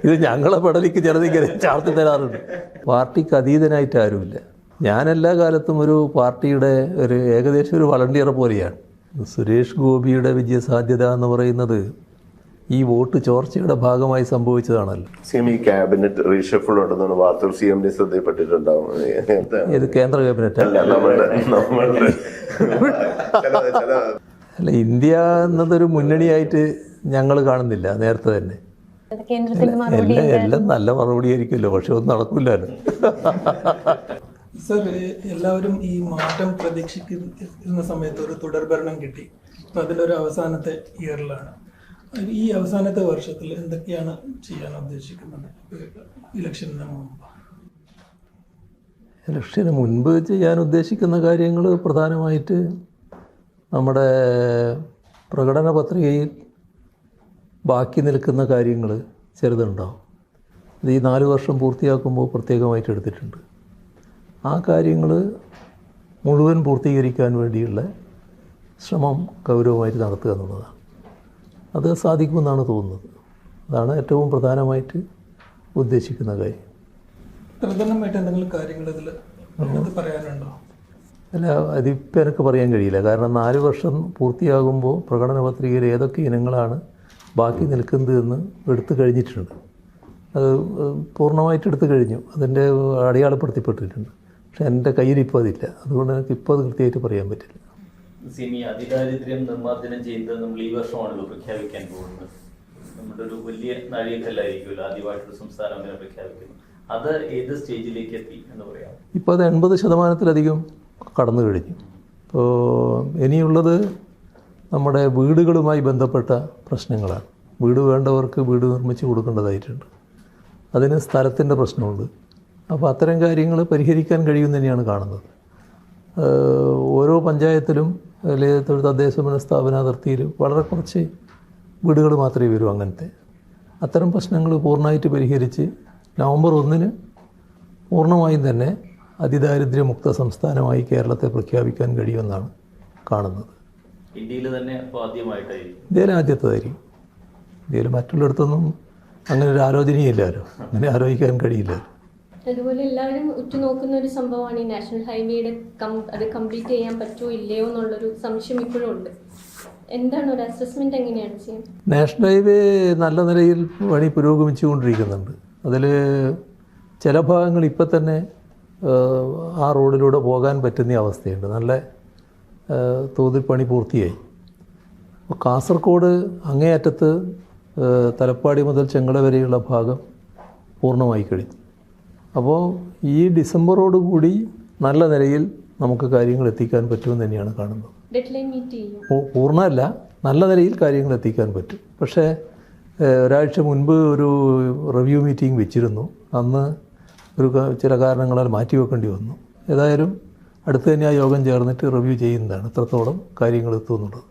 ഇത് ഞങ്ങളെ പെടലിക്ക് ചിലതിങ്ങനെ ചാർത്തി തരാറുണ്ട്. പാർട്ടിക്ക് അതീതനായിട്ട് ആരുമില്ല. ഞാൻ എല്ലാ കാലത്തും ഒരു പാർട്ടിയുടെ ഏകദേശം ഒരു വളണ്ടിയർ പോലെയാണ്. സുരേഷ് ഗോപിയുടെ വിജയസാധ്യത എന്ന് പറയുന്നത് ഈ വോട്ട് ചോർച്ചയുടെ ഭാഗമായി സംഭവിച്ചതാണല്ലോ. ഈ ക്യാബിനറ്റ് റീഷഫിൾ ഉണ്ടെന്നാണ് വാർത്തകൾ CM ശ്രദ്ധയിൽപ്പെട്ടിട്ടുണ്ടാവും. ഇത് കേന്ദ്ര ക്യാബിനറ്റ് അല്ല, ഇന്ത്യ എന്നതൊരു മുന്നണിയായിട്ട് ഞങ്ങൾ കാണുന്നില്ല നേരത്തെ തന്നെ. എല്ലാം നല്ല മറുപടി ആയിരിക്കുമല്ലോ, പക്ഷെ ഒന്നും നടക്കില്ലല്ലോ. സർ, എല്ലാവരും ഈ മാറ്റം പ്രതീക്ഷിക്കുന്ന സമയത്ത് ഒരു തുടർഭരണം കിട്ടി. അതിൻ്റെ ഒരു അവസാനത്തെ ഇയറിലാണ്. ഈ അവസാനത്തെ വർഷത്തിൽ എന്തൊക്കെയാണ് ചെയ്യാൻ ഉദ്ദേശിക്കുന്നത് ഇലക്ഷന് മുമ്പ്? ഇലക്ഷന് മുൻപ് ചെയ്യാൻ ഉദ്ദേശിക്കുന്ന കാര്യങ്ങൾ പ്രധാനമായിട്ട് നമ്മുടെ പ്രകടന പത്രികയിൽ ബാക്കി നിൽക്കുന്ന കാര്യങ്ങൾ ചെറുതുണ്ടാവും. ഇത് ഈ 4 വർഷം പൂർത്തിയാക്കുമ്പോൾ പ്രത്യേകമായിട്ട് എടുത്തിട്ടുണ്ട്. ആ കാര്യങ്ങൾ മുഴുവൻ പൂർത്തീകരിക്കാൻ വേണ്ടിയുള്ള ശ്രമം ഗൗരവമായിട്ട് നടത്തുക എന്നുള്ളതാണ്. അത് സാധിക്കുമെന്നാണ് തോന്നുന്നത്. അതാണ് ഏറ്റവും പ്രധാനമായിട്ട് ഉദ്ദേശിക്കുന്ന കാര്യം. പ്രധാനമായിട്ട് എന്തെങ്കിലും കാര്യങ്ങൾ ഇതിൽ പറയാനുണ്ടോ? അല്ല, അതിപ്പോൾ എനിക്ക് പറയാൻ കഴിയില്ല. കാരണം 4 വർഷം പൂർത്തിയാകുമ്പോൾ പ്രകടന പത്രികയിൽ ഏതൊക്കെ ഇനങ്ങളാണ് ബാക്കി നിൽക്കുന്നതെന്ന് എടുത്തു കഴിഞ്ഞിട്ടുണ്ട്. അത് പൂർണ്ണമായിട്ട് എടുത്തു കഴിഞ്ഞു, അതിൻ്റെ അടയാളപ്പെടുത്തിപ്പെട്ടിട്ടുണ്ട്. പക്ഷെ എൻ്റെ കയ്യിലിപ്പോൾ അതില്ല. അതുകൊണ്ട് എനിക്ക് ഇപ്പോൾ അത് കൃത്യമായിട്ട് പറയാൻ പറ്റില്ല. സിമി, അതിദാരിദ്ര്യം നിർമ്മാർജ്ജനം ചെയ്യുന്നത് നമ്മൾ ഈ വർഷമാണല്ലോ പ്രഖ്യാപിക്കാൻ പോകുന്നത്. നമ്മുടെ ഒരു വലിയ നാഴികക്കല്ലായിരിക്കുമല്ലോ ആദ്യമായിട്ടൊരു സംസ്ഥാനം അങ്ങനെ പ്രഖ്യാപിക്കുന്നു. അത് ഏത് സ്റ്റേജിലേക്ക് എത്തി എന്ന് പറയാം? ഇപ്പോൾ അത് 80% കടന്നു കഴിഞ്ഞു. ഇപ്പോൾ ഇനിയുള്ളത് നമ്മുടെ വീടുകളുമായി ബന്ധപ്പെട്ട പ്രശ്നങ്ങളാണ്. വീട് വേണ്ടവർക്ക് വീട് നിർമ്മിച്ച് കൊടുക്കേണ്ടതായിട്ടുണ്ട്. അതിന് സ്ഥലത്തിൻ്റെ പ്രശ്നമുണ്ട്. അപ്പോൾ അത്തരം കാര്യങ്ങൾ പരിഹരിക്കാൻ കഴിയുമെന്ന് തന്നെയാണ് കാണുന്നത്. ഓരോ പഞ്ചായത്തിലും അല്ലെങ്കിൽ തദ്ദേശഭരണ സ്ഥാപന അതിർത്തിയിലും വളരെ കുറച്ച് വീടുകൾ മാത്രമേ വരൂ. അങ്ങനത്തെ അത്തരം പ്രശ്നങ്ങൾ പൂർണ്ണമായിട്ട് പരിഹരിച്ച് നവംബർ 1 പൂർണ്ണമായും തന്നെ അതിദാരിദ്ര്യമുക്ത സംസ്ഥാനമായി കേരളത്തെ പ്രഖ്യാപിക്കാൻ കഴിയുമെന്നാണ് കാണുന്നത്. ഇന്ത്യയിൽ തന്നെ ആദ്യമായിട്ടായിരിക്കും. ഇന്ത്യയിൽ ആദ്യത്തേതായിരിക്കും. ഇന്ത്യയിൽ മറ്റുള്ളിടത്തൊന്നും അങ്ങനെ ഒരു ആലോചനയില്ലല്ലോ, അങ്ങനെ ആലോചിക്കാൻ കഴിയില്ല. അതുപോലെ എല്ലാവരും ഉറ്റുനോക്കുന്ന ഒരു സംഭവമാണ് ഈ നാഷണൽ ഹൈവേയുടെ അത് കംപ്ലീറ്റ് ചെയ്യാൻ പറ്റുമോ ഇല്ലയോ എന്നുള്ളൊരു സംശയം ഇപ്പോഴും ഉണ്ട്. എന്താണ് ഒരു അസസ്മെന്റ്, എങ്ങനെയാണ് ചെയ്യുന്നത്? നാഷണൽ ഹൈവേ നല്ല നിലയിൽ പണി പുരോഗമിച്ചുകൊണ്ടിരിക്കുന്നുണ്ട്. അതിൽ ചില ഭാഗങ്ങൾ ഇപ്പം തന്നെ ആ റോഡിലൂടെ പോകാൻ പറ്റുന്ന അവസ്ഥയുണ്ട്. നല്ല തോതിൽ പണി പൂർത്തിയായി. അപ്പോൾ കാസർഗോഡ് അങ്ങേയറ്റത്ത് തലപ്പാടി മുതൽ ചെങ്ങള വരെയുള്ള ഭാഗം പൂർണ്ണമായി കഴിഞ്ഞു. അപ്പോൾ ഈ ഡിസംബറോടുകൂടി നല്ല നിലയിൽ നമുക്ക് കാര്യങ്ങൾ എത്തിക്കാൻ പറ്റുമെന്ന് തന്നെയാണ് കാണുന്നത്. പൂർണ്ണമല്ല, നല്ല നിലയിൽ കാര്യങ്ങൾ എത്തിക്കാൻ പറ്റും. പക്ഷേ ഒരാഴ്ച മുൻപ് ഒരു റിവ്യൂ മീറ്റിംഗ് വെച്ചിരുന്നു. അന്ന് ചില കാരണങ്ങളാൽ മാറ്റിവെക്കേണ്ടി വന്നു. ഏതായാലും അടുത്ത് തന്നെ ആ യോഗം ചേർന്നിട്ട് റിവ്യൂ ചെയ്യുന്നതാണ് എത്രത്തോളം കാര്യങ്ങൾ എത്തുമെന്നുള്ളത്.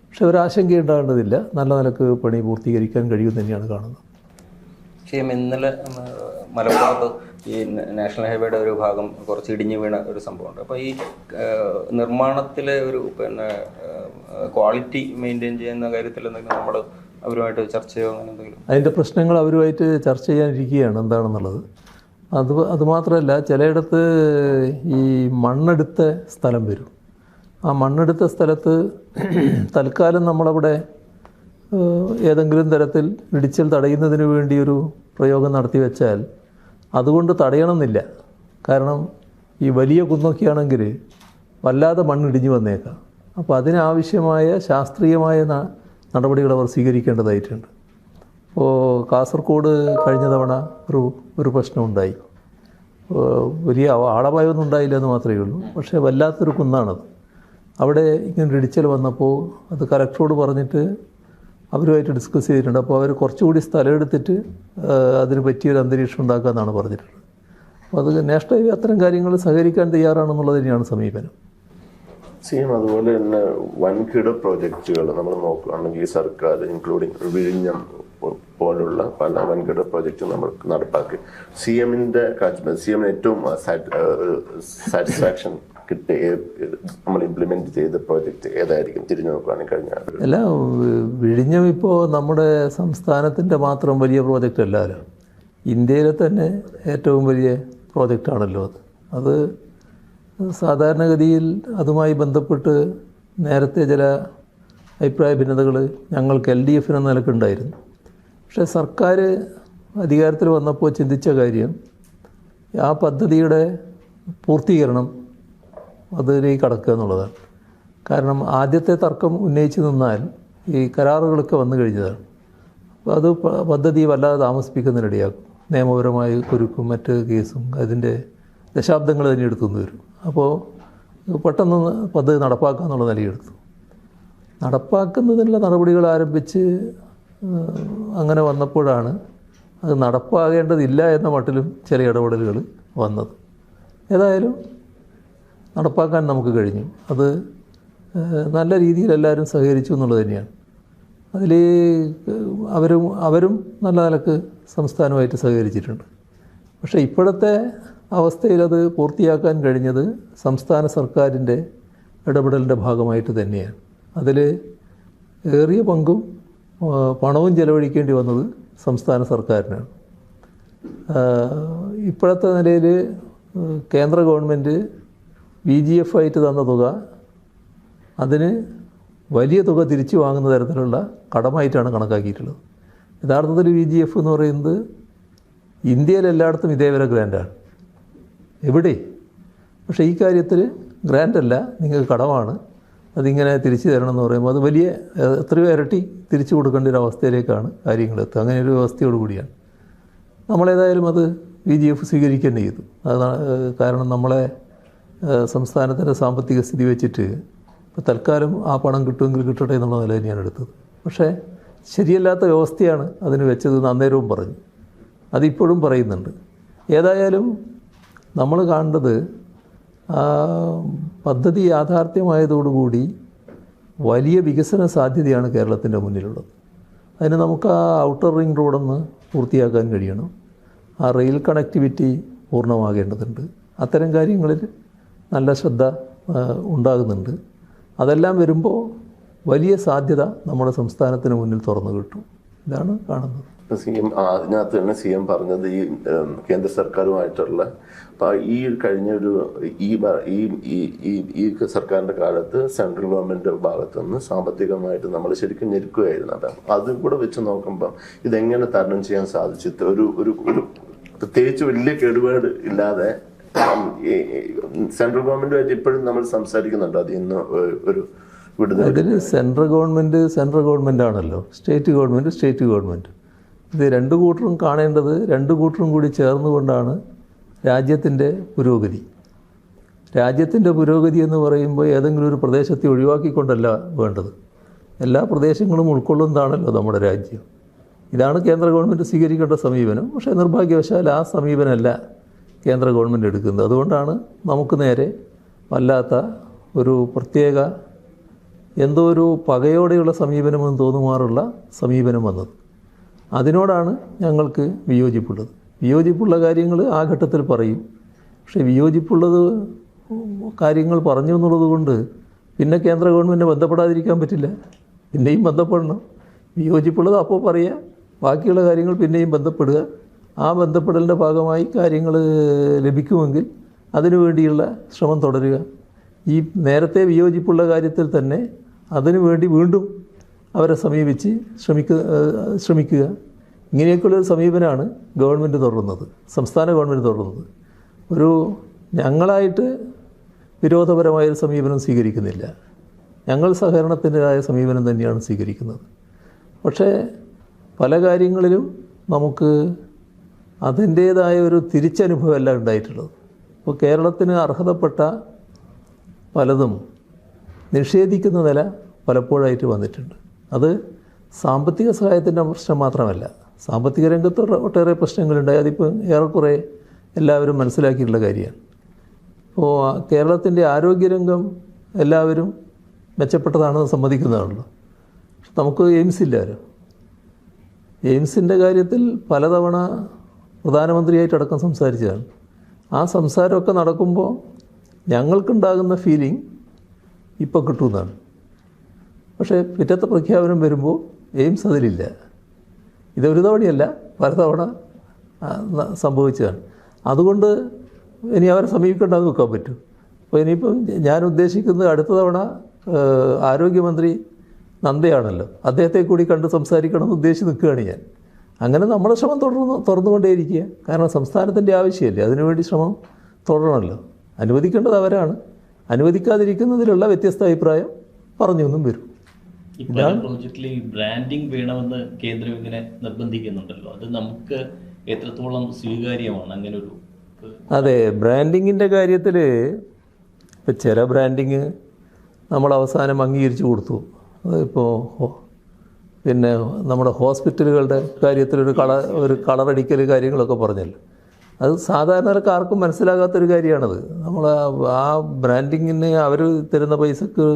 പക്ഷേ ഒരാശങ്കയുണ്ടാകേണ്ടതില്ല, നല്ല നിലക്ക് പണി പൂർത്തീകരിക്കാൻ കഴിയുമെന്ന് തന്നെയാണ് കാണുന്നത്. ഇന്നലെ മലപ്പുറത്ത് ഈ നാഷണൽ ഹൈവേയുടെ ഒരു ഭാഗം കുറച്ച് ഇടിഞ്ഞു വീണ ഒരു സംഭവമുണ്ട്. അപ്പോൾ ഈ നിർമ്മാണത്തിലെ ഒരു ക്വാളിറ്റി മെയിൻറ്റെയിൻ ചെയ്യുന്ന കാര്യത്തിൽ എന്തെങ്കിലും നമ്മൾ അവരുമായിട്ട് ചർച്ചയോ അങ്ങനെ എന്തെങ്കിലും? അതിൻ്റെ പ്രശ്നങ്ങൾ അവരുമായിട്ട് ചർച്ച ചെയ്യാനിരിക്കുകയാണ് എന്താണെന്നുള്ളത്. അതുമാത്രമല്ല, ചിലയിടത്ത് ഈ മണ്ണെടുത്ത സ്ഥലം വരും. ആ മണ്ണെടുത്ത സ്ഥലത്ത് തൽക്കാലം നമ്മളവിടെ ഏതെങ്കിലും തരത്തിൽ ഇടിച്ചിൽ തടയുന്നതിന് വേണ്ടി ഒരു പ്രയോഗം നടത്തി വെച്ചാൽ അതുകൊണ്ട് തടയണമെന്നില്ല. കാരണം ഈ വലിയ കുന്നൊക്കെയാണെങ്കിൽ വല്ലാതെ മണ്ണിടിഞ്ഞു വന്നേക്കാം. അപ്പോൾ അതിനാവശ്യമായ ശാസ്ത്രീയമായ നടപടികൾ അവർ സ്വീകരിക്കേണ്ടതായിട്ടുണ്ട്. ഇപ്പോൾ കാസർഗോഡ് കഴിഞ്ഞ തവണ ഒരു പ്രശ്നമുണ്ടായി. വലിയ ആളപായമൊന്നും ഉണ്ടായില്ല എന്ന് മാത്രമേ ഉള്ളൂ. പക്ഷേ വല്ലാത്തൊരു കുന്നാണത്. അവിടെ ഇങ്ങനെ ഇടിച്ചൽ വന്നപ്പോൾ അത് കലക്ടറോട് പറഞ്ഞിട്ട് അവരുമായിട്ട് ഡിസ്കസ് ചെയ്തിട്ടുണ്ട്. അപ്പോൾ അവർ കുറച്ചുകൂടി സ്ഥലം എടുത്തിട്ട് അതിന് പറ്റിയൊരു അന്തരീക്ഷം ഉണ്ടാക്കാമെന്നാണ് പറഞ്ഞിട്ടുള്ളത്. അപ്പോൾ അത് നാഷണൽ ഹൈവേ അത്തരം കാര്യങ്ങൾ സഹകരിക്കാൻ തയ്യാറാണെന്നുള്ളത് തന്നെയാണ് സമീപനം. അതുപോലെ തന്നെ വൻകിട പ്രോജക്റ്റുകൾ നമ്മൾ നോക്കുകയാണെങ്കിൽ സർക്കാർ ഇൻക്ലൂഡിങ് വിഴിഞ്ഞം പോലുള്ള പല വൻകിട പ്രോജക്റ്റ് നമ്മൾ നടപ്പാക്കി. CMന്റെ ഏറ്റവും സാറ്റിസ്ഫാക്ഷൻ നമ്മൾ ഇംപ്ലിമെന്റ് ചെയ്ത പ്രോജക്റ്റ് ഏതായിരിക്കും തിരിഞ്ഞു നോക്കുകയാണെങ്കിൽ കഴിഞ്ഞാൽ? അല്ല, വിഴിഞ്ഞം ഇപ്പോൾ നമ്മുടെ സംസ്ഥാനത്തിൻ്റെ മാത്രം വലിയ പ്രോജക്റ്റ് അല്ലല്ലോ, ഇന്ത്യയിലെ തന്നെ ഏറ്റവും വലിയ പ്രോജക്റ്റാണല്ലോ അത്. സാധാരണഗതിയിൽ അതുമായി ബന്ധപ്പെട്ട് നേരത്തെ ചില അഭിപ്രായ ഭിന്നതകൾ ഞങ്ങൾക്ക് LDF എന്ന നിലക്കുണ്ടായിരുന്നു. പക്ഷേ സർക്കാർ അധികാരത്തിൽ വന്നപ്പോൾ ചിന്തിച്ച കാര്യം ആ പദ്ധതിയുടെ പൂർത്തീകരണം അതിലേക്ക് കടക്കുക എന്നുള്ളതാണ്. കാരണം ആദ്യത്തെ തർക്കം ഉന്നയിച്ച് നിന്നാൽ ഈ കരാറുകളൊക്കെ വന്നു കഴിഞ്ഞതാണ്. അപ്പോൾ അത് പദ്ധതി വല്ലാതെ താമസിപ്പിക്കുന്നതിനിടയാക്കും. നിയമപരമായി കുരുക്കും മറ്റ് കേസും അതിൻ്റെ ദശാബ്ദങ്ങൾ തന്നെ എടുത്തുനിന്ന് വരും. അപ്പോൾ പെട്ടെന്ന് പദ്ധതി നടപ്പാക്കുക എന്നുള്ള നിലയെടുത്തു. നടപ്പാക്കുന്നതിനുള്ള നടപടികൾ ആരംഭിച്ച് അങ്ങനെ വന്നപ്പോഴാണ് അത് നടപ്പാകേണ്ടതില്ല എന്ന മട്ടിലും ചില ഇടപെടലുകൾ വന്നത്. ഏതായാലും നടപ്പാക്കാൻ നമുക്ക് കഴിഞ്ഞു. അത് നല്ല രീതിയിൽ എല്ലാവരും സഹകരിച്ചു എന്നുള്ളത് തന്നെയാണ്. അതിൽ അവരും നല്ല നിലക്ക് സംസ്ഥാനമായിട്ട് സഹകരിച്ചിട്ടുണ്ട്. പക്ഷേ ഇപ്പോഴത്തെ അവസ്ഥയിൽ അത് പൂർത്തിയാക്കാൻ കഴിഞ്ഞത് സംസ്ഥാന സർക്കാരിൻ്റെ ഇടപെടലിൻ്റെ ഭാഗമായിട്ട് തന്നെയാണ്. അതിൽ ഏറിയ പങ്കും പണവും ചെലവഴിക്കേണ്ടി വന്നത് സംസ്ഥാന സർക്കാരിനാണ്. ഇപ്പോഴത്തെ നിലയിൽ കേന്ദ്ര ഗവൺമെൻറ് VGF ആയിട്ട് തന്ന തുക അതിന് വലിയ തുക തിരിച്ചു വാങ്ങുന്ന തരത്തിലുള്ള കടമായിട്ടാണ് കണക്കാക്കിയിട്ടുള്ളത്. യഥാർത്ഥത്തിൽ VGF എന്ന് പറയുന്നത് ഇന്ത്യയിൽ എല്ലായിടത്തും ഇതേവരെ ഗ്രാൻഡാണ്, എവിടെ. പക്ഷേ ഈ കാര്യത്തിൽ ഗ്രാൻഡല്ല, നിങ്ങൾക്ക് കടമാണ്, അതിങ്ങനെ തിരിച്ചു തരണം എന്ന് പറയുമ്പോൾ അത് വലിയ എത്രയോ ഇരട്ടി തിരിച്ചു കൊടുക്കേണ്ട ഒരു അവസ്ഥയിലേക്കാണ് കാര്യങ്ങളെത്തുക. അങ്ങനെ ഒരു വ്യവസ്ഥയോടുകൂടിയാണ് നമ്മളേതായാലും അത് VGF സ്വീകരിക്കേണ്ടി ചെയ്തു. കാരണം നമ്മളെ സംസ്ഥാനത്തിൻ്റെ സാമ്പത്തിക സ്ഥിതി വെച്ചിട്ട് ഇപ്പോൾ തൽക്കാലം ആ പണം കിട്ടുമെങ്കിൽ കിട്ടട്ടെ എന്നുള്ള നില തന്നെയാണ് എടുത്തത്. പക്ഷേ ശരിയല്ലാത്ത വ്യവസ്ഥയാണ് അതിന് വെച്ചതെന്ന് അന്നേരവും പറഞ്ഞു, അതിപ്പോഴും പറയുന്നുണ്ട്. ഏതായാലും നമ്മൾ കാണേണ്ടത് പദ്ധതി യാഥാർത്ഥ്യമായതോടുകൂടി വലിയ വികസന സാധ്യതയാണ് കേരളത്തിൻ്റെ മുന്നിലുള്ളത്. അതിന് നമുക്ക് ആ ഔട്ടർ റിംഗ് റോഡൊന്ന് പൂർത്തിയാക്കാൻ കഴിയണം. ആ റെയിൽ കണക്ടിവിറ്റി പൂർണ്ണമാകേണ്ടതുണ്ട്. അത്തരം കാര്യങ്ങളിൽ നല്ല ശ്രദ്ധ ഉണ്ടാകുന്നുണ്ട്. അതെല്ലാം വരുമ്പോൾ വലിയ സാധ്യത നമ്മുടെ സംസ്ഥാനത്തിന് മുന്നിൽ തുറന്നു കിട്ടും. ഇതാണ് കാണുന്നത്. അതിനകത്ത് തന്നെ CM പറഞ്ഞത് ഈ കേന്ദ്ര സർക്കാരുമായിട്ടുള്ള ഈ കഴിഞ്ഞ ഒരു ഈ സർക്കാരിൻ്റെ കാലത്ത് സെൻട്രൽ ഗവൺമെൻറ് ഭാഗത്തു നിന്ന് സാമ്പത്തികമായിട്ട് നമ്മൾ ശരിക്കും ഞെരുക്കുകയായിരുന്നു. അപ്പം അതും കൂടെ വെച്ച് നോക്കുമ്പം ഇതെങ്ങനെ തരണം ചെയ്യാൻ സാധിച്ചിട്ട് ഒരു പ്രത്യേകിച്ച് വലിയ കേടുപാട് ഇല്ലാതെ സെൻട്രൽ ഗവൺമെൻറ്റുമായിട്ട് ഇപ്പോഴും നമ്മൾ സംസാരിക്കുന്നുണ്ട്. അതിൽ നിന്ന് ഒരു അതിൽ സെൻട്രൽ ഗവൺമെൻറ് ആണല്ലോ, സ്റ്റേറ്റ് ഗവൺമെൻറ്. ഇത് രണ്ടു കൂട്ടരും കാണേണ്ടത് രണ്ടു കൂട്ടരും കൂടി ചേർന്നുകൊണ്ടാണ് രാജ്യത്തിൻ്റെ പുരോഗതി. രാജ്യത്തിൻ്റെ പുരോഗതി എന്ന് പറയുമ്പോൾ ഏതെങ്കിലും ഒരു പ്രദേശത്തെ ഒഴിവാക്കിക്കൊണ്ടല്ല വേണ്ടത്. എല്ലാ പ്രദേശങ്ങളും ഉൾക്കൊള്ളുന്നതാണല്ലോ നമ്മുടെ രാജ്യം. ഇതാണ് കേന്ദ്ര ഗവൺമെൻറ് സ്വീകരിക്കേണ്ട സമീപനം. പക്ഷേ നിർഭാഗ്യവശാൽ ആ സമീപനമല്ല കേന്ദ്ര ഗവൺമെൻറ് എടുക്കുന്നത്. അതുകൊണ്ടാണ് നമുക്ക് നേരെ വല്ലാത്ത ഒരു പ്രത്യേക എന്തോ ഒരു പകയോടെയുള്ള സമീപനമെന്ന് തോന്നുമാറുള്ള സമീപനം വന്നത്. അതിനോടാണ് ഞങ്ങൾക്ക് വിയോജിപ്പുള്ള കാര്യങ്ങൾ ആ ഘട്ടത്തിൽ പറയും. പക്ഷേ വിയോജിപ്പുള്ളത് കാര്യങ്ങൾ പറഞ്ഞു എന്നുള്ളത് കൊണ്ട് പിന്നെ കേന്ദ്ര ഗവൺമെൻറ് ബന്ധപ്പെടാതിരിക്കാൻ പറ്റില്ല, പിന്നെയും ബന്ധപ്പെടണം. വിയോജിപ്പുള്ളത് അപ്പോൾ പറയുക, ബാക്കിയുള്ള കാര്യങ്ങൾ പിന്നെയും ബന്ധപ്പെടുക. ആ ബന്ധപ്പെടലിൻ്റെ ഭാഗമായി കാര്യങ്ങൾ ലഭിക്കുമെങ്കിൽ അതിനു വേണ്ടിയുള്ള ശ്രമം തുടരുക. ഈ നേരത്തെ വിയോജിപ്പുള്ള കാര്യത്തിൽ തന്നെ അതിനു വേണ്ടി വീണ്ടും അവരെ സമീപിച്ച് ശ്രമിക്കുക. ഇങ്ങനെയൊക്കെയുള്ളൊരു സമീപനമാണ് ഗവൺമെൻറ് തുടരുന്നത്, സംസ്ഥാന ഗവൺമെൻറ് തുടരുന്നത്. ഒരു ഞങ്ങളായിട്ട് വിരോധപരമായൊരു സമീപനം സ്വീകരിക്കുന്നില്ല, ഞങ്ങൾ സഹകരണത്തിൻ്റെതായ സമീപനം തന്നെയാണ് സ്വീകരിക്കുന്നത്. പക്ഷേ പല കാര്യങ്ങളിലും നമുക്ക് അതിൻ്റേതായ ഒരു തിരിച്ചനുഭവമല്ല ഉണ്ടായിട്ടുള്ളത്. ഇപ്പോൾ കേരളത്തിന് അർഹതപ്പെട്ട പലതും നിഷേധിക്കുന്ന നില പലപ്പോഴായിട്ട് വന്നിട്ടുണ്ട്. അത് സാമ്പത്തിക സഹായത്തിൻ്റെ പ്രശ്നം മാത്രമല്ല, സാമ്പത്തിക രംഗത്ത് ഒട്ടേറെ പ്രശ്നങ്ങളുണ്ടായി. അതിപ്പോൾ ഏറെക്കുറെ എല്ലാവരും മനസ്സിലാക്കിയിട്ടുള്ള കാര്യമാണ്. ഇപ്പോൾ കേരളത്തിൻ്റെ ആരോഗ്യരംഗം എല്ലാവരും മെച്ചപ്പെട്ടതാണെന്ന് സമ്മതിക്കുന്നതാണല്ലോ. പക്ഷെ നമുക്ക് എയിംസ് ഇല്ലല്ലോ. എയിംസിൻ്റെ കാര്യത്തിൽ പലതവണ പ്രധാനമന്ത്രിയായിട്ടടക്കം സംസാരിച്ചതാണ്. ആ സംസാരമൊക്കെ നടക്കുമ്പോൾ ഞങ്ങൾക്കുണ്ടാകുന്ന ഫീലിംഗ് ഇപ്പോൾ കിട്ടുമെന്നാണ്. പക്ഷേ പിറ്റത്തെ പ്രഖ്യാപനം വരുമ്പോൾ എയിംസ് അതിലില്ല. ഇതൊരു തവണയല്ല, പലതവണ സംഭവിച്ചതാണ്. അതുകൊണ്ട് ഇനി അവരെ സമീപിക്കേണ്ടത് വെക്കാൻ പറ്റും. അപ്പോൾ ഇനിയിപ്പം ഞാൻ ഉദ്ദേശിക്കുന്നത് അടുത്ത തവണ ആരോഗ്യമന്ത്രി നന്ദയാണല്ലോ, അദ്ദേഹത്തെ കൂടി കണ്ട് സംസാരിക്കണമെന്ന് ഉദ്ദേശിച്ച് നിൽക്കുകയാണ് ഞാൻ. അങ്ങനെ നമ്മുടെ ശ്രമം തുറന്നുകൊണ്ടേയിരിക്കുക. കാരണം സംസ്ഥാനത്തിൻ്റെ ആവശ്യമല്ലേ, അതിനുവേണ്ടി ശ്രമം തുടരണമല്ലോ. അനുവദിക്കേണ്ടത് അവരാണ്. അനുവദിക്കാതിരിക്കുന്നതിലുള്ള വ്യത്യസ്ത അഭിപ്രായം പറഞ്ഞൊന്നും വരും. ഈ പല പ്രോജക്റ്റിൽ ഈ ബ്രാൻഡിങ് വേണമെന്ന് കേന്ദ്രം ഇങ്ങനെ നിർബന്ധിക്കുന്നുണ്ടല്ലോ, അത് നമുക്ക് എത്രത്തോളം സ്വീകാര്യമാണ് അങ്ങനെ ഒരു? അതെ, ബ്രാൻഡിങ്ങിൻ്റെ കാര്യത്തിൽ ഇപ്പം ചില ബ്രാൻഡിങ് നമ്മൾ അവസാനം അംഗീകരിച്ചു കൊടുത്തു. അതിപ്പോൾ പിന്നെ നമ്മുടെ ഹോസ്പിറ്റലുകളുടെ കാര്യത്തിലൊരു കളറടിക്കൽ കാര്യങ്ങളൊക്കെ പറഞ്ഞല്ലോ, അത് സാധാരണക്കാർക്കും മനസ്സിലാകാത്തൊരു കാര്യമാണത്. നമ്മൾ ആ ബ്രാൻഡിങ്ങിന് അവർ തരുന്ന പൈസക്ക്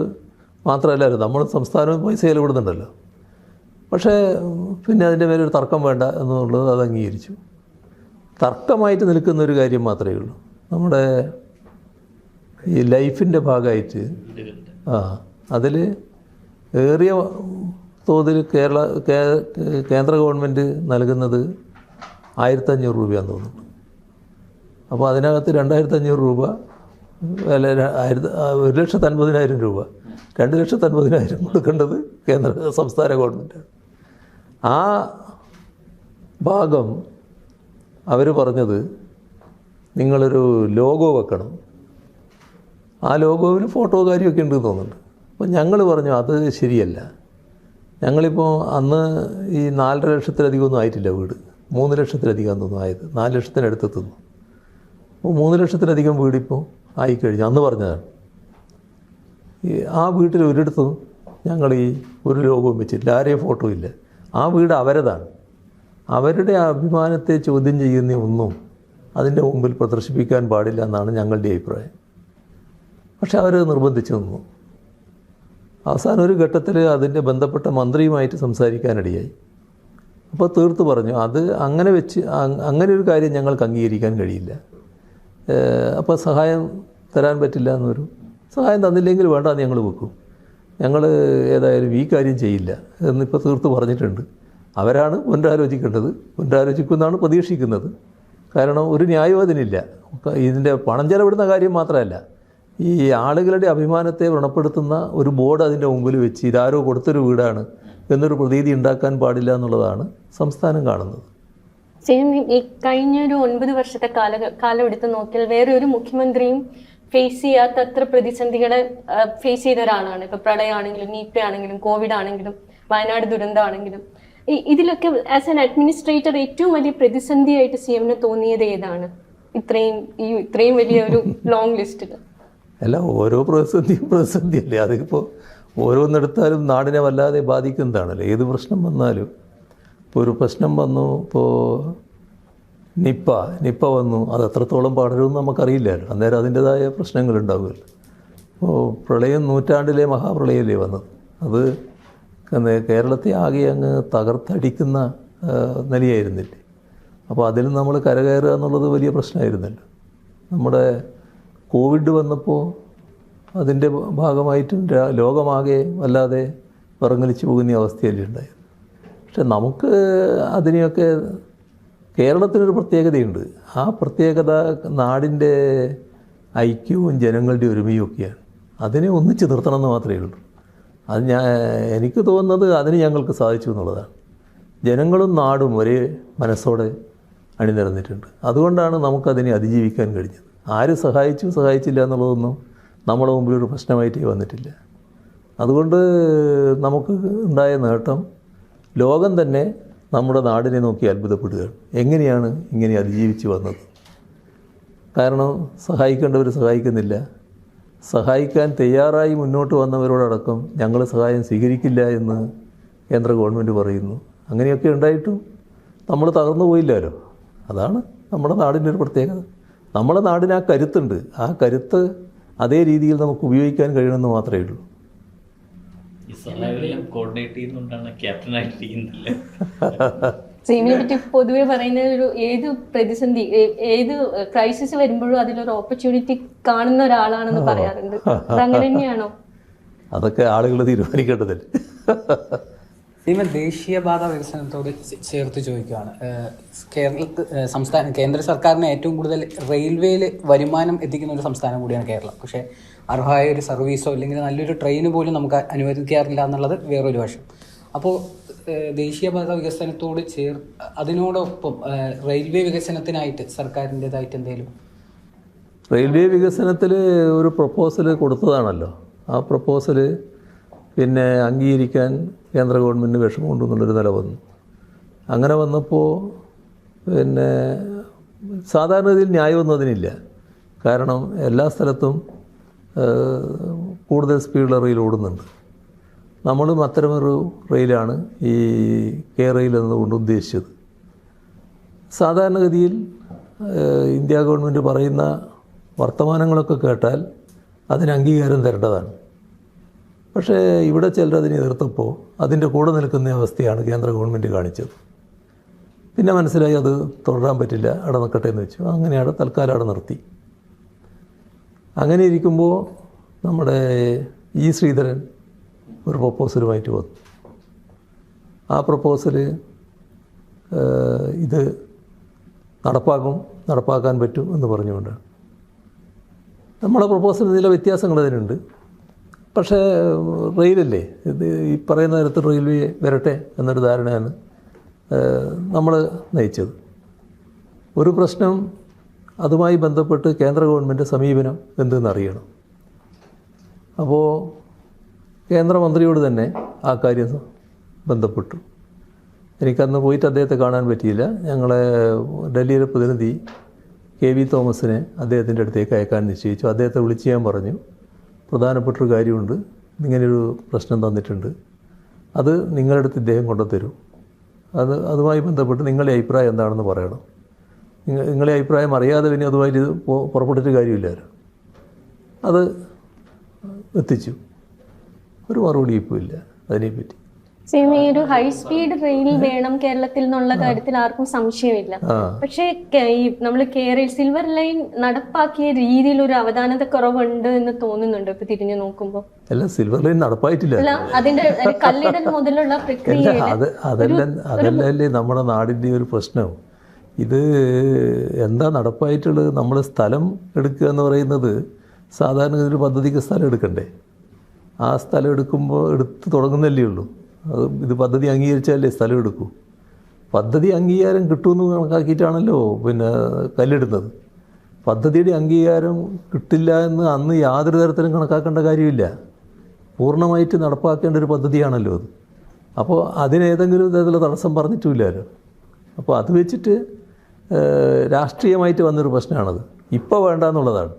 മാത്രമല്ലല്ലോ, നമ്മൾ സംസ്ഥാനവും പൈസ ചെലവിടുന്നുണ്ടല്ലോ. പക്ഷേ പിന്നെ അതിൻ്റെ മേലൊരു തർക്കം വേണ്ട എന്നുള്ളത് അത് അംഗീകരിച്ചു. തർക്കമായിട്ട് നിൽക്കുന്ന ഒരു കാര്യം മാത്രമേ ഉള്ളൂ. നമ്മുടെ ഈ ലൈഫിൻ്റെ ഭാഗമായിട്ട് അതിൽ ഏറിയ തോതിൽ കേന്ദ്ര ഗവൺമെൻറ് നൽകുന്നത് 1500 രൂപയാണെന്ന് തോന്നുന്നു. അപ്പോൾ അതിനകത്ത് 2500 രൂപ അല്ല, 1,50,000 രൂപ, 2,50,000 കൊടുക്കേണ്ടത് സംസ്ഥാന ഗവൺമെൻറ്റാണ്. ആ ഭാഗം അവർ പറഞ്ഞത് നിങ്ങളൊരു ലോഗോ വെക്കണം, ആ ലോഗോവിൽ ഫോട്ടോ കാര്യമൊക്കെ ഉണ്ടെന്ന് തോന്നുന്നുണ്ട്. അപ്പോൾ ഞങ്ങൾ പറഞ്ഞു അത് ശരിയല്ല. ഞങ്ങളിപ്പോൾ അന്ന് ഈ 4.5 ലക്ഷത്തിലധികമൊന്നും ആയിട്ടില്ല വീട്, 3 ലക്ഷത്തിലധികം തോന്നുന്നു ആയത്, 4 ലക്ഷത്തിനടുത്തെത്തുന്നു. അപ്പോൾ 3 ലക്ഷത്തിലധികം വീടിപ്പോൾ ആയിക്കഴിഞ്ഞു. അന്ന് പറഞ്ഞതാണ്. ആ വീട്ടിൽ ഒരിടത്തും ഞങ്ങൾ ഈ ഒരു ലോഗവും വെച്ചിട്ടില്ല, ആരെയും ഫോട്ടോ ഇല്ല. ആ വീട് അവരതാണ്. അവരുടെ അഭിമാനത്തെ ചോദ്യം ചെയ്യുന്ന ഒന്നും അതിൻ്റെ മുമ്പിൽ പ്രദർശിപ്പിക്കാൻ പാടില്ല എന്നാണ് ഞങ്ങളുടെ അഭിപ്രായം. പക്ഷെ അവർ നിർബന്ധിച്ചു നിന്നു. അവസാന ഒരു ഘട്ടത്തിൽ അതിൻ്റെ ബന്ധപ്പെട്ട മന്ത്രിയുമായിട്ട് സംസാരിക്കാനിടയായി. അപ്പോൾ തീർത്ത് പറഞ്ഞു അത് അങ്ങനെ ഒരു കാര്യം ഞങ്ങൾക്ക് അംഗീകരിക്കാൻ കഴിയില്ല. അപ്പോൾ സഹായം തരാൻ പറ്റില്ല എന്നൊരു, സഹായം തന്നില്ലെങ്കിൽ വേണ്ട ഞങ്ങൾ വെക്കും, ഞങ്ങൾ ഏതായാലും ഈ കാര്യം ചെയ്യില്ല എന്നിപ്പോൾ തീർത്ത് പറഞ്ഞിട്ടുണ്ട്. അവരാണ് പുനരാലോചിക്കേണ്ടത്, പുനരാലോചിക്കുമെന്നാണ് പ്രതീക്ഷിക്കുന്നത്. കാരണം ഒരു ന്യായവും അതിനില്ല. ഇതിൻ്റെ പണം ചെലവിടുന്ന കാര്യം മാത്രമല്ല, ഈ ആളുകളുടെ അഭിമാനത്തെ വ്രണപ്പെടുത്തുന്ന ഒരു ബോർഡ് അതിൻ്റെ മുമ്പിൽ വെച്ച് ഇതാരോ കൊടുത്തൊരു വീടാണ് എന്നൊരു പ്രതീതി ഉണ്ടാക്കാൻ പാടില്ല എന്നുള്ളതാണ് സംസ്ഥാനം കാണുന്നത്. ഈ കഴിഞ്ഞൊരു 9 വർഷത്തെ കാലം എടുത്ത് നോക്കിയാൽ വേറെ ഒരു മുഖ്യമന്ത്രിയും ഫേസ് ചെയ്യാത്ത അത്ര പ്രതിസന്ധികളെ ഫേസ് ചെയ്ത ഒരാളാണ്. ഇപ്പൊ പ്രളയമാണെങ്കിലും നിപ ആണെങ്കിലും കോവിഡ് ആണെങ്കിലും വയനാട് ദുരന്തമാണെങ്കിലും ഇതിലൊക്കെ ആസ് ആൻ അഡ്മിനിസ്ട്രേറ്റർ ഏറ്റവും വലിയ പ്രതിസന്ധിയായിട്ട് CM-ന് തോന്നിയത് ഏതാണ്? ഇത്രയും വലിയ ഒരു ലോങ് ലിസ്റ്റിൽ അല്ല, ഓരോ പ്രതിസന്ധിയല്ലേ. അതിപ്പോൾ ഓരോന്നെടുത്താലും നാടിനെ വല്ലാതെ ബാധിക്കുന്നതാണല്ലോ. ഏത് പ്രശ്നം വന്നാലും, ഇപ്പോൾ ഒരു പ്രശ്നം വന്നു, ഇപ്പോൾ നിപ്പ വന്നു, അത് എത്രത്തോളം പടരുമെന്ന് നമുക്കറിയില്ലല്ലോ. അന്നേരം അതിൻ്റെതായ പ്രശ്നങ്ങളുണ്ടാവുമല്ലോ. ഇപ്പോൾ പ്രളയം നൂറ്റാണ്ടിലെ മഹാപ്രളയമല്ലേ വന്നത്, അത് കേരളത്തെ ആകെ അങ്ങ് തകർത്തടിക്കുന്ന നിലയായിരുന്നില്ലേ. അപ്പോൾ അതിൽ നമ്മൾ കരകയറുക എന്നുള്ളത് വലിയ പ്രശ്നമായിരുന്നല്ലോ. നമ്മുടെ കോവിഡ് വന്നപ്പോൾ അതിൻ്റെ ഭാഗമായിട്ടും ലോകമാകെ വല്ലാതെ വിറങ്ങലിച്ചു പോകുന്ന അവസ്ഥയല്ലേ ഉണ്ടായത്. പക്ഷെ നമുക്ക് അതിനെയൊക്കെ, കേരളത്തിനൊരു പ്രത്യേകതയുണ്ട്. ആ പ്രത്യേകത നാടിൻ്റെ ഐക്യവും ജനങ്ങളുടെ ഒരുമയും ഒക്കെയാണ്. അതിനെ ഒന്നിച്ച് നിർത്തണമെന്ന് മാത്രമേ ഉള്ളൂ. അത് എനിക്ക് തോന്നുന്നത് അതിന് ഞങ്ങൾക്ക് സാധിച്ചു എന്നുള്ളതാണ്. ജനങ്ങളും നാടും ഒരേ മനസ്സോടെ അണിനിരന്നിട്ടുണ്ട്. അതുകൊണ്ടാണ് നമുക്കതിനെ അതിജീവിക്കാൻ കഴിഞ്ഞത്. ആര് സഹായിച്ചില്ല എന്നുള്ളതൊന്നും നമ്മുടെ മുമ്പിലൊരു പ്രശ്നമായിട്ടേ വന്നിട്ടില്ല. അതുകൊണ്ട് നമുക്ക് ഉണ്ടായ നേട്ടം ലോകം തന്നെ നമ്മുടെ നാടിനെ നോക്കി അത്ഭുതപ്പെടുകയാണ്, എങ്ങനെയാണ് ഇങ്ങനെ അതിജീവിച്ച് വന്നത്. കാരണം സഹായിക്കേണ്ടവർ സഹായിക്കുന്നില്ല, സഹായിക്കാൻ തയ്യാറായി മുന്നോട്ട് വന്നവരോടടക്കം ഞങ്ങൾ സഹായം സ്വീകരിക്കില്ല എന്ന് കേന്ദ്ര ഗവൺമെൻറ് പറയുന്നു. അങ്ങനെയൊക്കെ ഉണ്ടായിട്ടും നമ്മൾ തകർന്നു പോയില്ലല്ലോ. അതാണ് നമ്മുടെ നാടിൻ്റെ ഒരു പ്രത്യേകത. നമ്മുടെ നാടിന് ആ കരുത്തുണ്ട്. ആ കരുത്ത് അതേ രീതിയിൽ നമുക്ക് ഉപയോഗിക്കാൻ കഴിയണമെന്ന് മാത്രമേ ഉള്ളൂ. ഈ സഹായമെല്ലാം കോർഡിനേറ്റ് ചെയ്യുന്നതുകൊണ്ടാണ് ക്യാപ്റ്റനായിട്ടിരിക്കുന്നില്ല. സീമിനെ പറ്റി പൊതുവെ പറയുന്ന ഒരു ഏത് പ്രതിസന്ധി ഏത് ക്രൈസിസ് വരുമ്പോഴും അതിലൊരു ഓപ്പർച്യൂണിറ്റി കാണുന്ന ഒരാളാണെന്ന് പറയാറുണ്ട്. അതങ്ങനെ തന്നെയാണോ? അതൊക്കെ ആളുകൾ തീരുമാനിക്കേണ്ടതല്ലേ. ദേശീയപാത വികസനത്തോട് ചേർത്ത് ചോദിക്കുകയാണ്. കേന്ദ്ര സർക്കാരിന് ഏറ്റവും കൂടുതൽ റെയിൽവേയിൽ വരുമാനം എത്തിക്കുന്ന ഒരു സംസ്ഥാനം കൂടിയാണ് കേരളം. പക്ഷേ അർഹമായ ഒരു സർവീസോ അല്ലെങ്കിൽ നല്ലൊരു ട്രെയിന് പോലും നമുക്ക് അനുവദിക്കാറില്ല എന്നുള്ളത് വേറൊരു വശം. അപ്പോൾ ദേശീയപാത വികസനത്തോട് അതിനോടൊപ്പം റെയിൽവേ വികസനത്തിനായിട്ട് സർക്കാരിൻ്റെതായിട്ട് എന്തെങ്കിലും? റെയിൽവേ വികസനത്തിൽ ഒരു പ്രപ്പോസൽ കൊടുത്തതാണല്ലോ. ആ പ്രപ്പോസൽ പിന്നെ അംഗീകരിക്കാൻ കേന്ദ്ര ഗവൺമെൻറ് വിഷമമുണ്ടെന്നുള്ളൊരു നില വന്നു. അങ്ങനെ വന്നപ്പോൾ പിന്നെ സാധാരണഗതിയിൽ ന്യായമൊന്നും അതിനില്ല. കാരണം എല്ലാ സ്ഥലത്തും കൂടുതൽ സ്പീഡിൽ റെയിൽ ഓടുന്നുണ്ട്. നമ്മളും അത്തരമൊരു റെയിലാണ് ഈ കെ റെയിൽ എന്നതുകൊണ്ട് ഉദ്ദേശിച്ചത്. സാധാരണഗതിയിൽ ഇന്ത്യ ഗവൺമെൻറ് പറയുന്ന വർത്തമാനങ്ങളൊക്കെ കേട്ടാൽ അതിന് അംഗീകാരം തരേണ്ടതാണ്. പക്ഷേ ഇവിടെ ചിലർ അതിനെ എതിർത്തപ്പോൾ അതിൻ്റെ കൂടെ നിൽക്കുന്ന അവസ്ഥയാണ് കേന്ദ്ര ഗവൺമെൻറ് കാണിച്ചത്. പിന്നെ മനസ്സിലായി അത് തുടരാൻ പറ്റില്ല, അവിടെ നിൽക്കട്ടെ എന്ന് വെച്ചു. അങ്ങനെ അവിടെ തൽക്കാലം അവിടെ നിർത്തി. അങ്ങനെ ഇരിക്കുമ്പോൾ നമ്മുടെ ഇ ശ്രീധരൻ ഒരു പ്രപ്പോസലുമായിട്ട് വന്നു. ആ പ്രപ്പോസൽ ഇത് നടപ്പാക്കാൻ പറ്റും എന്ന് പറഞ്ഞുകൊണ്ടാണ്. നമ്മളെ പ്രപ്പോസൽ ചില വ്യത്യാസങ്ങൾ അതിനുണ്ട്. പക്ഷേ റെയിലല്ലേ, ഇത് ഈ പറയുന്ന തരത്തിൽ റെയിൽവേ വരട്ടെ എന്നൊരു ധാരണയാണ് നമ്മൾ നയിച്ചത്. ഒരു പ്രശ്നം അതുമായി ബന്ധപ്പെട്ട് കേന്ദ്ര ഗവൺമെൻറ് സമീപനം എന്തെന്ന് അറിയണം. അപ്പോൾ കേന്ദ്രമന്ത്രിയോട് തന്നെ ആ കാര്യം ബന്ധപ്പെട്ടു. എനിക്കന്ന് പോയിട്ട് അദ്ദേഹത്തെ കാണാൻ പറ്റിയില്ല. ഞങ്ങളെ ഡൽഹിയിലെ പ്രതിനിധി KV തോമസിനെ അദ്ദേഹത്തിൻ്റെ അടുത്തേക്ക് അയക്കാൻ നിശ്ചയിച്ചു. അദ്ദേഹത്തെ വിളിച്ച് ഞാൻ പറഞ്ഞു, പ്രധാനപ്പെട്ടൊരു കാര്യമുണ്ട്, ഇങ്ങനെയൊരു പ്രശ്നം തന്നിട്ടുണ്ട്, അത് നിങ്ങളുടെ അടുത്ത് ഇദ്ദേഹം കൊണ്ടുതരും, അതുമായി ബന്ധപ്പെട്ട് നിങ്ങളുടെ അഭിപ്രായം എന്താണെന്ന് പറയണം. നിങ്ങളുടെ അഭിപ്രായം അറിയാതെ പിന്നെ അതുമായിട്ട് പുറപ്പെട്ടിട്ട് കാര്യമില്ലല്ലോ. അത് എത്തിച്ചു. ഒരു മറുപടി ഇപ്പോൾ ഇല്ല അതിനെപ്പറ്റി. ഈ ഒരു ഹൈ സ്പീഡ് റെയിൽ വേണം കേരളത്തിൽ എന്നുള്ള കാര്യത്തിൽ ആർക്കും സംശയമില്ല. പക്ഷേ ഈ നമ്മൾ സിൽവർ ലൈൻ നടപ്പാക്കിയ രീതിയിൽ ഒരു അവധാനത കുറവുണ്ട് എന്ന് തോന്നുന്നുണ്ട് ഇപ്പൊ തിരിഞ്ഞു നോക്കുമ്പോൾ. അല്ല, സിൽവർ ലൈൻ നടപ്പായിട്ടില്ല. അല്ല, അതിന്റെ കല്ലിടൽ മുതലുള്ള പ്രക്രിയ അതല്ലേ നമ്മുടെ നാടിൻ്റെ ഒരു പ്രശ്നം. ഇത് എന്താ നടപ്പായിട്ടുള്ളത്? നമ്മൾ സ്ഥലം എടുക്കുക എന്ന് പറയുന്നത് സാധാരണ ഒരു പദ്ധതിക്ക് സ്ഥലം എടുക്കണ്ടേ? ആ സ്ഥലം എടുത്ത് തുടങ്ങുന്നല്ലേ ഉള്ളൂ. ഇത് പദ്ധതി അംഗീകരിച്ചാലേ സ്ഥലം എടുക്കൂ. പദ്ധതി അംഗീകാരം കിട്ടുമെന്ന് കണക്കാക്കിയിട്ടാണല്ലോ പിന്നെ കല്ലിടുന്നത്. പദ്ധതിയുടെ അംഗീകാരം കിട്ടില്ല എന്ന് അന്ന് യാതൊരു തരത്തിലും കണക്കാക്കേണ്ട കാര്യമില്ല. പൂർണ്ണമായിട്ട് നടപ്പാക്കേണ്ട ഒരു പദ്ധതിയാണല്ലോ അത്. അപ്പോൾ അതിനേതെങ്കിലും തരത്തിലുള്ള തടസ്സം പറഞ്ഞിട്ടുമില്ലല്ലോ. അപ്പോൾ അത് വെച്ചിട്ട് രാഷ്ട്രീയമായിട്ട് വന്നൊരു പ്രശ്നമാണത്. ഇപ്പോൾ വേണ്ടാന്നുള്ളതാണ്.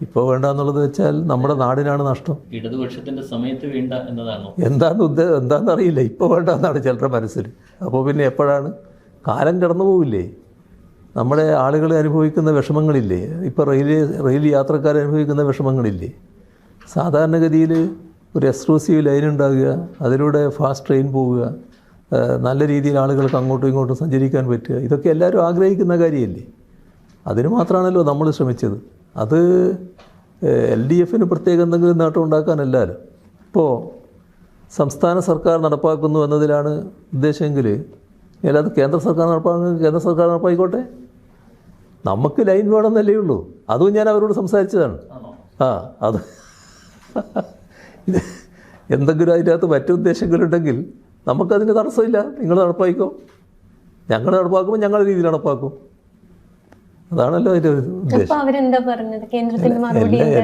ഇപ്പോൾ വേണ്ടാന്നുള്ളത് വെച്ചാൽ നമ്മുടെ നാടിനാണ് നഷ്ടം. ഇടതുപക്ഷത്തിന്റെ സമയത്ത് വേണ്ട എന്നതാണോ? എന്താണെന്നറിയില്ല. ഇപ്പോൾ വേണ്ടാന്നാണ് ചിലരുടെ മനസ്സിൽ. അപ്പോൾ പിന്നെ എപ്പോഴാണ്? കാലം കടന്നു പോവില്ലേ? നമ്മുടെ ആളുകൾ അനുഭവിക്കുന്ന വിഷമങ്ങളില്ലേ? ഇപ്പോൾ റെയിൽ യാത്രക്കാർ അനുഭവിക്കുന്ന വിഷമങ്ങളില്ലേ? സാധാരണഗതിയിൽ ഒരു എക്സ്ക്ലൂസീവ് ലൈൻ ഉണ്ടാകുക, അതിലൂടെ ഫാസ്റ്റ് ട്രെയിൻ പോവുക, നല്ല രീതിയിൽ ആളുകൾക്ക് അങ്ങോട്ടും ഇങ്ങോട്ടും സഞ്ചരിക്കാൻ പറ്റുക, ഇതൊക്കെ എല്ലാവരും ആഗ്രഹിക്കുന്ന കാര്യമല്ലേ? അതിന് മാത്രമാണല്ലോ നമ്മൾ ശ്രമിച്ചത്. അത് LDFന് പ്രത്യേകം എന്തെങ്കിലും നേട്ടം ഉണ്ടാക്കാനല്ലല്ലോ. ഇപ്പോൾ സംസ്ഥാന സർക്കാർ നടപ്പാക്കുന്നു എന്നതിലാണ് ഉദ്ദേശമെങ്കിൽ അത് കേന്ദ്ര സർക്കാർ നടപ്പായിക്കോട്ടെ. നമുക്ക് ലൈൻ വേണമെന്നല്ലേ ഉള്ളൂ. അതും ഞാൻ അവരോട് സംസാരിച്ചതാണ്. അത് എന്തെങ്കിലും അതിൻ്റെ അകത്ത് മറ്റു ഉദ്ദേശങ്ങളുണ്ടെങ്കിൽ നമുക്കതിന് തടസ്സമില്ല. നിങ്ങൾ നടപ്പായിക്കോ, ഞങ്ങൾ നടപ്പാക്കുമ്പോൾ ഞങ്ങളുടെ രീതിയിൽ നടപ്പാക്കും. അതാണല്ലോ അതിൻ്റെ ഒരു ഉദ്ദേശം.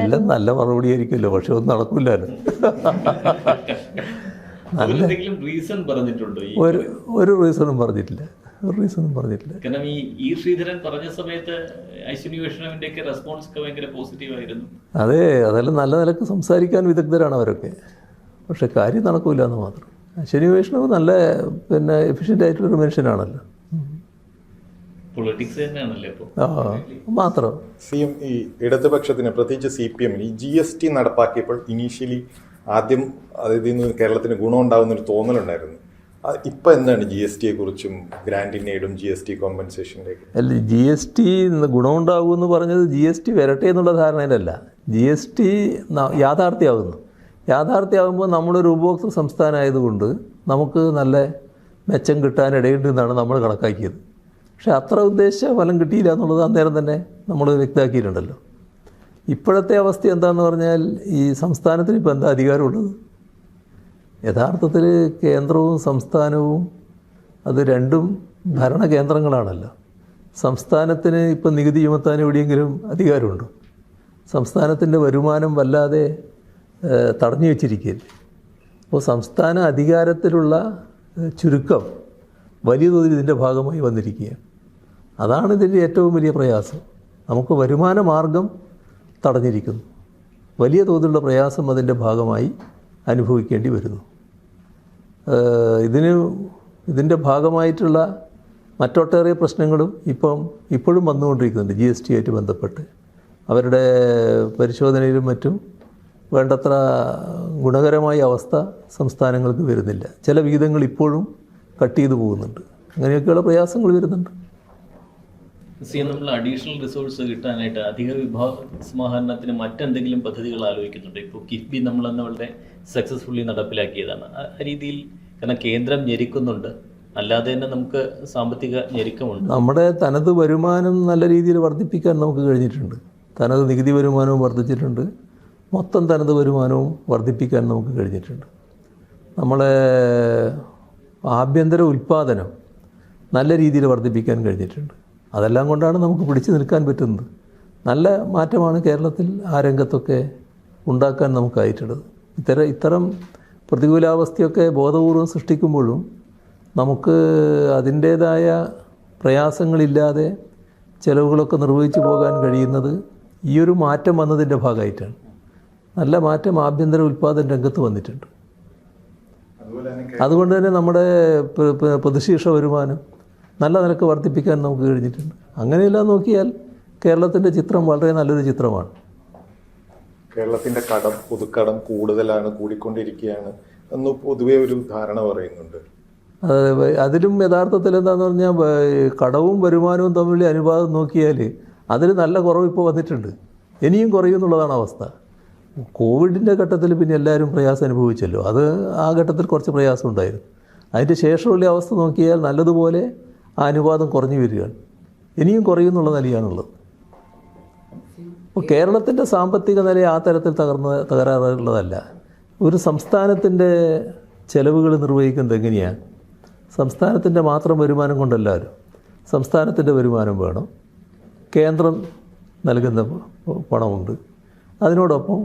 എല്ലാം നല്ല മറുപടി ആയിരിക്കുമല്ലോ, പക്ഷെ ഒന്നും നടക്കില്ലല്ലോ. ഒരു റീസണും പറഞ്ഞിട്ടില്ല. കാരണം ഈ ശ്രീധരൻ പറഞ്ഞ സമയത്ത് അശ്വിനി വൈഷ്ണവിന്റെ ഒക്കെ റെസ്പോൺസ് ഒക്കെ ഭയങ്കര പോസിറ്റീവ് ആയിരുന്നു. അതെ, അതെല്ലാം നല്ല നിലക്ക് സംസാരിക്കാൻ വിദഗ്ധരാണ് അവരൊക്കെ. പക്ഷെ കാര്യം നടക്കില്ല എന്ന് മാത്രം. അശ്വിനി വൈഷ്ണവ് നല്ല പിന്നെ എഫിഷ്യൻ്റ് ആയിട്ടുള്ളൊരു മനുഷ്യനാണല്ലോ. പൊളിറ്റിക്സ് തന്നെയാണല്ലേ മാത്രം. ഈ ഇടതുപക്ഷത്തിന് പ്രത്യേകിച്ച് CPM ഈ GST നടപ്പാക്കിയപ്പോൾ ഇനീഷ്യലി ആദ്യം അതിൽ നിന്ന് കേരളത്തിന് ഗുണമുണ്ടാകുന്നൊരു തോന്നലുണ്ടായിരുന്നു. ഇപ്പം എന്താണ് GST കുറിച്ചും ഗ്രാൻഡ് ഇൻ എയ്ഡും GST കോമ്പൻസേഷൻ്റെ? അല്ല, GST ഗുണമുണ്ടാകുമെന്ന് പറഞ്ഞത് GST വരട്ടെ എന്നുള്ള ധാരണയിലല്ല. GST യാഥാർത്ഥ്യമാകുന്നു. യാഥാർത്ഥ്യമാകുമ്പോൾ നമ്മളൊരു ഉപഭോക്തൃ സംസ്ഥാനമായതുകൊണ്ട് നമുക്ക് നല്ല മെച്ചം കിട്ടാനിടയുണ്ടെന്നാണ് നമ്മൾ കണക്കാക്കിയത്. പക്ഷേ അത്ര ഉദ്ദേശിച്ച ഫലം കിട്ടിയില്ല എന്നുള്ളത് അന്നേരം തന്നെ നമ്മൾ വ്യക്തമാക്കിയിട്ടുണ്ടല്ലോ. ഇപ്പോഴത്തെ അവസ്ഥ എന്താണെന്ന് പറഞ്ഞാൽ ഈ സംസ്ഥാനത്തിന് ഇപ്പോൾ എന്താ അധികാരമുള്ളത്? യഥാർത്ഥത്തിൽ കേന്ദ്രവും സംസ്ഥാനവും അത് രണ്ടും ഭരണകേന്ദ്രങ്ങളാണല്ലോ. സംസ്ഥാനത്തിന് ഇപ്പം നികുതി ചുമത്താൻ എവിടെയെങ്കിലും അധികാരമുണ്ടോ? സംസ്ഥാനത്തിൻ്റെ വരുമാനം വല്ലാതെ തടഞ്ഞു വച്ചിരിക്കുകയല്ലേ. അപ്പോൾ സംസ്ഥാന അധികാരത്തിലുള്ള ചുരുക്കം വലിയ തോതിൽ ഇതിൻ്റെ ഭാഗമായി വന്നിരിക്കുകയാണ്. അതാണ് ഇതിൻ്റെ ഏറ്റവും വലിയ പ്രയാസം. നമുക്ക് വരുമാന മാർഗം തടഞ്ഞിരിക്കുന്നു. വലിയ തോതിലുള്ള പ്രയാസം അതിൻ്റെ ഭാഗമായി അനുഭവിക്കേണ്ടി വരുന്നു. ഇതിൻ്റെ ഭാഗമായിട്ടുള്ള മറ്റൊട്ടേറെ പ്രശ്നങ്ങളും ഇപ്പോഴും വന്നുകൊണ്ടിരിക്കുന്നുണ്ട്. GST ആയിട്ട് ബന്ധപ്പെട്ട് അവരുടെ പരിശോധനയിലും മറ്റും വേണ്ടത്ര ഗുണകരമായ അവസ്ഥ സംസ്ഥാനങ്ങൾക്ക് വരുന്നില്ല. ചില വിഹിതങ്ങൾ ഇപ്പോഴും കട്ട് ചെയ്തു പോകുന്നുണ്ട്. അങ്ങനെയൊക്കെയുള്ള പ്രയാസങ്ങൾ വരുന്നുണ്ട്. നമ്മൾ അഡീഷണൽ റിസോഴ്സ് കിട്ടാനായിട്ട് അധിക വിഭവ സമാഹരണത്തിന് മറ്റെന്തെങ്കിലും പദ്ധതികൾ ആലോചിക്കുന്നുണ്ട്? ഇപ്പോൾ കിഫ്ബി നമ്മളന്ന് വളരെ സക്സസ്ഫുള്ളി നടപ്പിലാക്കിയതാണ്. ആ രീതിയിൽ, കാരണം കേന്ദ്രം ഞെരുക്കുന്നുണ്ട്, അല്ലാതെ തന്നെ നമുക്ക് സാമ്പത്തിക ഞെരുക്കമുണ്ട്. നമ്മുടെ തനത് വരുമാനം നല്ല രീതിയിൽ വർദ്ധിപ്പിക്കാൻ നമുക്ക് കഴിഞ്ഞിട്ടുണ്ട്. തനത് നികുതി വരുമാനവും വർദ്ധിച്ചിട്ടുണ്ട്. മൊത്തം തനത് വരുമാനവും വർദ്ധിപ്പിക്കാൻ നമുക്ക് കഴിഞ്ഞിട്ടുണ്ട്. നമ്മളെ ആഭ്യന്തര ഉൽപ്പാദനം നല്ല രീതിയിൽ വർദ്ധിപ്പിക്കാൻ കഴിഞ്ഞിട്ടുണ്ട്. അതെല്ലാം കൊണ്ടാണ് നമുക്ക് പിടിച്ചു നിൽക്കാൻ പറ്റുന്നത്. നല്ല മാറ്റമാണ് കേരളത്തിൽ ആ രംഗത്തൊക്കെ ഉണ്ടാക്കാൻ നമുക്കായിട്ടുള്ളത്. ഇത്തരം പ്രതികൂലാവസ്ഥയൊക്കെ ബോധപൂർവം സൃഷ്ടിക്കുമ്പോഴും നമുക്ക് അതിൻ്റേതായ പ്രയാസങ്ങളില്ലാതെ ചിലവുകളൊക്കെ നിർവഹിച്ചു പോകാൻ കഴിയുന്നത് ഈ ഒരു മാറ്റം വന്നതിൻ്റെ ഭാഗമായിട്ടാണ്. നല്ല മാറ്റം ആഭ്യന്തര ഉൽപ്പാദന രംഗത്ത് വന്നിട്ടുണ്ട്. അതുകൊണ്ട് തന്നെ നമ്മുടെ പ്രതിശീർഷ വരുമാനം നല്ല നിലക്ക് വർദ്ധിപ്പിക്കാൻ നമുക്ക് കഴിഞ്ഞിട്ടുണ്ട്. അങ്ങനെയെല്ലാം നോക്കിയാൽ കേരളത്തിൻ്റെ ചിത്രം വളരെ നല്ലൊരു ചിത്രമാണ്. കേരളത്തിൻ്റെ പൊതുക്കടം കൂടുതലാണ്, കൂടിക്കൊണ്ടിരിക്കുകയാണ് എന്ന് പൊതുവേ ഒരു ധാരണ പറയുന്നുണ്ട്. അതിലും യഥാർത്ഥത്തിൽ എന്താണെന്ന് പറഞ്ഞാൽ കടവും വരുമാനവും തമ്മിലുള്ള അനുപാതം നോക്കിയാൽ അതിൽ നല്ല കുറവ് ഇപ്പോൾ വന്നിട്ടുണ്ട്. ഇനിയും കുറയും എന്നുള്ളതാണ് അവസ്ഥ. കോവിഡിൻ്റെ ഘട്ടത്തിൽ പിന്നെ എല്ലാവരും പ്രയാസം അനുഭവിച്ചല്ലോ. അത് ആ ഘട്ടത്തിൽ കുറച്ച് പ്രയാസം ഉണ്ടായിരുന്നു. അതിൻ്റെ ശേഷമുള്ള അവസ്ഥ നോക്കിയാൽ നല്ലതുപോലെ ആ അനുപാതം കുറഞ്ഞു വരികയാണ്. ഇനിയും കുറയും എന്നുള്ള നിലയാണുള്ളത്. അപ്പോൾ കേരളത്തിൻ്റെ സാമ്പത്തിക നില ആ തരത്തിൽ തകരാറുള്ളതല്ല. ഒരു സംസ്ഥാനത്തിൻ്റെ ചെലവുകൾ നിർവഹിക്കുന്നത് എങ്ങനെയാണ്? സംസ്ഥാനത്തിൻ്റെ മാത്രം വരുമാനം കൊണ്ടല്ലാലും സംസ്ഥാനത്തിൻ്റെ വരുമാനം വേണം. കേന്ദ്രം നൽകുന്ന പണമുണ്ട്. അതിനോടൊപ്പം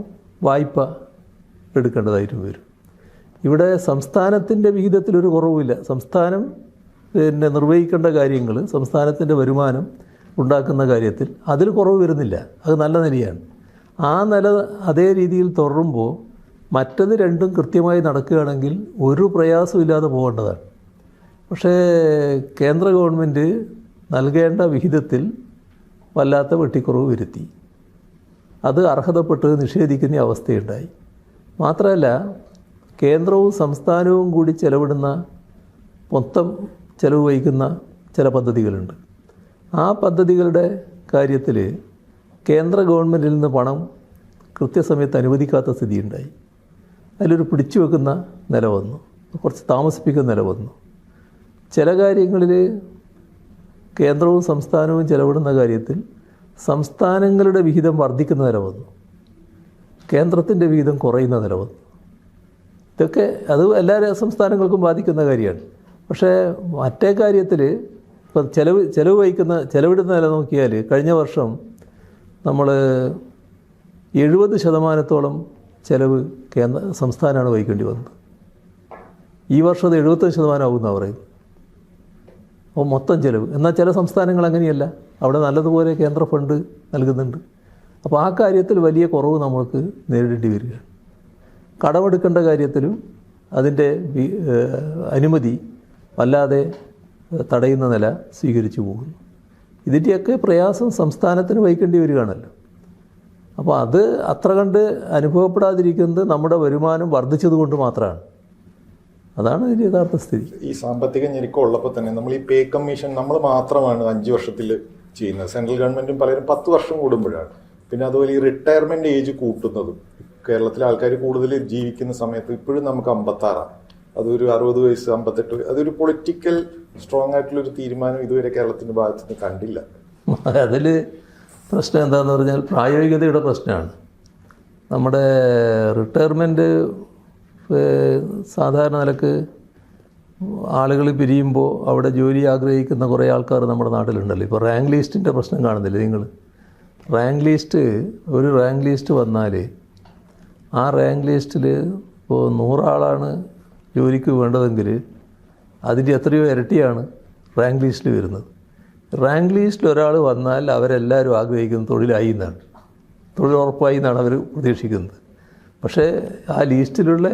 വായ്പ എടുക്കേണ്ടതായിട്ടും വരും. ഇവിടെ സംസ്ഥാനത്തിൻ്റെ വിഹിതത്തിലൊരു കുറവുമില്ല. സംസ്ഥാനം നിർവഹിക്കേണ്ട കാര്യങ്ങൾ, സംസ്ഥാനത്തിൻ്റെ വരുമാനം ഉണ്ടാക്കുന്ന കാര്യത്തിൽ അതിൽ കുറവ് വരുന്നില്ല. അത് നല്ല നിലയാണ്. ആ നില അതേ രീതിയിൽ തുടരുമ്പോൾ മറ്റത് രണ്ടും കൃത്യമായി നടക്കുകയാണെങ്കിൽ ഒരു പ്രയാസമില്ലാതെ പോകേണ്ടതാണ്. പക്ഷേ കേന്ദ്ര ഗവൺമെൻറ് നൽകേണ്ട വിഹിതത്തിൽ വല്ലാത്ത വെട്ടിക്കുറവ് വരുത്തി. അത് അർഹതപ്പെട്ട് നിഷേധിക്കുന്ന അവസ്ഥയുണ്ടായി. മാത്രമല്ല, കേന്ദ്രവും സംസ്ഥാനവും കൂടി ചെലവിടുന്ന മൊത്തം ചെലവ് വഹിക്കുന്ന ചില പദ്ധതികളുണ്ട്. ആ പദ്ധതികളുടെ കാര്യത്തിൽ കേന്ദ്ര ഗവൺമെൻറ്റിൽ നിന്ന് പണം കൃത്യസമയത്ത് അനുവദിക്കാത്ത സ്ഥിതിയുണ്ടായി. അതിലൊരു പിടിച്ചു വെക്കുന്ന നില വന്നു, കുറച്ച് താമസിപ്പിക്കുന്ന നില വന്നു. ചില കാര്യങ്ങളിൽ കേന്ദ്രവും സംസ്ഥാനവും ചെലവിടുന്ന കാര്യത്തിൽ സംസ്ഥാനങ്ങളുടെ വിഹിതം വർദ്ധിക്കുന്ന നില വന്നു, കേന്ദ്രത്തിൻ്റെ വിഹിതം കുറയുന്ന നില വന്നു. ഇതൊക്കെ അത് എല്ലാ സംസ്ഥാനങ്ങൾക്കും ബാധിക്കുന്ന കാര്യമാണ്. പക്ഷേ മറ്റേ കാര്യത്തിൽ ഇപ്പം ചെലവിടുന്ന നില നോക്കിയാൽ കഴിഞ്ഞ വർഷം നമ്മൾ 70% ചെലവ് സംസ്ഥാനമാണ് വഹിക്കേണ്ടി വന്നത്. ഈ വർഷം അത് 75% ആകുമെന്നാണ് പറയുന്നത്. അപ്പോൾ മൊത്തം ചെലവ്. എന്നാൽ ചില സംസ്ഥാനങ്ങൾ അങ്ങനെയല്ല, അവിടെ നല്ലതുപോലെ കേന്ദ്ര ഫണ്ട് നൽകുന്നുണ്ട്. അപ്പോൾ ആ കാര്യത്തിൽ വലിയ കുറവ് നമ്മൾക്ക് നേരിടേണ്ടി വരികയാണ്. കടമെടുക്കേണ്ട കാര്യത്തിലും അതിൻ്റെ അനുമതി വല്ലാതെ തടയുന്ന നില സ്വീകരിച്ചു പോകുന്നു. ഇതിൻ്റെയൊക്കെ പ്രയാസം സംസ്ഥാനത്തിന് വഹിക്കേണ്ടി വരികയാണല്ലോ. അപ്പോൾ അത് അത്ര കണ്ട് അനുഭവപ്പെടാതിരിക്കുന്നത് നമ്മുടെ വരുമാനം വർദ്ധിച്ചതുകൊണ്ട് മാത്രമാണ്. അതാണ് ഇതിൻ്റെ യഥാർത്ഥ സ്ഥിതി. ഈ സാമ്പത്തിക ഞെരുക്കം ഉള്ളപ്പോൾ തന്നെ നമ്മൾ ഈ പേ കമ്മീഷൻ നമ്മൾ മാത്രമാണ് 5 വർഷത്തിൽ ചെയ്യുന്നത്. സെൻട്രൽ ഗവൺമെൻറ്റും പലരും 10 വർഷം കൂടുമ്പോഴാണ്. പിന്നെ അതുപോലെ ഈ റിട്ടയർമെൻറ്റ് ഏജ് കൂട്ടുന്നതും കേരളത്തിലെ ആൾക്കാർ കൂടുതൽ ജീവിക്കുന്ന സമയത്ത് ഇപ്പോഴും നമുക്ക് 56, അതൊരു 60 വയസ്സ് 58, അതൊരു പൊളിറ്റിക്കൽ സ്ട്രോങ് ആയിട്ടുള്ളൊരു തീരുമാനം ഇതുവരെ കേരളത്തിൻ്റെ ഭാഗത്തു നിന്ന് കണ്ടില്ല. അതിൽ പ്രശ്നം എന്താണെന്ന് പറഞ്ഞാൽ പ്രായോഗികതയുടെ പ്രശ്നമാണ്. നമ്മുടെ റിട്ടയർമെൻറ്റ് സാധാരണ നിലക്ക് ആളുകൾ പിരിയുമ്പോൾ അവിടെ ജോലി ആഗ്രഹിക്കുന്ന കുറേ ആൾക്കാർ നമ്മുടെ നാട്ടിലുണ്ടല്ലോ. ഇപ്പോൾ റാങ്ക് ലിസ്റ്റിൻ്റെ പ്രശ്നം കാണുന്നില്ലേ നിങ്ങൾ? റാങ്ക് ലിസ്റ്റ് വന്നാൽ ആ റാങ്ക് ലിസ്റ്റിൽ ഇപ്പോൾ 100 ആളാണ് ജോലിക്ക് വേണ്ടതെങ്കിൽ അതിൻ്റെ എത്രയോ ഇരട്ടിയാണ് റാങ്ക് ലിസ്റ്റിൽ വരുന്നത്. റാങ്ക് ലിസ്റ്റിൽ ഒരാൾ വന്നാൽ അവരെല്ലാവരും ആഗ്രഹിക്കുന്നത് തൊഴിലായി എന്നാണ്, തൊഴിൽ ഉറപ്പായി എന്നാണ് അവർ പ്രതീക്ഷിക്കുന്നത്. പക്ഷേ ആ ലിസ്റ്റിലുള്ള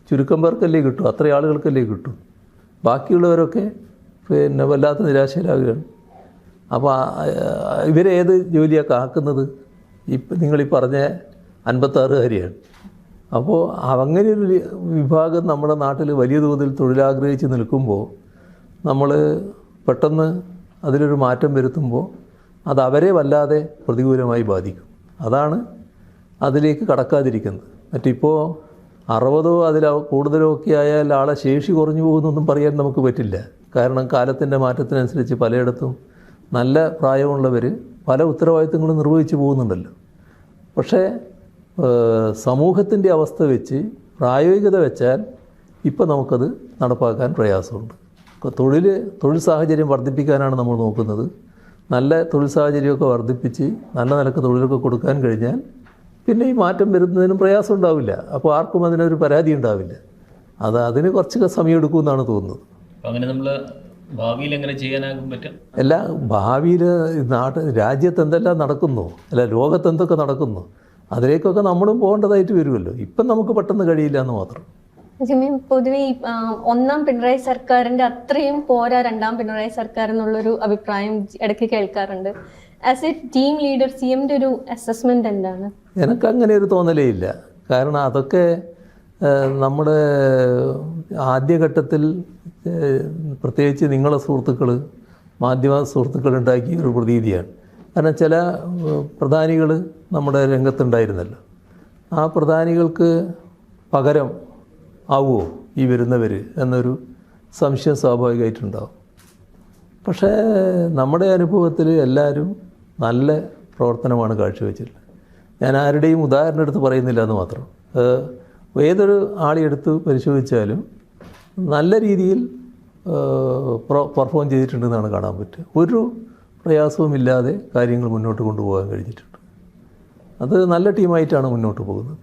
ചുരുക്കം പേർക്കല്ലേ കിട്ടും, അത്ര ആളുകൾക്കല്ലേ കിട്ടും. ബാക്കിയുള്ളവരൊക്കെ പിന്നെ വല്ലാത്ത നിരാശയിലാകുകയാണ്. അപ്പോൾ ഇവരേത് ജോലിയൊക്കെ ആക്കുന്നത്? ഇപ്പം നിങ്ങളീ പറഞ്ഞ 56കാരിയാണ്. അപ്പോൾ അങ്ങനെയൊരു വിഭാഗം നമ്മുടെ നാട്ടിൽ വലിയ തോതിൽ തൊഴിലാഗ്രഹിച്ച് നിൽക്കുമ്പോൾ നമ്മൾ പെട്ടെന്ന് അതിലൊരു മാറ്റം വരുത്തുമ്പോൾ അത് അവരെ വല്ലാതെ പ്രതികൂലമായി ബാധിക്കും. അതാണ് അതിലേക്ക് കടക്കാതിരിക്കുന്നത്. മറ്റിപ്പോൾ 60 അതിൽ കൂടുതലോ ഒക്കെ ആയാൽ ആളെ ശേഷി കുറഞ്ഞു പോകുന്നൊന്നും പറയാൻ നമുക്ക് പറ്റില്ല. കാരണം കാലത്തിൻ്റെ മാറ്റത്തിനനുസരിച്ച് പലയിടത്തും നല്ല പ്രായമുള്ളവർ പല ഉത്തരവാദിത്തങ്ങളും നിർവഹിച്ചു പോകുന്നുണ്ടല്ലോ. പക്ഷേ സമൂഹത്തിൻ്റെ അവസ്ഥ വെച്ച് പ്രായോഗികത വെച്ചാൽ ഇപ്പം നമുക്കത് നടപ്പാക്കാൻ പ്രയാസമുണ്ട്. തൊഴിൽ സാഹചര്യം വർദ്ധിപ്പിക്കാനാണ് നമ്മൾ നോക്കുന്നത്. നല്ല തൊഴിൽ സാഹചര്യമൊക്കെ വർദ്ധിപ്പിച്ച് നല്ല നിലക്ക് തൊഴിലൊക്കെ കൊടുക്കാൻ കഴിഞ്ഞാൽ പിന്നെ ഈ മാറ്റം വരുന്നതിനും പ്രയാസം ഉണ്ടാവില്ല. അപ്പോൾ ആർക്കും അതിനൊരു പരാതി ഉണ്ടാവില്ല. അതിന് കുറച്ചൊക്കെ സമയം എടുക്കുമെന്നാണ് തോന്നുന്നത്. അങ്ങനെ നമ്മൾ ഭാവിയിൽ എങ്ങനെ ചെയ്യാനാകും പറ്റും? ഭാവിയിൽ രാജ്യത്ത് എന്തെല്ലാം നടക്കുന്നു, ലോകത്ത് എന്തൊക്കെ നടക്കുന്നു, അതിലേക്കൊക്കെ നമ്മളും പോകേണ്ടതായിട്ട് വരുമല്ലോ. ഇപ്പം നമുക്ക് പെട്ടെന്ന് കഴിയില്ല എന്ന് മാത്രം. പൊതുവെ ഈ 1ാം പിണറായി സർക്കാരിന്റെ അത്രയും പോരാ 2ാം പിണറായി സർക്കാർ എന്നുള്ളൊരു അഭിപ്രായം ഇടയ്ക്ക് കേൾക്കാറുണ്ട്. ആസ് എ ടീം ലീഡർ CMന്റെ ഒരു അസസ്മെന്റ് എന്താണ്? എനിക്കങ്ങനെ ഒരു തോന്നലേ ഇല്ല. കാരണം അതൊക്കെ നമ്മുടെ ആദ്യഘട്ടത്തിൽ പ്രത്യേകിച്ച് നിങ്ങളെ സുഹൃത്തുക്കൾ, മാധ്യമ സുഹൃത്തുക്കൾ ഉണ്ടാക്കിയ ഒരു പ്രതീതിയാണ്. കാരണം ചില പ്രധാനികൾ നമ്മുടെ രംഗത്തുണ്ടായിരുന്നല്ലോ. ആ പ്രധാനികൾക്ക് പകരം ആവുമോ ഈ വരുന്നവർ എന്നൊരു സംശയം സ്വാഭാവികമായിട്ടുണ്ടാവും. പക്ഷേ നമ്മുടെ അനുഭവത്തിൽ എല്ലാവരും നല്ല പ്രവർത്തനമാണ് കാഴ്ചവെച്ചിട്ടുള്ളത്. ഞാൻ ആരുടെയും ഉദാഹരണം എടുത്ത് പറയുന്നില്ല എന്ന് മാത്രം. ഏതൊരു ആളെടുത്ത് പരിശോധിച്ചാലും നല്ല രീതിയിൽ പെർഫോം ചെയ്തിട്ടുണ്ടെന്നാണ് കാണാൻ പറ്റുക. ഒരു പ്രയാസവുമില്ലാതെ കാര്യങ്ങൾ മുന്നോട്ട് കൊണ്ടുപോകാൻ കഴിഞ്ഞിട്ടുണ്ട്. അത് നല്ല ടീമായിട്ടാണ് മുന്നോട്ട് പോകുന്നത്.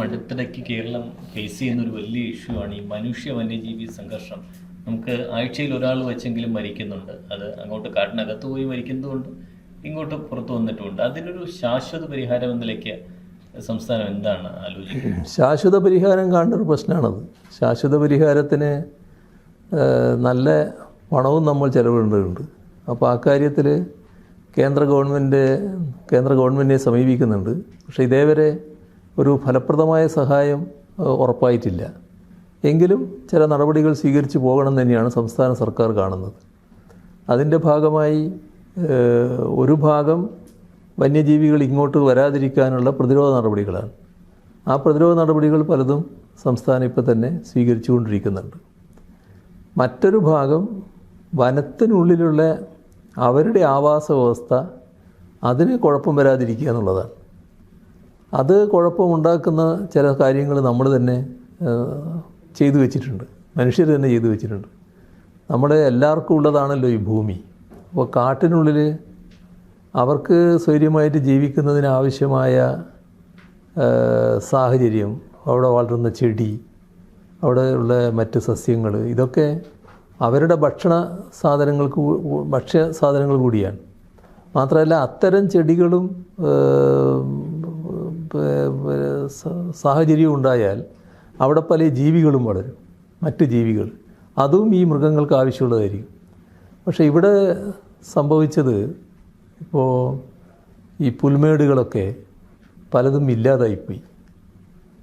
അടുത്തിടയ്ക്ക് കേരളം ഫേസ് ചെയ്യുന്നൊരു വലിയ ഇഷ്യൂ ആണ് ഈ മനുഷ്യ വന്യജീവി സംഘർഷം. നമുക്ക് ആഴ്ചയിൽ ഒരാൾ വെച്ചെങ്കിലും മരിക്കുന്നുണ്ട്. അത് അങ്ങോട്ട് കാട്ടിനകത്ത് പോയി മരിക്കുന്നതുകൊണ്ട് ഇങ്ങോട്ട് പുറത്തു വന്നിട്ടുമുണ്ട്. അതിനൊരു ശാശ്വത പരിഹാരം എന്ന നിലയ്ക്ക് സംസ്ഥാനം എന്താണ് ആലോചിക്കുന്നത്? ശാശ്വത പരിഹാരം കാണേണ്ട ഒരു പ്രശ്നമാണത്. ശാശ്വത പരിഹാരത്തിന് നല്ല പണവും നമ്മൾ ചെലവിടേണ്ടതുണ്ട്. അപ്പോൾ ആ കാര്യത്തിൽ കേന്ദ്ര ഗവൺമെൻറ്റിനെ സമീപിക്കുന്നുണ്ട്. പക്ഷേ ഇതേവരെ ഒരു ഫലപ്രദമായ സഹായം ഉറപ്പായിട്ടില്ല. എങ്കിലും ചില നടപടികൾ സ്വീകരിച്ചു പോകണം തന്നെയാണ് സംസ്ഥാന സർക്കാർ കാണുന്നത്. അതിൻ്റെ ഭാഗമായി ഒരു ഭാഗം വന്യജീവികൾ ഇങ്ങോട്ട് വരാതിരിക്കാനുള്ള പ്രതിരോധ നടപടികളാണ്. ആ പ്രതിരോധ നടപടികൾ പലതും സംസ്ഥാനം ഇപ്പോൾ തന്നെ സ്വീകരിച്ചുകൊണ്ടിരിക്കുന്നുണ്ട്. മറ്റൊരു ഭാഗം വനത്തിനുള്ളിലുള്ള അവരുടെ ആവാസ വ്യവസ്ഥ, അതിന് കുഴപ്പം വരാതിരിക്കുക എന്നുള്ളതാണ്. അത് കുഴപ്പമുണ്ടാക്കുന്ന ചില കാര്യങ്ങൾ നമ്മൾ തന്നെ ചെയ്തു വെച്ചിട്ടുണ്ട്, മനുഷ്യർ തന്നെ ചെയ്തു വെച്ചിട്ടുണ്ട്. നമ്മുടെ എല്ലാവർക്കും ഉള്ളതാണല്ലോ ഈ ഭൂമി. അപ്പോൾ കാട്ടിനുള്ളിൽ അവർക്ക് സ്വൈര്യമായിട്ട് ജീവിക്കുന്നതിനാവശ്യമായ സാഹചര്യം, അവിടെ വളരുന്ന ചെടി, അവിടെ ഉള്ള മറ്റ് സസ്യങ്ങൾ, ഇതൊക്കെ അവരുടെ ഭക്ഷ്യ സാധനങ്ങൾ കൂടിയാണ്. മാത്രമല്ല അത്തരം ചെടികളും സാഹചര്യവും ഉണ്ടായാൽ അവിടെ പല ജീവികളും വളരും, മറ്റ് ജീവികൾ, അതും ഈ മൃഗങ്ങൾക്ക് ആവശ്യമുള്ളതായിരിക്കും. പക്ഷേ ഇവിടെ സംഭവിച്ചത് ഇപ്പോൾ ഈ പുൽമേടുകളൊക്കെ പലതും ഇല്ലാതായിപ്പോയി.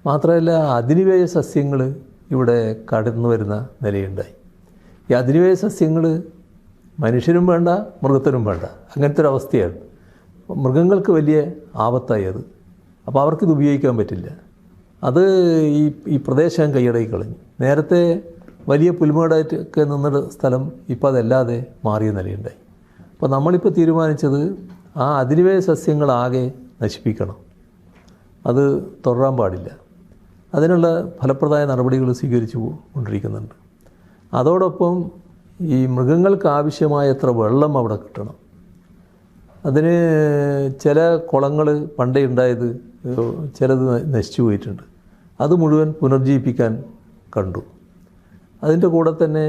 മാത്രമല്ല അധിനിവേശ സസ്യങ്ങൾ ഇവിടെ കടന്നു വരുന്ന നിലയുണ്ടായി. ഈ അധിനിവേശ സസ്യങ്ങൾ മനുഷ്യനും വേണ്ട, മൃഗത്തിനും വേണ്ട, അങ്ങനത്തെ ഒരു അവസ്ഥയാണ്. മൃഗങ്ങൾക്ക് വലിയ ആപത്തായി അത്. അപ്പോൾ അവർക്കിത് ഉപയോഗിക്കാൻ പറ്റില്ല. അത് ഈ പ്രദേശം കൈയടക്കി കളഞ്ഞു. നേരത്തെ വലിയ പുൽമേടായിട്ടൊക്കെ നിന്ന സ്ഥലം ഇപ്പോൾ അതല്ലാതെ മാറിയ നിലയുണ്ടായി. അപ്പോൾ നമ്മളിപ്പോൾ തീരുമാനിച്ചത് ആ അധിനിവേശ സസ്യങ്ങളാകെ നശിപ്പിക്കണം. അത് തുടരാൻ പാടില്ല. അതിനുള്ള ഫലപ്രദമായ നടപടികൾ സ്വീകരിച്ചു കൊണ്ടിരിക്കുന്നുണ്ട്. അതോടൊപ്പം ഈ മൃഗങ്ങൾക്ക് ആവശ്യമായത്ര വെള്ളം അവിടെ കിട്ടണം. അതിന് ചില കുളങ്ങൾ പണ്ടേ ഉണ്ടായത് ചിലത് നശിച്ചു പോയിട്ടുണ്ട്. അത് മുഴുവൻ പുനർജീവിപ്പിക്കാൻ കണ്ടു. അതിൻ്റെ കൂടെ തന്നെ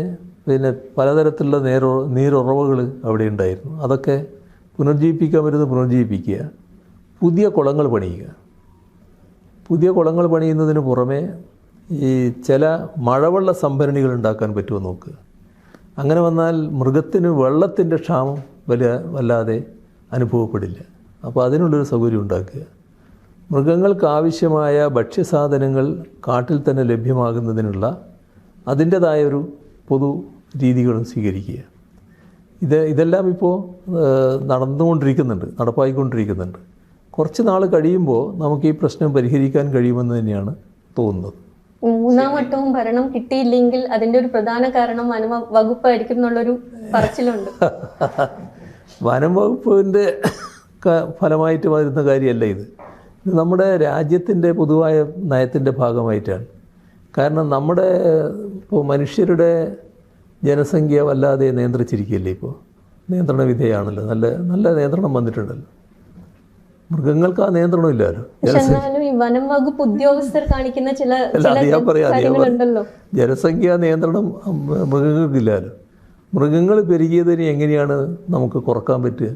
പിന്നെ പലതരത്തിലുള്ള നീരുറവകൾ അവിടെ ഉണ്ടായിരുന്നു. അതൊക്കെ പുനർജീവിപ്പിക്കാൻ വരുന്നത് പുനർജീവിപ്പിക്കുക, പുതിയ കുളങ്ങൾ പണിയുക. പുതിയ കുളങ്ങൾ പണിയുന്നതിന് പുറമെ ഈ ചില മഴവെള്ള സംഭരണികൾ ഉണ്ടാക്കാൻ പറ്റുമോ നോക്കുക. അങ്ങനെ വന്നാൽ മൃഗത്തിന് വെള്ളത്തിൻ്റെ ക്ഷാമം വല്ലാതെ അനുഭവപ്പെടില്ല. അപ്പോൾ അതിനുള്ളൊരു സൗകര്യം ഉണ്ടാക്കുക. മൃഗങ്ങൾക്ക് ആവശ്യമായ ഭക്ഷ്യസാധനങ്ങൾ കാട്ടിൽ തന്നെ ലഭ്യമാകുന്നതിനുള്ള അതിൻ്റേതായൊരു പൊതു രീതികളും സ്വീകരിക്കുക. ഇതെല്ലാം ഇപ്പോൾ നടപ്പായിക്കൊണ്ടിരിക്കുന്നുണ്ട്. കുറച്ച് നാൾ കഴിയുമ്പോൾ നമുക്ക് ഈ പ്രശ്നം പരിഹരിക്കാൻ കഴിയുമെന്ന് തന്നെയാണ് തോന്നുന്നത്. 3-ാം വട്ടവും ഭരണം കിട്ടിയില്ലെങ്കിൽ അതിൻ്റെ ഒരു പ്രധാന കാരണം വനം വകുപ്പായിരിക്കും എന്നുള്ളൊരു പറച്ചിലുണ്ട്. വനം വകുപ്പിൻ്റെ ഫലമായിട്ട് വരുന്ന കാര്യമല്ല ഇത്. ഇത് നമ്മുടെ രാജ്യത്തിൻ്റെ പൊതുവായ നയത്തിൻ്റെ ഭാഗമായിട്ടാണ്. കാരണം നമ്മുടെ ഇപ്പോൾ മനുഷ്യരുടെ ജനസംഖ്യ വല്ലാതെ നിയന്ത്രിച്ചിരിക്കുകയല്ലേ. ഇപ്പോൾ നിയന്ത്രണ വിധേയമാണല്ലോ. നല്ല നിയന്ത്രണം വന്നിട്ടുണ്ടല്ലോ. മൃഗങ്ങൾക്ക് ആ നിയന്ത്രണം ഇല്ലല്ലോ. ഈ വനം വകുപ്പ് ഉദ്യോഗസ്ഥർ കാണിക്കുന്ന ചില കാര്യങ്ങളുണ്ടല്ലോ. ജനസംഖ്യാ നിയന്ത്രണം മൃഗങ്ങൾക്കില്ലല്ലോ. മൃഗങ്ങൾ പെരുകിയതിന് എങ്ങനെയാണ് നമുക്ക് കുറക്കാൻ പറ്റുക?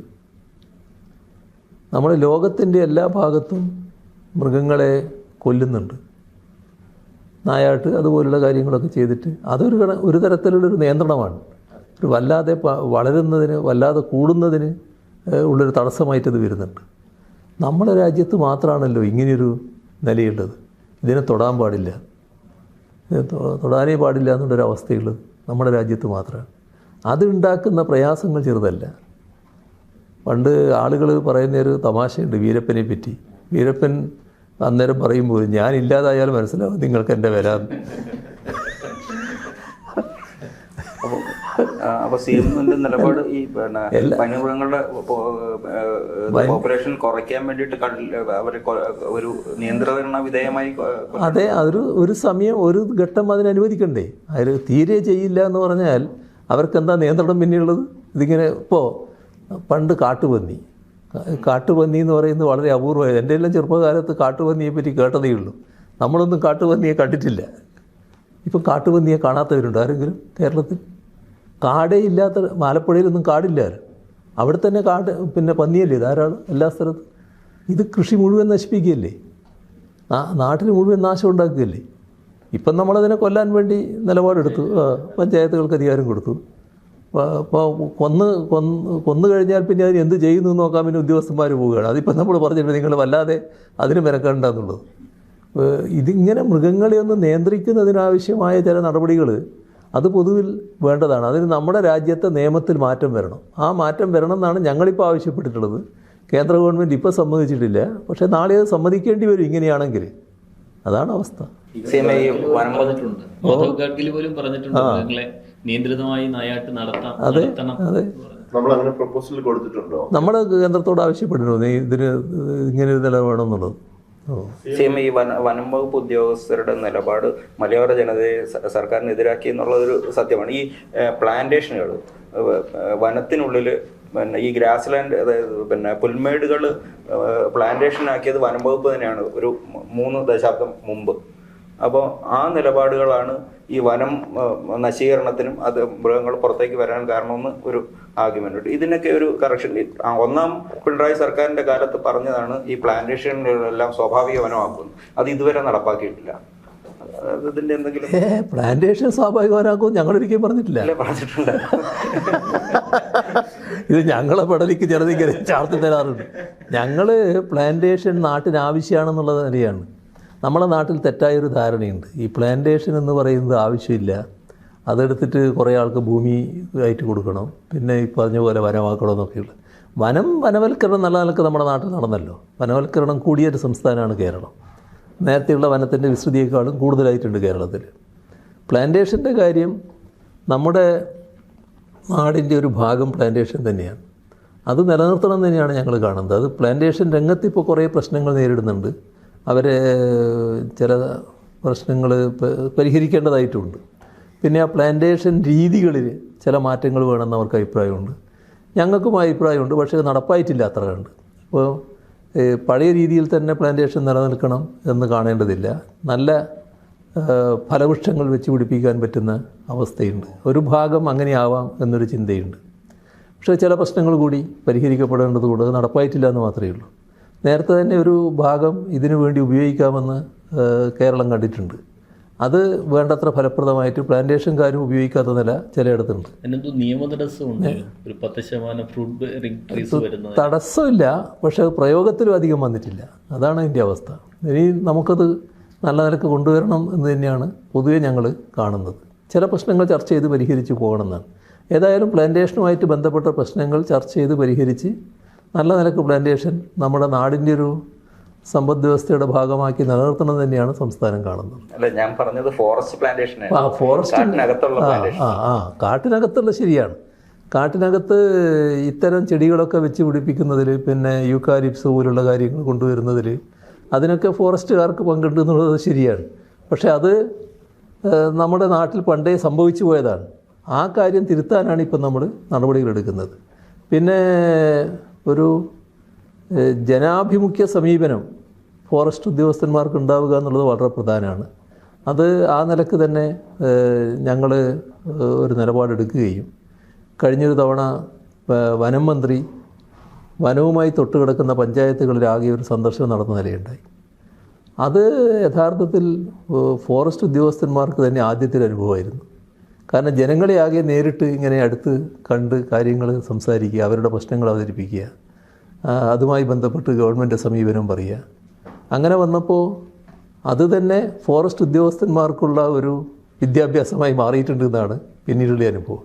നമ്മൾ ലോകത്തിൻ്റെ എല്ലാ ഭാഗത്തും മൃഗങ്ങളെ കൊല്ലുന്നുണ്ട്. നായാട്ട് അതുപോലുള്ള കാര്യങ്ങളൊക്കെ ചെയ്തിട്ട് ഒരു തരത്തിലുള്ളൊരു നിയന്ത്രണമാണ്. ഒരു വല്ലാതെ വളരുന്നതിന്, വല്ലാതെ കൂടുന്നതിന് ഉള്ളൊരു തടസ്സമായിട്ടത് വരുന്നുണ്ട്. നമ്മുടെ രാജ്യത്ത് മാത്രമാണല്ലോ ഇങ്ങനെയൊരു നിലയുള്ളത്. ഇതിനെ തൊടാൻ പാടില്ല, തൊടാനേ പാടില്ല എന്നുള്ളൊരവസ്ഥയുള്ളത് നമ്മുടെ രാജ്യത്ത് മാത്രമാണ്. അതുണ്ടാക്കുന്ന പ്രയാസങ്ങൾ ചെറുതല്ല. പണ്ട് ആളുകൾ പറയുന്നൊരു തമാശയുണ്ട് വീരപ്പനെ പറ്റി. വീരപ്പൻ അന്നേരം പറയുമ്പോൾ ഞാൻ ഇല്ലാതായാലും മനസ്സിലാവും നിങ്ങൾക്ക് എൻ്റെ വരാൻ. അപ്പോൾ സിഎമ്മിന്റെ നിലപാട് ഈ വന്യമൃഗങ്ങളുടെ പോപ്പുലേഷൻ കുറയ്ക്കാൻ വേണ്ടിയിട്ട് അവർ ഒരു നിയന്ത്രണ വിധേയമായി. അതെ, ഒരു സമയം ഒരു ഘട്ടം അതിനനുവദിക്കണ്ടേ? അതിൽ തീരെ ചെയ്യില്ല എന്ന് പറഞ്ഞാൽ അവർക്കെന്താ നിയന്ത്രണം പിന്നെയുള്ളത്? ഇതിങ്ങനെ ഇപ്പോൾ പണ്ട് കാട്ടുപന്നി എന്ന് പറയുന്നത് വളരെ അപൂർവമായി. എൻ്റെ എല്ലാം ചെറുപ്പകാലത്ത് കാട്ടുപന്നിയെ പറ്റി കേട്ടതേ ഉള്ളൂ. നമ്മളൊന്നും കാട്ടുപന്നിയെ കണ്ടിട്ടില്ല. ഇപ്പം കാട്ടുപന്നിയെ കാണാത്തവരുണ്ട് ആരെങ്കിലും കേരളത്തിൽ? കാടേ ഇല്ലാത്ത ആലപ്പുഴയിലൊന്നും കാടില്ലായിരുന്നു. അവിടെ തന്നെ പിന്നെ പന്നിയല്ലേ ധാരാളം എല്ലാ സ്ഥലത്തും. ഇത് കൃഷി മുഴുവൻ നശിപ്പിക്കുകയല്ലേ, നാട്ടിൽ മുഴുവൻ നാശം ഉണ്ടാക്കുകയല്ലേ. ഇപ്പം നമ്മളതിനെ കൊല്ലാൻ വേണ്ടി നിലപാടെടുത്തു, പഞ്ചായത്തുകൾക്ക് അധികാരം കൊടുത്തു. ഇപ്പോൾ കൊന്നു കഴിഞ്ഞാൽ പിന്നെ അതിന് എന്ത് ചെയ്യുന്നു എന്ന് നോക്കാൻ പിന്നെ ഉദ്യോഗസ്ഥന്മാർ പോവുകയാണ്. അതിപ്പോൾ നമ്മൾ പറഞ്ഞിട്ടുണ്ട് നിങ്ങൾ വല്ലാതെ അതിന് മെനക്കെണ്ടെന്നുള്ളത്. ഇതിങ്ങനെ മൃഗങ്ങളെ ഒന്ന് നിയന്ത്രിക്കുന്നതിനാവശ്യമായ ചില നടപടികൾ അത് പൊതുവിൽ വേണ്ടതാണ്. അതിന് നമ്മുടെ രാജ്യത്തെ നിയമത്തിൽ മാറ്റം വരണം. ആ മാറ്റം വരണം എന്നാണ് ഞങ്ങളിപ്പോൾ ആവശ്യപ്പെട്ടിട്ടുള്ളത്. കേന്ദ്ര ഗവൺമെൻറ് ഇപ്പോൾ സമ്മതിച്ചിട്ടില്ല. പക്ഷേ നാളെ അത് സമ്മതിക്കേണ്ടി വരും ഇങ്ങനെയാണെങ്കിൽ. അതാണ് അവസ്ഥ. പോലും പറഞ്ഞിട്ടുണ്ട് മൃഗങ്ങളെ നിയന്ത്രിതമായി നായാട്ട് നടത്താം. അതെ, നമ്മൾ അങ്ങനെ പ്രപ്പോസൽ കൊടുത്തിട്ടുണ്ടോ? നമ്മൾ കേന്ദ്രത്തോട് ആവശ്യപ്പെട്ടിട്ടുണ്ടോ ഇതിന് ഇങ്ങനെ ഒരു നില വേണമെന്നുള്ളത്? ഈ വനം വകുപ്പ് ഉദ്യോഗസ്ഥരുടെ നിലപാട് മലയോര ജനതയെ സർക്കാരിനെതിരാക്കി എന്നുള്ളതൊരു സത്യമാണ്. ഈ പ്ലാന്റേഷനുകൾ വനത്തിനുള്ളിൽ ഈ ഗ്രാസ് ലാൻഡ്, അതായത് പുൽമേടുകൾ പ്ലാന്റേഷൻ ആക്കിയത് വനം വകുപ്പ് തന്നെയാണ് ഒരു 3 ദശാബ്ദം മുമ്പ്. അപ്പോൾ ആ നിലപാടുകളാണ് ഈ വനം നശീകരണത്തിനും അത് മൃഗങ്ങൾ പുറത്തേക്ക് വരാൻ കാരണമെന്ന് ഒരു ആർഗ്യുമെന്റ് ഉണ്ട്. ഇതിനൊക്കെ ഒരു കറക്ഷൻ ഒന്നാം പിണറായി സർക്കാരിന്റെ കാലത്ത് പറഞ്ഞതാണ് ഈ പ്ലാന്റേഷനുകളെല്ലാം സ്വാഭാവിക വനമാക്കുന്നു. അത് ഇതുവരെ നടപ്പാക്കിയിട്ടില്ല. ഇതിന്റെ എന്തെങ്കിലും പ്ലാന്റേഷൻ സ്വാഭാവിക വനമാക്കും ഞങ്ങളൊരിക്കലും പറഞ്ഞിട്ടില്ല. പറഞ്ഞിട്ടുണ്ട്. ഇത് ഞങ്ങളെ പെടലിക്ക് ചെറുതിങ്ങനെ ചാർത്തി തരാറുണ്ട്. ഞങ്ങൾ പ്ലാന്റേഷൻ നാട്ടിന് ആവശ്യമാണെന്നുള്ളത് നിലയാണ്. നമ്മളെ നാട്ടിൽ തെറ്റായൊരു ധാരണയുണ്ട്. ഈ പ്ലാന്റേഷൻ എന്ന് പറയുന്നത് ആവശ്യമില്ല, അതെടുത്തിട്ട് കുറേ ആൾക്ക് ഭൂമി ആയിട്ട് കൊടുക്കണം, പിന്നെ ഈ പറഞ്ഞ പോലെ വനമാക്കണം എന്നൊക്കെയുള്ള. വനവൽക്കരണം നല്ല നിലക്ക് നമ്മുടെ നാട്ടിൽ നടന്നല്ലോ. വനവൽക്കരണം കൂടിയൊരു സംസ്ഥാനമാണ് കേരളം. നേരത്തെയുള്ള വനത്തിൻ്റെ വിസ്തൃതിയേക്കാളും കൂടുതലായിട്ടുണ്ട് കേരളത്തിൽ. പ്ലാന്റേഷൻ്റെ കാര്യം, നമ്മുടെ നാടിൻ്റെ ഒരു ഭാഗം പ്ലാന്റേഷൻ തന്നെയാണ്. അത് നിലനിർത്തണം തന്നെയാണ് ഞങ്ങൾ കാണുന്നത്. അത് പ്ലാന്റേഷൻ രംഗത്ത് ഇപ്പോൾ കുറേ പ്രശ്നങ്ങൾ നേരിടുന്നുണ്ട്. അവരെ ചില പ്രശ്നങ്ങൾ പരിഹരിക്കേണ്ടതായിട്ടുണ്ട്. പിന്നെ ആ പ്ലാന്റേഷൻ രീതികളിൽ ചില മാറ്റങ്ങൾ വേണമെന്ന് അവർക്ക് അഭിപ്രായമുണ്ട്, ഞങ്ങൾക്കും അഭിപ്രായമുണ്ട്. പക്ഷേ നടപ്പായിട്ടില്ല അത്ര കണ്ട്. അപ്പോൾ പഴയ രീതിയിൽ തന്നെ പ്ലാന്റേഷൻ നിലനിൽക്കണം എന്ന് കാണേണ്ടതില്ല. നല്ല ഫലവൃക്ഷങ്ങൾ വെച്ച് പിടിപ്പിക്കാൻ പറ്റുന്ന അവസ്ഥയുണ്ട്. ഒരു ഭാഗം അങ്ങനെയാവാം എന്നൊരു ചിന്തയുണ്ട്. പക്ഷേ ചില പ്രശ്നങ്ങൾ കൂടി പരിഹരിക്കപ്പെടേണ്ടതുകൊണ്ട് അത് നടപ്പായിട്ടില്ല എന്ന് മാത്രമേ ഉള്ളൂ. നേരത്തെ തന്നെ ഒരു ഭാഗം ഇതിനു വേണ്ടി ഉപയോഗിക്കാമെന്ന് കേരളം കണ്ടിട്ടുണ്ട്. അത് വേണ്ടത്ര ഫലപ്രദമായിട്ട് പ്ലാന്റേഷൻകാരും ഉപയോഗിക്കാത്ത നില ചിലയിടത്തുണ്ട്. തടസ്സമില്ല, പക്ഷെ പ്രയോഗത്തിലും അധികം വന്നിട്ടില്ല. അതാണ് അതിൻ്റെ അവസ്ഥ. ഇനി നമുക്കത് നല്ല നിലക്ക് കൊണ്ടുവരണം എന്ന് തന്നെയാണ് പൊതുവെ ഞങ്ങൾ കാണുന്നത്. ചില പ്രശ്നങ്ങൾ ചർച്ച ചെയ്ത് പരിഹരിച്ച് പോകണമെന്നാണ്. ഏതായാലും പ്ലാന്റേഷനുമായിട്ട് ബന്ധപ്പെട്ട പ്രശ്നങ്ങൾ ചർച്ച ചെയ്ത് പരിഹരിച്ച് നല്ല നിലക്ക് പ്ലാന്റേഷൻ നമ്മുടെ നാടിൻ്റെ ഒരു സമ്പദ് വ്യവസ്ഥയുടെ ഭാഗമാക്കി നിലനിർത്തണം തന്നെയാണ് സംസ്ഥാനം കാണുന്നത്. അല്ല, ഞാൻ പറഞ്ഞത് ഫോറസ്റ്റ് പ്ലാന്റേഷൻ. കാട്ടിനകത്തുള്ള ശരിയാണ്. കാട്ടിനകത്ത് ഇത്തരം ചെടികളൊക്കെ വെച്ച് പിടിപ്പിക്കുന്നതിൽ, പിന്നെ യൂക്കാലിപ്സ് പോലുള്ള കാര്യങ്ങൾ കൊണ്ടുവരുന്നതിൽ, അതിനൊക്കെ ഫോറസ്റ്റുകാർക്ക് പങ്കുണ്ട് എന്നുള്ളത് ശരിയാണ്. പക്ഷേ അത് നമ്മുടെ നാട്ടിൽ പണ്ടേ സംഭവിച്ചു പോയതാണ്. ആ കാര്യം തിരുത്താനാണ് ഇപ്പം നമ്മൾ നടപടികളെടുക്കുന്നത്. പിന്നെ ഒരു ജനാഭിമുഖ്യ സമീപനം ഫോറസ്റ്റ് ഉദ്യോഗസ്ഥന്മാർക്ക് ഉണ്ടാവുക എന്നുള്ളത് വളരെ പ്രധാനമാണ്. അത് ആ നിലക്ക് തന്നെ ഞങ്ങൾ ഒരു നിലപാടെടുക്കുകയും കഴിഞ്ഞൊരു തവണ വനം മന്ത്രി വനവുമായി തൊട്ടുകിടക്കുന്ന പഞ്ചായത്തുകളിലാകെ ഒരു സന്ദർശനം നടന്ന നിലയുണ്ടായി. അത് യഥാർത്ഥത്തിൽ ഫോറസ്റ്റ് ഉദ്യോഗസ്ഥന്മാർക്ക് തന്നെ ആദ്യത്തെ അനുഭവമായിരുന്നു. കാരണം ജനങ്ങളെ ആകെ നേരിട്ട് ഇങ്ങനെ അടുത്ത് കണ്ട് കാര്യങ്ങൾ സംസാരിക്കുക, അവരുടെ പ്രശ്നങ്ങൾ അവതരിപ്പിക്കുക, അതുമായി ബന്ധപ്പെട്ട് ഗവൺമെൻറ് സമീപനം പറയുക. അങ്ങനെ വന്നപ്പോൾ അത് തന്നെ ഫോറസ്റ്റ് ഉദ്യോഗസ്ഥന്മാർക്കുള്ള ഒരു വിദ്യാഭ്യാസമായി മാറിയിട്ടുണ്ടെന്നാണ് പിന്നീടുള്ള അനുഭവം.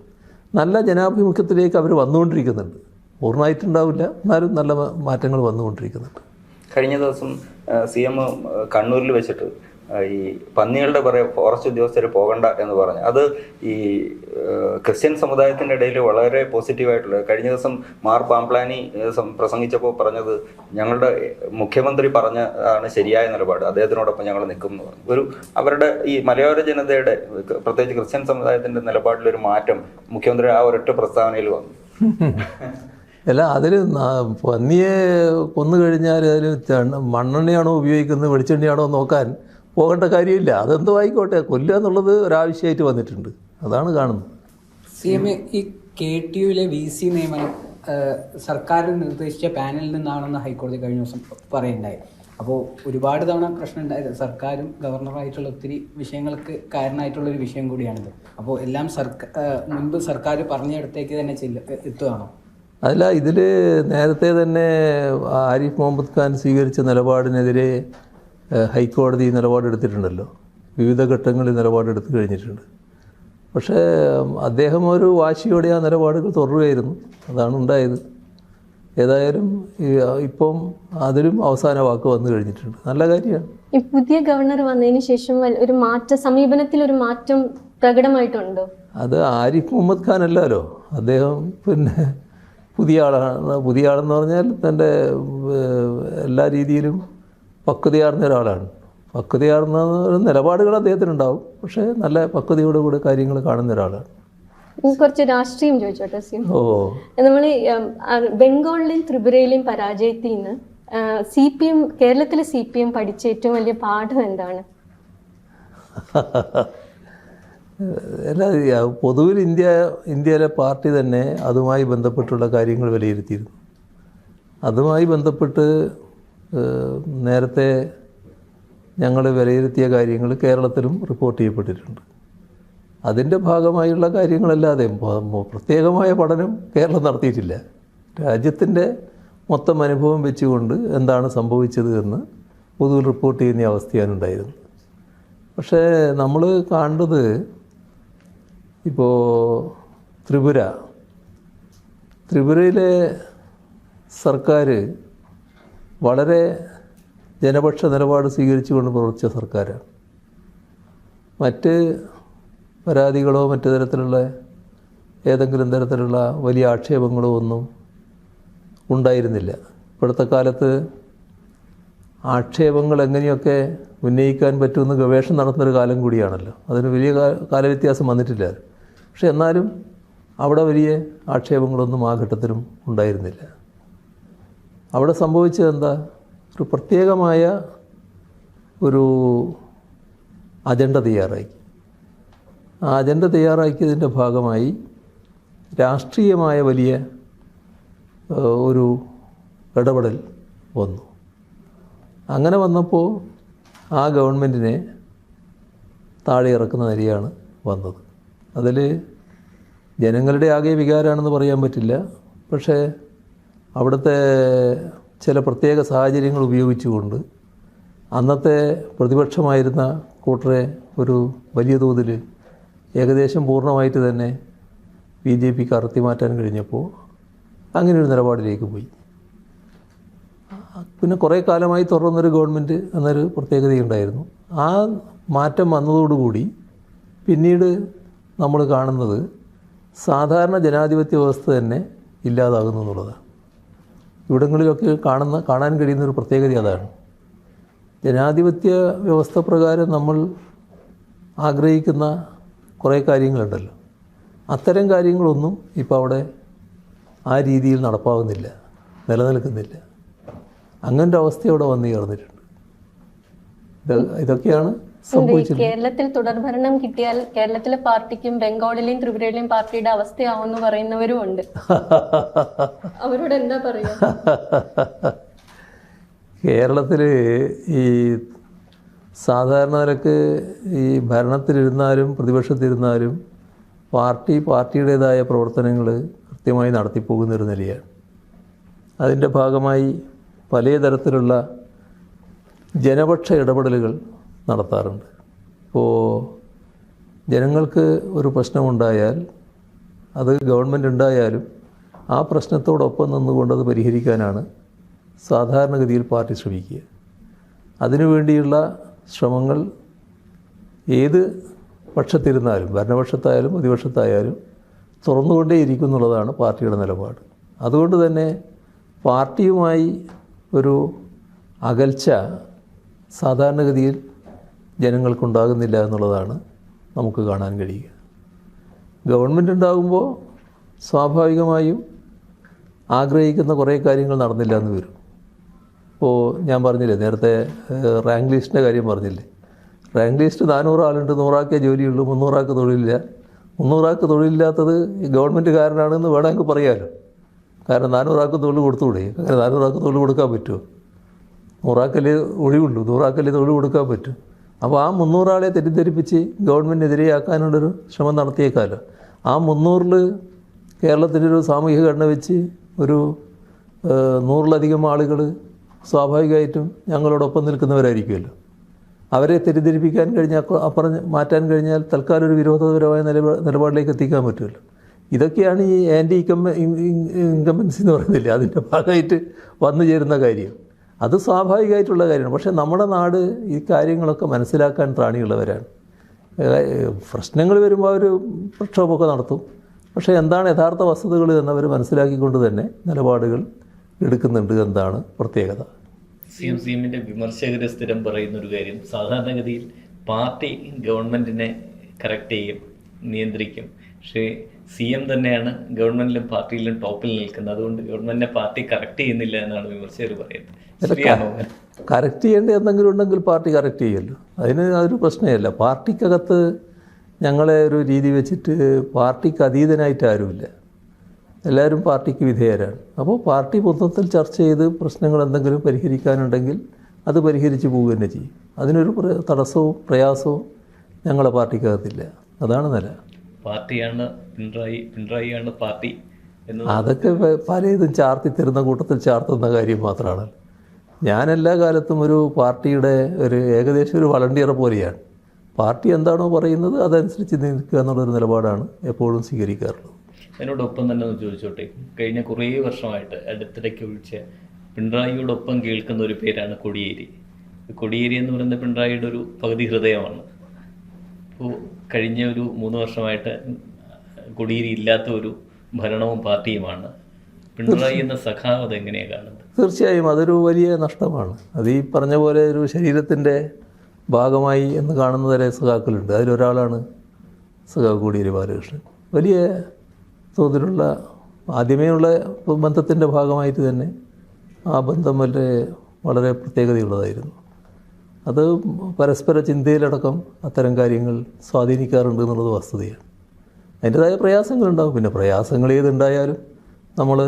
നല്ല ജനാഭിമുഖ്യത്തിലേക്ക് അവർ വന്നുകൊണ്ടിരിക്കുന്നുണ്ട്. പൂർണ്ണമായിട്ടുണ്ടാവില്ല, എന്നാലും നല്ല മാറ്റങ്ങൾ വന്നുകൊണ്ടിരിക്കുന്നുണ്ട്. കഴിഞ്ഞ ദിവസം CM കണ്ണൂരിൽ വെച്ചിട്ട് ഈ പന്നികളുടെ പുറകെ ഫോറസ്റ്റ് ഉദ്യോഗസ്ഥർ പോകണ്ട എന്ന് പറഞ്ഞു. അത് ഈ ക്രിസ്ത്യൻ സമുദായത്തിൻ്റെ ഇടയിൽ വളരെ പോസിറ്റീവായിട്ടുള്ള. കഴിഞ്ഞ ദിവസം മാർ പാംപ്ലാനി പ്രസംഗിച്ചപ്പോൾ പറഞ്ഞത്, ഞങ്ങളുടെ മുഖ്യമന്ത്രി പറഞ്ഞ ആണ് ശരിയായ നിലപാട്, അദ്ദേഹത്തിനോടൊപ്പം ഞങ്ങൾ നിൽക്കും എന്ന് പറഞ്ഞു. ഒരു അവരുടെ ഈ മലയോര ജനതയുടെ, പ്രത്യേകിച്ച് ക്രിസ്ത്യൻ സമുദായത്തിൻ്റെ നിലപാടിലൊരു മാറ്റം മുഖ്യമന്ത്രി ആ ഒരൊറ്റ പ്രസ്താവനയിൽ വന്നു. അല്ല, അതിൽ പന്നിയെ കൊന്നു കഴിഞ്ഞാൽ അതിൽ മണ്ണെണ്ണയാണോ ഉപയോഗിക്കുന്നത് വെളിച്ചെണ്ണയാണോ നോക്കാൻ പോകേണ്ട കാര്യമില്ല. അതെന്തോ ആയിക്കോട്ടെ, കൊല്ലുക എന്നുള്ളത് ഒരാവശ്യമായിട്ട് വന്നിട്ടുണ്ട്. അതാണ് കാണുന്നത്. CM, ഈ KTUവിലെ VC നിയമനം സർക്കാർ നിർദ്ദേശിച്ച പാനലിൽ നിന്നാണെന്ന് ഹൈക്കോടതി കഴിഞ്ഞ ദിവസം പറയുണ്ടായി. അപ്പോൾ ഒരുപാട് തവണ പ്രശ്നം ഉണ്ടായത് സർക്കാരും ഗവർണറായിട്ടുള്ള ഒത്തിരി വിഷയങ്ങൾക്ക് കാരണമായിട്ടുള്ളൊരു വിഷയം കൂടിയാണിത്. അപ്പോൾ എല്ലാം മുൻപ് സർക്കാർ പറഞ്ഞിടത്തേക്ക് തന്നെ എത്തുകയാണോ? അതല്ല, ഇതിൽ നേരത്തെ തന്നെ ആരിഫ് മുഹമ്മദ് ഖാൻ സ്വീകരിച്ച നിലപാടിനെതിരെ ഹൈക്കോടതി നിലപാടെടുത്തിട്ടുണ്ടല്ലോ. വിവിധ ഘട്ടങ്ങളിൽ നിലപാടെടുത്ത് കഴിഞ്ഞിട്ടുണ്ട്. പക്ഷേ അദ്ദേഹം ഒരു വാശിയോടെ ആ നിലപാടുകൾ തുടരുകയായിരുന്നു. അതാണ് ഉണ്ടായത്. ഏതായാലും ഇപ്പം അതിലും അവസാന വാക്ക് വന്നു കഴിഞ്ഞിട്ടുണ്ട്. നല്ല കാര്യമാണ്. ഈ പുതിയ ഗവർണർ വന്നതിന് ശേഷം ഒരു സമീപനത്തിൽ ഒരു മാറ്റം പ്രകടമായിട്ടുണ്ടോ? അത് ആരിഫ് മുഹമ്മദ് ഖാൻ അല്ലല്ലോ. അദ്ദേഹം പിന്നെ പുതിയ ആളാണ്. പുതിയ ആളെന്ന് പറഞ്ഞാൽ തൻ്റെ എല്ലാ രീതിയിലും പക്വതയാർന്ന ഒരാളാണ്. പക്വതയാർന്ന നിലപാടുകൾ അദ്ദേഹത്തിനുണ്ടാവും. പക്ഷേ നല്ല പക്വതയോടുകൂടി കാര്യങ്ങൾ കാണുന്ന ഒരാളാണ്. കുറച്ച് രാഷ്ട്രീയം ചോദിച്ചോട്ടെ CM. നമ്മൾ ബംഗാളിലെയും ത്രിപുരയിലെയും പരാജയത്തിൽ നിന്ന് CPM, കേരളത്തിലെ CPM പഠിച്ച ഏറ്റവും വലിയ പാഠം എന്താണ്? അല്ല, പൊതുവിൽ ഇന്ത്യയിലെ പാർട്ടി തന്നെ അതുമായി ബന്ധപ്പെട്ടുള്ള കാര്യങ്ങൾ വിലയിരുത്തിയിരുന്നു. അതുമായി ബന്ധപ്പെട്ട് നേരത്തെ ഞങ്ങൾ വിലയിരുത്തിയ കാര്യങ്ങൾ കേരളത്തിലും റിപ്പോർട്ട് ചെയ്യപ്പെട്ടിട്ടുണ്ട്. അതിൻ്റെ ഭാഗമായുള്ള കാര്യങ്ങളല്ലാതെ പ്രത്യേകമായ പഠനം കേരളം നടത്തിയിട്ടില്ല. രാജ്യത്തിൻ്റെ മൊത്തം അനുഭവം വെച്ചുകൊണ്ട് എന്താണ് സംഭവിച്ചത് എന്ന് പൊതുവിൽ റിപ്പോർട്ട് ചെയ്യുന്ന അവസ്ഥയാണ് ഉണ്ടായിരുന്നത്. പക്ഷേ നമ്മൾ കാണുന്നത് ഇപ്പോൾ ത്രിപുരയിലെ സർക്കാർ വളരെ ജനപക്ഷ നിലപാട് സ്വീകരിച്ചുകൊണ്ട് പ്രവർത്തിച്ച സർക്കാരാണ്. മറ്റ് പരാതികളോ മറ്റു തരത്തിലുള്ള ഏതെങ്കിലും തരത്തിലുള്ള വലിയ ആക്ഷേപങ്ങളോ ഒന്നും ഉണ്ടായിരുന്നില്ല. ഇപ്പോഴത്തെ കാലത്ത് ആക്ഷേപങ്ങൾ എങ്ങനെയൊക്കെ ഉന്നയിക്കാൻ പറ്റുമെന്ന് ഗവേഷണം നടത്തുന്നൊരു കാലം കൂടിയാണല്ലോ. അതിന് വലിയ കാലവ്യത്യാസം വന്നിട്ടില്ല. പക്ഷെ എന്നാലും അവിടെ വലിയ ആക്ഷേപങ്ങളൊന്നും ആ ഘട്ടത്തിലും ഉണ്ടായിരുന്നില്ല. അവിടെ സംഭവിച്ചത് എന്താ, ഒരു പ്രത്യേകമായ ഒരു അജണ്ട തയ്യാറാക്കി. ആ അജണ്ട തയ്യാറാക്കിയതിൻ്റെ ഭാഗമായി രാഷ്ട്രീയമായ വലിയ ഒരു ഇടപെടൽ വന്നു. അങ്ങനെ വന്നപ്പോൾ ആ ഗവൺമെൻറ്റിനെ താഴെ ഇറക്കുന്ന നിലയാണ് വന്നത്. അതിൽ ജനങ്ങളുടെ ആകെ വികാരമാണെന്ന് പറയാൻ പറ്റില്ല. പക്ഷേ അവിടുത്തെ ചില പ്രത്യേക സാഹചര്യങ്ങൾ ഉപയോഗിച്ചുകൊണ്ട് അന്നത്തെ പ്രതിപക്ഷമായിരുന്ന കൂട്ടരെ ഒരു വലിയ തോതിൽ ഏകദേശം പൂർണ്ണമായിട്ട് തന്നെ BJP കറത്തി മാറ്റാൻ കഴിഞ്ഞപ്പോൾ അങ്ങനെയൊരു നിലപാടിലേക്ക് പോയി. പിന്നെ കുറേ കാലമായി തുടർന്നൊരു ഗവൺമെൻറ് എന്നൊരു പ്രത്യേകതയുണ്ടായിരുന്നു. ആ മാറ്റം വന്നതോടുകൂടി പിന്നീട് നമ്മൾ കാണുന്നത് സാധാരണ ജനാധിപത്യ വ്യവസ്ഥ തന്നെ ഇല്ലാതാകുന്നു എന്നുള്ളതാണ്. ഇവിടങ്ങളിലൊക്കെ കാണാൻ കഴിയുന്നൊരു പ്രത്യേകത അതാണ്. ജനാധിപത്യ വ്യവസ്ഥ പ്രകാരം നമ്മൾ ആഗ്രഹിക്കുന്ന കുറേ കാര്യങ്ങളുണ്ടല്ലോ, അത്തരം കാര്യങ്ങളൊന്നും ഇപ്പോൾ അവിടെ ആ രീതിയിൽ നടപ്പാകുന്നില്ല, നിലനിൽക്കുന്നില്ല. അങ്ങനത്തെ അവസ്ഥ അവിടെ വന്നു ചേർന്നിട്ടുണ്ട്. ഇതൊക്കെയാണ് സംഭവിച്ചത്. കേരളത്തിൽ തുടർഭരണം കിട്ടിയാൽ കേരളത്തിലെ പാർട്ടിക്കും ബംഗാളിലെയും ത്രിപുരയിലെയും പാർട്ടിയുടെ അവസ്ഥയാവുമെന്ന് പറയുന്നവരും ഉണ്ട്. അവരോട് എന്താ പറയുക? കേരളത്തിൽ ഈ സാധാരണ നിലക്ക് ഈ ഭരണത്തിലിരുന്നാലും പ്രതിപക്ഷത്തിരുന്നാലും പാർട്ടിയുടേതായ പ്രവർത്തനങ്ങൾ കൃത്യമായി നടത്തിപ്പോകുന്നൊരു നിലയാണ്. അതിൻ്റെ ഭാഗമായി പല തരത്തിലുള്ള ജനപക്ഷ ഇടപെടലുകൾ നടത്താറുണ്ട്. ഇപ്പോൾ ജനങ്ങൾക്ക് ഒരു പ്രശ്നമുണ്ടായാൽ അത് ഗവൺമെൻറ് ഉണ്ടായാലും ആ പ്രശ്നത്തോടൊപ്പം നിന്നുകൊണ്ട് അത് പരിഹരിക്കാനാണ് സാധാരണഗതിയിൽ പാർട്ടി ശ്രമിക്കുക. അതിനുവേണ്ടിയുള്ള ശ്രമങ്ങൾ ഏത് പക്ഷത്തിരുന്നാലും, ഭരണപക്ഷത്തായാലും പ്രതിപക്ഷത്തായാലും തുറന്നുകൊണ്ടേയിരിക്കും എന്നുള്ളതാണ് പാർട്ടിയുടെ നിലപാട്. അതുകൊണ്ട് തന്നെ പാർട്ടിയുമായി ഒരു അകൽച്ച സാധാരണഗതിയിൽ ജനങ്ങൾക്കുണ്ടാകുന്നില്ല എന്നുള്ളതാണ് നമുക്ക് കാണാൻ കഴിയുക. ഗവൺമെൻറ് ഉണ്ടാകുമ്പോൾ സ്വാഭാവികമായും ആഗ്രഹിക്കുന്ന കുറേ കാര്യങ്ങൾ നടന്നില്ല എന്ന് വരും. ഇപ്പോൾ ഞാൻ പറഞ്ഞില്ലേ നേരത്തെ റാങ്ക് ലിസ്റ്റിൻ്റെ കാര്യം പറഞ്ഞില്ലേ, റാങ്ക് ലിസ്റ്റ് 400 ആളുണ്ട്, 100 ആൾക്കേ ജോലിയുള്ളൂ, 300 ആൾക്ക് തൊഴിലില്ല. 300 ആൾക്ക് തൊഴിലില്ലാത്തത് ഗവൺമെൻറ് കാരനാണെന്ന് വേണമെങ്കിൽ പറയാമല്ലോ. കാരണം 400 ആൾക്ക് തൊഴിൽ കൊടുത്തുകൂടെ? അങ്ങനെ 400 ആൾക്ക് തൊഴിൽ കൊടുക്കാൻ പറ്റുമോ? 100 ആൾക്കല്ലേ ഒഴിവുള്ളൂ, 100 ആൾക്കല്ലേ തൊഴിൽ കൊടുക്കാൻ പറ്റും. അപ്പോൾ ആ 300 ആളെ തെറ്റിദ്ധരിപ്പിച്ച് ഗവൺമെൻറ്റിനെതിരെയാക്കാനുള്ളൊരു ശ്രമം നടത്തിയേക്കാമല്ലോ. ആ 300-ൽ കേരളത്തിൻ്റെ ഒരു സാമൂഹിക ഘടന വെച്ച് ഒരു 100-ലധികം ആളുകൾ സ്വാഭാവികമായിട്ടും ഞങ്ങളോടൊപ്പം നിൽക്കുന്നവരായിരിക്കുമല്ലോ. അവരെ തെറ്റിദ്ധരിപ്പിക്കാൻ കഴിഞ്ഞാൽ, അപ്പുറം മാറ്റാൻ കഴിഞ്ഞാൽ തൽക്കാലം ഒരു വിരോധപരമായ നിലപാടിലേക്ക് എത്തിക്കാൻ പറ്റുമല്ലോ. ഇതൊക്കെയാണ് ഈ ആൻറ്റി ഇൻകംബൻസി എന്ന് പറയുന്നില്ല, അതിൻ്റെ ഭാഗമായിട്ട് വന്നു ചേരുന്ന കാര്യം. അത് സ്വാഭാവികമായിട്ടുള്ള കാര്യമാണ്. പക്ഷേ നമ്മുടെ നാട് ഈ കാര്യങ്ങളൊക്കെ മനസ്സിലാക്കാൻ ത്രാണിയുള്ളവരാണ്. പ്രശ്നങ്ങൾ വരുമ്പോൾ അവർ പ്രക്ഷോഭമൊക്കെ നടത്തും. പക്ഷേ എന്താണ് യഥാർത്ഥ വസ്തുതകൾ എന്നവർ മനസ്സിലാക്കിക്കൊണ്ട് തന്നെ നിലപാടുകൾ എടുക്കുന്നുണ്ട്. എന്താണ് പ്രത്യേകത? CM വിമർശകർ സ്ഥിരം പറയുന്ന ഒരു കാര്യം, സാധാരണഗതിയിൽ പാർട്ടി ഗവൺമെൻറ്റിനെ കറക്റ്റ് ചെയ്യും, നിയന്ത്രിക്കും. പക്ഷേ CM തന്നെയാണ് ഗവൺമെൻറ്റിലും പാർട്ടിയിലും ടോപ്പിൽ നിൽക്കുന്നത്. അതുകൊണ്ട് ഗവൺമെൻറ്റിനെ പാർട്ടി കറക്റ്റ് ചെയ്യുന്നില്ല എന്നാണ് വിമർശകർ പറയുന്നത്. കറക്റ്റ് ചെയ്യേണ്ട എന്തെങ്കിലും ഉണ്ടെങ്കിൽ പാർട്ടി കറക്റ്റ് ചെയ്യുമല്ലോ. അതിന് അതൊരു പ്രശ്നമല്ല. പാർട്ടിക്കകത്ത് ഞങ്ങളെ ഒരു രീതി വെച്ചിട്ട് പാർട്ടിക്ക് അതീതനായിട്ട് ആരുമില്ല, എല്ലാവരും പാർട്ടിക്ക് വിധേയരാണ്. അപ്പോൾ പാർട്ടി മൊത്തത്തിൽ ചർച്ച ചെയ്ത് പ്രശ്നങ്ങൾ എന്തെങ്കിലും പരിഹരിക്കാനുണ്ടെങ്കിൽ അത് പരിഹരിച്ച് പോവുക തന്നെ ചെയ്യും. അതിനൊരു തടസ്സവും പ്രയാസവും ഞങ്ങളെ പാർട്ടിക്കകത്തില്ല. അതാണ് നില. പാർട്ടിയാണ് പിണറായിയാണ് പാർട്ടി എന്ന് അതൊക്കെ പലതും ചാർത്തി തരുന്ന കൂട്ടത്തിൽ ചാർത്തുന്ന കാര്യം മാത്രമാണ്. ഞാൻ എല്ലാ കാലത്തും ഒരു പാർട്ടിയുടെ ഏകദേശം ഒരു വളണ്ടിയർ പോലെയാണ്. പാർട്ടി എന്താണോ പറയുന്നത് അതനുസരിച്ച് നിൽക്കുക എന്നുള്ളൊരു നിലപാടാണ് എപ്പോഴും സ്വീകരിക്കാറുള്ളത്. അതിനോടൊപ്പം തന്നെ ഒന്ന് ചോദിച്ചോട്ടെ, കഴിഞ്ഞ കുറേ വർഷമായിട്ട് അടുത്തിടയ്ക്ക് ഒഴിച്ച് പിണറായിയോടൊപ്പം കേൾക്കുന്ന ഒരു പേരാണ് കോടിയേരി. കോടിയേരി എന്ന് പറയുന്നത് പിണറായിയുടെ ഒരു പകുതി ഹൃദയമാണ്. അപ്പോൾ കഴിഞ്ഞ ഒരു 3 വർഷമായിട്ട് കോടിയേരി ഇല്ലാത്ത ഒരു ഭരണവും പാർട്ടിയുമാണ്. പിണറായി എന്ന സഖാവ് അതെങ്ങനെയാണ് കാണുന്നത്? തീർച്ചയായും അതൊരു വലിയ നഷ്ടമാണ്. അത് ഈ പറഞ്ഞ പോലെ ഒരു ശരീരത്തിൻ്റെ ഭാഗമായി എന്ന് കാണുന്ന തരം സഖാക്കളുണ്ട്. അതിലൊരാളാണ് സഖാവ് കോടിയേരി ബാലകൃഷ്ണൻ. വലിയ തോതിലുള്ള ആദ്യമേയുള്ള ബന്ധത്തിൻ്റെ ഭാഗമായിട്ട് തന്നെ ആ ബന്ധം വളരെ പ്രത്യേകതയുള്ളതായിരുന്നു. അത് പരസ്പര ചിന്തയിലടക്കം അത്തരം കാര്യങ്ങൾ സ്വാധീനിക്കാറുണ്ട് എന്നുള്ളത് വസ്തുതയാണ്. അതിൻ്റെതായ പ്രയാസങ്ങളുണ്ടാവും. പിന്നെ പ്രയാസങ്ങൾ ഏതുണ്ടായാലും നമ്മൾ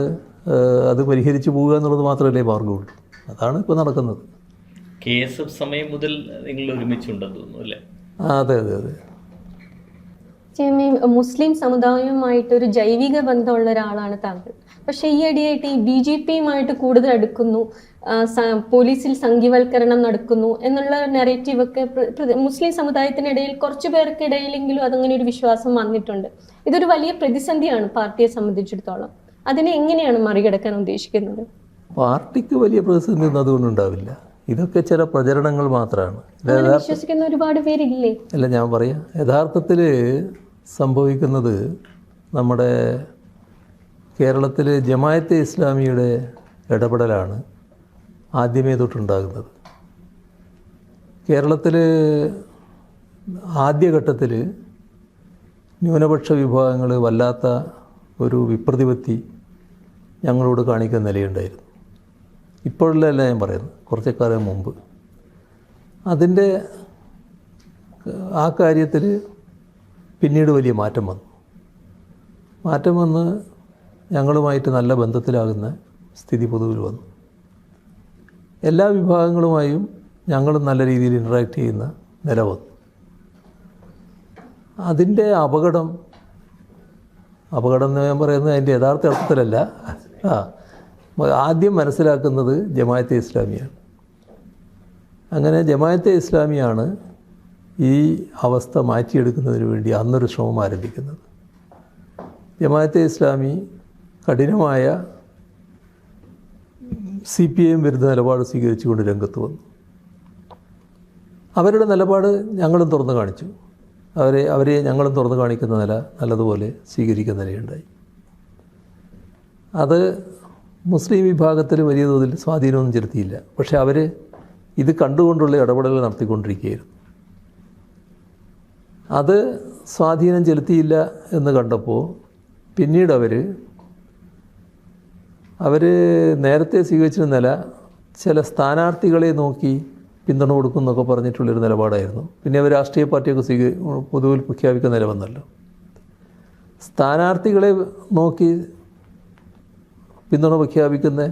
അത് പരിഹരിച്ചു പോവുക എന്നുള്ളത് മാത്രമല്ലേ മാർഗമുള്ളൂ. അതാണ് ഇപ്പോൾ നടക്കുന്നത്. KSF സമയം മുതൽ നിങ്ങൾ ഒരുമിച്ചുണ്ടെന്ന് തോന്നുന്നു അല്ലേ? അതെ അതെ അതെ. മുസ്ലിം സമുദായവുമായിട്ടൊരു ജൈവിക ബന്ധമുള്ള ഒരാളാണ് താങ്കൾ. പക്ഷേ ഈ ഇടയായിട്ട് ഈ BJPയുമായിട്ട് കൂടുതൽ അടുക്കുന്നു, പോലീസിൽ സംഘീവൽക്കരണം നടക്കുന്നു എന്നുള്ള നെറേറ്റീവൊക്കെ മുസ്ലിം സമുദായത്തിനിടയിൽ കുറച്ചു പേർക്കിടയിലെങ്കിലും അതങ്ങനെ ഒരു വിശ്വാസം വന്നിട്ടുണ്ട്. ഇതൊരു വലിയ പ്രതിസന്ധിയാണ് പാർട്ടിയെ സംബന്ധിച്ചിടത്തോളം. അതിനെ എങ്ങനെയാണ് മറികടക്കാൻ ഉദ്ദേശിക്കുന്നത്? പാർട്ടിക്ക് വലിയ പ്രതിസന്ധി ഒന്നും അതുകൊണ്ടുണ്ടാവില്ല. ഇതൊക്കെ ചില പ്രചരണങ്ങൾ മാത്രമാണ്. വിശ്വസിക്കുന്ന ഒരുപാട് പേരില്ലേ? അല്ല, ഞാൻ പറയാം, യഥാർത്ഥത്തിൽ സംഭവിക്കുന്നത് നമ്മുടെ കേരളത്തിൽ ജമാഅത്തെ ഇസ്ലാമിയുടെ ഇടപെടലാണ് ആദ്യമേ തൊട്ടുണ്ടാകുന്നത്. കേരളത്തിൽ ആദ്യഘട്ടത്തിൽ ന്യൂനപക്ഷ വിഭാഗങ്ങൾ വല്ലാത്ത ഒരു വിപ്രതിപത്തി ഞങ്ങളോട് കാണിക്കുന്ന നിലയുണ്ടായിരുന്നു. ഇപ്പോഴല്ല ഞാൻ പറയുന്നത്, കുറച്ച് കാലം മുമ്പ്. അതിൻ്റെ ആ കാര്യത്തിൽ പിന്നീട് വലിയ മാറ്റം വന്ന് ഞങ്ങളുമായിട്ട് നല്ല ബന്ധത്തിലാകുന്ന സ്ഥിതി പൊതുവിൽ വന്നു. എല്ലാ വിഭാഗങ്ങളുമായും ഞങ്ങളും നല്ല രീതിയിൽ ഇൻട്രാക്ട് ചെയ്യുന്ന നില വന്നു. അതിൻ്റെ അപകടം എന്ന് ഞാൻ പറയുന്നത് അതിൻ്റെ യഥാർത്ഥ അർത്ഥത്തിലല്ല. ആദ്യം മനസ്സിലാക്കുന്നത് ജമാഅത്തെ ഇസ്ലാമിയാണ്. അങ്ങനെ ജമാഅത്തെ ഇസ്ലാമിയാണ് ഈ അവസ്ഥ മാറ്റിയെടുക്കുന്നതിന് വേണ്ടി അന്നൊരു ശ്രമം ആരംഭിക്കുന്നത്. ജമാഅത്തെ ഇസ്ലാമി കഠിനമായ CPIM വിരുദ്ധ നിലപാട് സ്വീകരിച്ചുകൊണ്ട് രംഗത്ത് വന്നു. അവരുടെ നിലപാട് ഞങ്ങളും തുറന്നു കാണിച്ചു. അവരെ ഞങ്ങളും തുറന്നു കാണിക്കുന്ന നില നല്ലതുപോലെ സ്വീകരിക്കുന്ന നിലയുണ്ടായി. അത് മുസ്ലിം വിഭാഗത്തിൽ വലിയ തോതിൽ സ്വാധീനമൊന്നും ചെലുത്തിയില്ല. പക്ഷേ അവർ ഇത് കണ്ടുകൊണ്ടുള്ള ഇടപെടലുകൾ നടത്തിക്കൊണ്ടിരിക്കുകയായിരുന്നു. അത് സ്വാധീനം ചെലുത്തിയില്ല എന്ന് കണ്ടപ്പോൾ പിന്നീട് അവർ നേരത്തെ സ്വീകരിച്ചിരുന്ന നില ചില സ്ഥാനാർത്ഥികളെ നോക്കി പിന്തുണ കൊടുക്കും എന്നൊക്കെ പറഞ്ഞിട്ടുള്ളൊരു നിലപാടായിരുന്നു. പിന്നെ അവർ രാഷ്ട്രീയ പാർട്ടിയൊക്കെ പൊതുവിൽ പ്രഖ്യാപിക്കുന്ന നില വന്നല്ലോ. സ്ഥാനാർത്ഥികളെ നോക്കി പിന്തുണ പ്രഖ്യാപിക്കുന്ന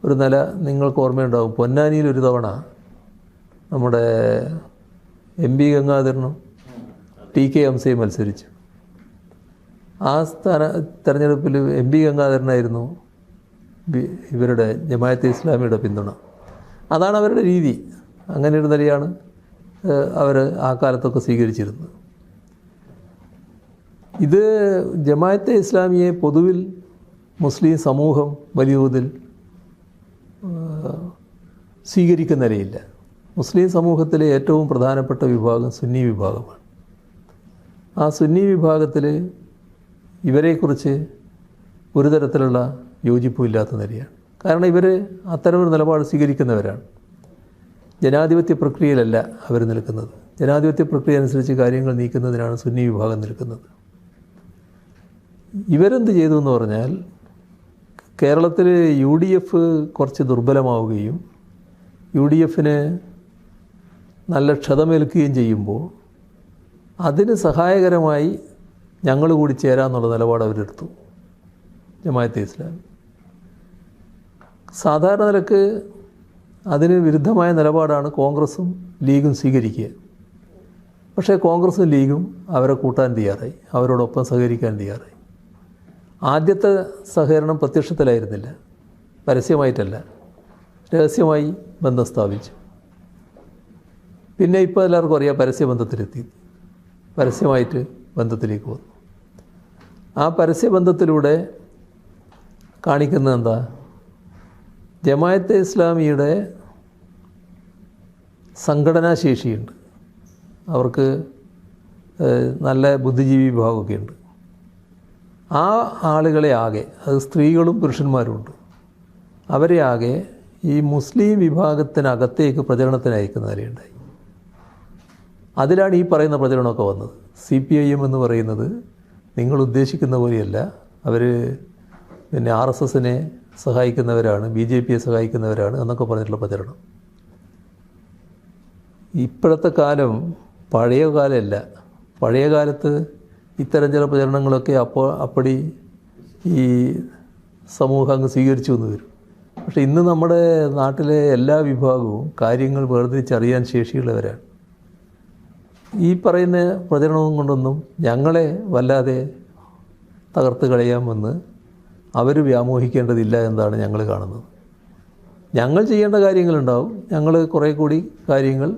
ഒരു നില നിങ്ങൾക്ക് ഓർമ്മയുണ്ടാകും. പൊന്നാനിയിൽ ഒരു തവണ നമ്മുടെ MP ഗംഗാധരനും TK ഹംസയും മത്സരിച്ചു. ആ തെരഞ്ഞെടുപ്പിൽ MP ഗംഗാധരനായിരുന്നു ഇവരുടെ ജമാഅത്തെ ഇസ്ലാമിയുടെ പിന്തുണ. അതാണ് അവരുടെ രീതി. അങ്ങനെ ഒരു നിലയാണ് അവർ ആ കാലത്തൊക്കെ സ്വീകരിച്ചിരുന്നത്. ഇത് ജമാഅത്തെ ഇസ്ലാമിയെ പൊതുവിൽ മുസ്ലിം സമൂഹം വലിയ തോതിൽ സ്വീകരിക്കുന്ന നിലയില്ല. മുസ്ലിം സമൂഹത്തിലെ ഏറ്റവും പ്രധാനപ്പെട്ട വിഭാഗം സുന്നി വിഭാഗമാണ്. ആ സുന്നി വിഭാഗത്തിൽ ഇവരെക്കുറിച്ച് ഒരു തരത്തിലുള്ള യോജിപ്പുമില്ലാത്ത നിലയാണ്. കാരണം ഇവർ അത്തരമൊരു നിലപാട് സ്വീകരിക്കുന്നവരാണ്. ജനാധിപത്യ പ്രക്രിയയിലല്ല അവർ നിൽക്കുന്നത്. ജനാധിപത്യ പ്രക്രിയ അനുസരിച്ച് കാര്യങ്ങൾ നീക്കുന്നതിനാണ് സുന്നി വിഭാഗം നിൽക്കുന്നത്. ഇവരെന്ത് ചെയ്തു എന്ന് പറഞ്ഞാൽ, കേരളത്തിൽ UDF കുറച്ച് ദുർബലമാവുകയും UDFന് നല്ല ക്ഷതമേൽക്കുകയും ചെയ്യുമ്പോൾ അതിന് സഹായകരമായി ഞങ്ങൾ കൂടി ചേരാമെന്നുള്ള നിലപാട് അവരെടുത്തു ജമാഅത്തെ ഇസ്ലാമി. സാധാരണ നിലക്ക് അതിന് വിരുദ്ധമായ നിലപാടാണ് കോൺഗ്രസും ലീഗും സ്വീകരിക്കുക. പക്ഷേ കോൺഗ്രസും ലീഗും അവരെ കൂട്ടാൻ തയ്യാറായി, അവരോടൊപ്പം സഹകരിക്കാൻ തയ്യാറായി. ആദ്യത്തെ സഹകരണം പ്രത്യക്ഷത്തിലായിരുന്നില്ല, പരസ്യമായിട്ടല്ല. രഹസ്യമായി ബന്ധം സ്ഥാപിച്ചു. പിന്നെ ഇപ്പോൾ എല്ലാവർക്കും അറിയാം പരസ്യബന്ധത്തിലെത്തി, പരസ്യമായിട്ട് ബന്ധത്തിലേക്ക് വന്നു. ആ പരസ്യബന്ധത്തിലൂടെ കാണിക്കുന്നത് എന്താ? ജമാഅത്തെ ഇസ്ലാമിയുടെ സംഘടനാശേഷിയുണ്ട്, അവർക്ക് നല്ല ബുദ്ധിജീവി വിഭാഗമൊക്കെ ഉണ്ട്. ആ ആളുകളെ ആകെ, അത് സ്ത്രീകളും പുരുഷന്മാരും ഉണ്ട്, അവരെ ആകെ ഈ മുസ്ലിം വിഭാഗത്തിനകത്തേക്ക് പ്രചരണത്തിന് അയക്കുന്നവരെയുണ്ടായി. അതിലാണ് ഈ പറയുന്ന പ്രചരണമൊക്കെ വന്നത്. CPIM എന്ന് പറയുന്നത് നിങ്ങൾ ഉദ്ദേശിക്കുന്ന പോലെയല്ല, അവർ പിന്നെ RSSനെ സഹായിക്കുന്നവരാണ്, BJPയെ സഹായിക്കുന്നവരാണ് എന്നൊക്കെ പറഞ്ഞിട്ടുള്ള പ്രചരണം. ഇപ്പോഴത്തെ കാലം പഴയ കാലമല്ല. പഴയ കാലത്ത് ഇത്തരം ചില പ്രചരണങ്ങളൊക്കെ അപ്പടി ഈ സമൂഹം അങ്ങ് സ്വീകരിച്ചു എന്ന് വരും. പക്ഷേ ഇന്ന് നമ്മുടെ നാട്ടിലെ എല്ലാ വിഭാഗവും കാര്യങ്ങൾ വേർതിരിച്ചറിയാൻ ശേഷിയുള്ളവരാണ്. ഈ പറയുന്ന പ്രചരണവും കൊണ്ടൊന്നും ഞങ്ങളെ വല്ലാതെ തകർത്ത് കളയാമെന്ന് അവർ വ്യാമോഹിക്കേണ്ടതില്ല എന്നാണ് ഞങ്ങൾ കാണുന്നത്. ഞങ്ങൾ ചെയ്യേണ്ട കാര്യങ്ങളുണ്ടാവും, ഞങ്ങൾ കുറേ കൂടി കാര്യങ്ങൾ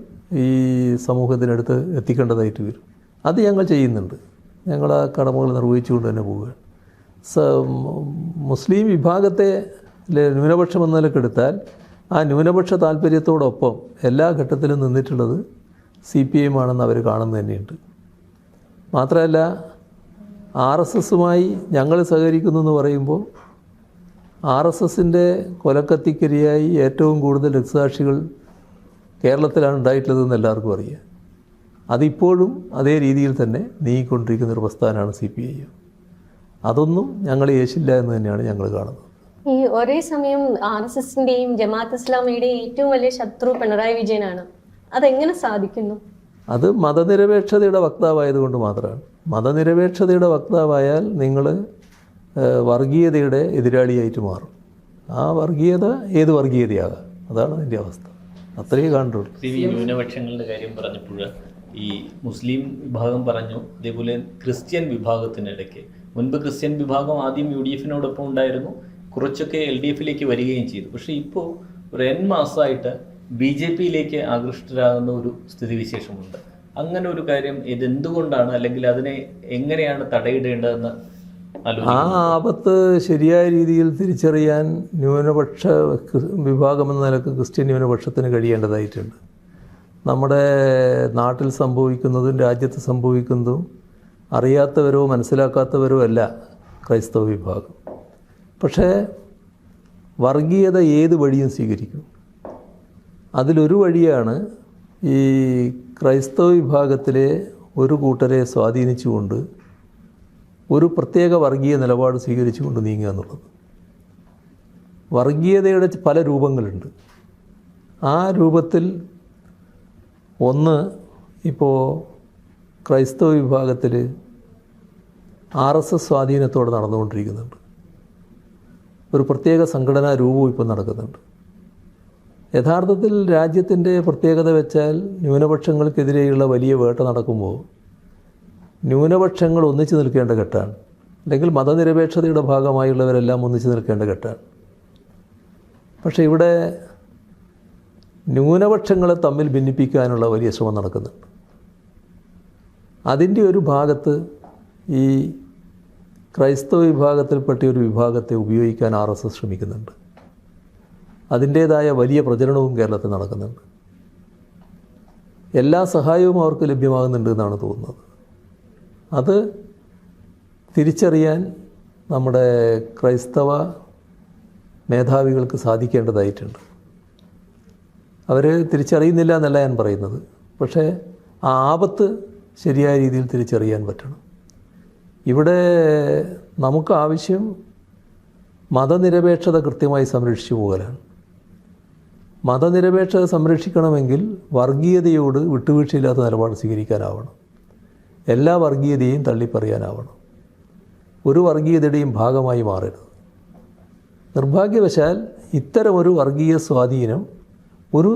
ഈ സമൂഹത്തിനടുത്ത് എത്തിക്കേണ്ടതായിട്ട് വരും. അത് ഞങ്ങൾ ചെയ്യുന്നുണ്ട്. ഞങ്ങൾ ആ കടമകൾ നിർവഹിച്ചുകൊണ്ട് തന്നെ പോവുകയാണ്. മുസ്ലിം വിഭാഗത്തെ ന്യൂനപക്ഷം എന്ന നിലക്കെടുത്താൽ ആ ന്യൂനപക്ഷ താല്പര്യത്തോടൊപ്പം എല്ലാ ഘട്ടത്തിലും നിന്നിട്ടുള്ളത് CPIM ആണെന്ന് അവർ കാണുന്നത് തന്നെയുണ്ട്. മാത്രമല്ല RSSുമായി ഞങ്ങൾ സഹകരിക്കുന്നു എന്ന് പറയുമ്പോൾ RSSൻ്റെ കൊലക്കത്തിക്കരിയായി ഏറ്റവും കൂടുതൽ രക്തസാക്ഷികൾ കേരളത്തിലാണ് ഉണ്ടായിട്ടുള്ളതെന്ന് എല്ലാവർക്കും അറിയാം. അതിപ്പോഴും അതേ രീതിയിൽ തന്നെ നീങ്ങിക്കൊണ്ടിരിക്കുന്നൊരു പ്രസ്ഥാനമാണ് CPIM. അതൊന്നും ഞങ്ങൾ യേശില്ല എന്ന് തന്നെയാണ് ഞങ്ങൾ കാണുന്നത്. ഈ ഒരേ സമയം RSSന്റെയും ജമാഅത്ത് ഇസ്ലാമിയുടെയും ഏറ്റവും വലിയ ശത്രു പിണറായി വിജയനാണ്. അതെങ്ങനെ സാധിക്കുന്നു? അത് മതനിരപേക്ഷതയുടെ വക്താവായതുകൊണ്ട് മാത്രമാണ്. മതനിരപേക്ഷതയുടെ വക്താവായാൽ നിങ്ങൾ വർഗീയതയുടെ എതിരാളിയായിട്ട് മാറും. ആ വർഗീയത ഏത് വർഗീയതയാകാം, അതാണ് അതിൻ്റെ അവസ്ഥ. അത്രയേ കണ്ടുള്ളൂ. ന്യൂനപക്ഷങ്ങളുടെ കാര്യം പറഞ്ഞപ്പോൾ ഈ മുസ്ലിം വിഭാഗം പറഞ്ഞു, അതേപോലെ ക്രിസ്ത്യൻ വിഭാഗത്തിനിടയ്ക്ക് മുൻപ് ക്രിസ്ത്യൻ വിഭാഗം ആദ്യം UDFനോടൊപ്പം ഉണ്ടായിരുന്നു, കുറച്ചൊക്കെ LDFിലേക്ക് വരികയും ചെയ്തു. പക്ഷേ ഇപ്പോൾ ഒരു N മാസമായിട്ട് BJPയിലേക്ക് ആകൃഷ്ടരാകുന്ന ഒരു സ്ഥിതിവിശേഷമുണ്ട്. അങ്ങനെ ഒരു കാര്യം ഇതെന്തുകൊണ്ടാണ്, അല്ലെങ്കിൽ അതിനെ എങ്ങനെയാണ് തടയിടേണ്ടതെന്ന് ആ ആപത്ത് ശരിയായ രീതിയിൽ തിരിച്ചറിയാൻ ന്യൂനപക്ഷ വിഭാഗമെന്ന നിലക്ക് ക്രിസ്ത്യൻ ന്യൂനപക്ഷത്തിന് കഴിയേണ്ടതായിട്ടുണ്ട്. നമ്മുടെ നാട്ടിൽ സംഭവിക്കുന്നതും രാജ്യത്ത് സംഭവിക്കുന്നതും അറിയാത്തവരോ മനസ്സിലാക്കാത്തവരോ അല്ല ക്രൈസ്തവ വിഭാഗം. പക്ഷേ വർഗീയത ഏത് വഴിയും സ്വീകരിക്കും. അതിലൊരു വഴിയാണ് ഈ ക്രൈസ്തവ വിഭാഗത്തിലെ ഒരു കൂട്ടരെ സ്വാധീനിച്ചുകൊണ്ട് ഒരു പ്രത്യേക വർഗീയ നിലപാട് സ്വീകരിച്ചുകൊണ്ട് നീങ്ങുക എന്നുള്ളത്. വർഗീയതയുടെ പല രൂപങ്ങളുണ്ട്. ആ രൂപത്തിൽ ഒന്ന് ഇപ്പോൾ ക്രൈസ്തവ വിഭാഗത്തിൽ RSS സ്വാധീനത്തോടെ നടന്നുകൊണ്ടിരിക്കുന്നുണ്ട്. ഒരു പ്രത്യേക സംഘടനാ രൂപവും ഇപ്പോൾ നടക്കുന്നുണ്ട്. യഥാർത്ഥത്തിൽ രാജ്യത്തിൻ്റെ പ്രത്യേകത വെച്ചാൽ ന്യൂനപക്ഷങ്ങൾക്കെതിരെയുള്ള വലിയ വേട്ട നടക്കുമ്പോൾ ന്യൂനപക്ഷങ്ങൾ ഒന്നിച്ചു നിൽക്കേണ്ട ഘട്ടമാണ്, അല്ലെങ്കിൽ മതനിരപേക്ഷതയുടെ ഭാഗമായുള്ളവരെല്ലാം ഒന്നിച്ചു നിൽക്കേണ്ട ഘട്ടമാണ്. പക്ഷേ ഇവിടെ ന്യൂനപക്ഷങ്ങളെ തമ്മിൽ ഭിന്നിപ്പിക്കാനുള്ള വലിയ ശ്രമം നടക്കുന്നുണ്ട്. അതിൻ്റെ ഒരു ഭാഗത്ത് ഈ ക്രൈസ്തവ വിഭാഗത്തിൽപ്പെട്ട ഒരു വിഭാഗത്തെ ഉപയോഗിക്കാൻ RSS ശ്രമിക്കുന്നുണ്ട്. അതിൻ്റേതായ വലിയ പ്രചരണവും കേരളത്തിൽ നടക്കുന്നുണ്ട്. എല്ലാ സഹായവും അവർക്ക് ലഭ്യമാകുന്നുണ്ട് എന്നാണ് തോന്നുന്നത്. അത് തിരിച്ചറിയാൻ നമ്മുടെ ക്രൈസ്തവ മേധാവികൾക്ക് സാധിക്കേണ്ടതായിട്ടുണ്ട്. അവർ തിരിച്ചറിയുന്നില്ല എന്നല്ല ഞാൻ പറയുന്നത്, പക്ഷേ ആ ആപത്ത് ശരിയായ രീതിയിൽ തിരിച്ചറിയാൻ പറ്റണം. ഇവിടെ നമുക്ക് ആവശ്യം മതനിരപേക്ഷത കൃത്യമായി സംരക്ഷിച്ചു പോകലാണ്. മതനിരപേക്ഷത സംരക്ഷിക്കണമെങ്കിൽ വർഗീയതയോട് വിട്ടുവീഴ്ചയില്ലാത്ത നിലപാട് സ്വീകരിക്കാനാവണം. എല്ലാ വർഗീയതയെയും തള്ളിപ്പറയാനാവണം. ഒരു വർഗീയതയുടെയും ഭാഗമായി മാറരുത്. നിർഭാഗ്യവശാൽ ഇത്തരമൊരു വർഗീയ സ്വാധീനം ഒരു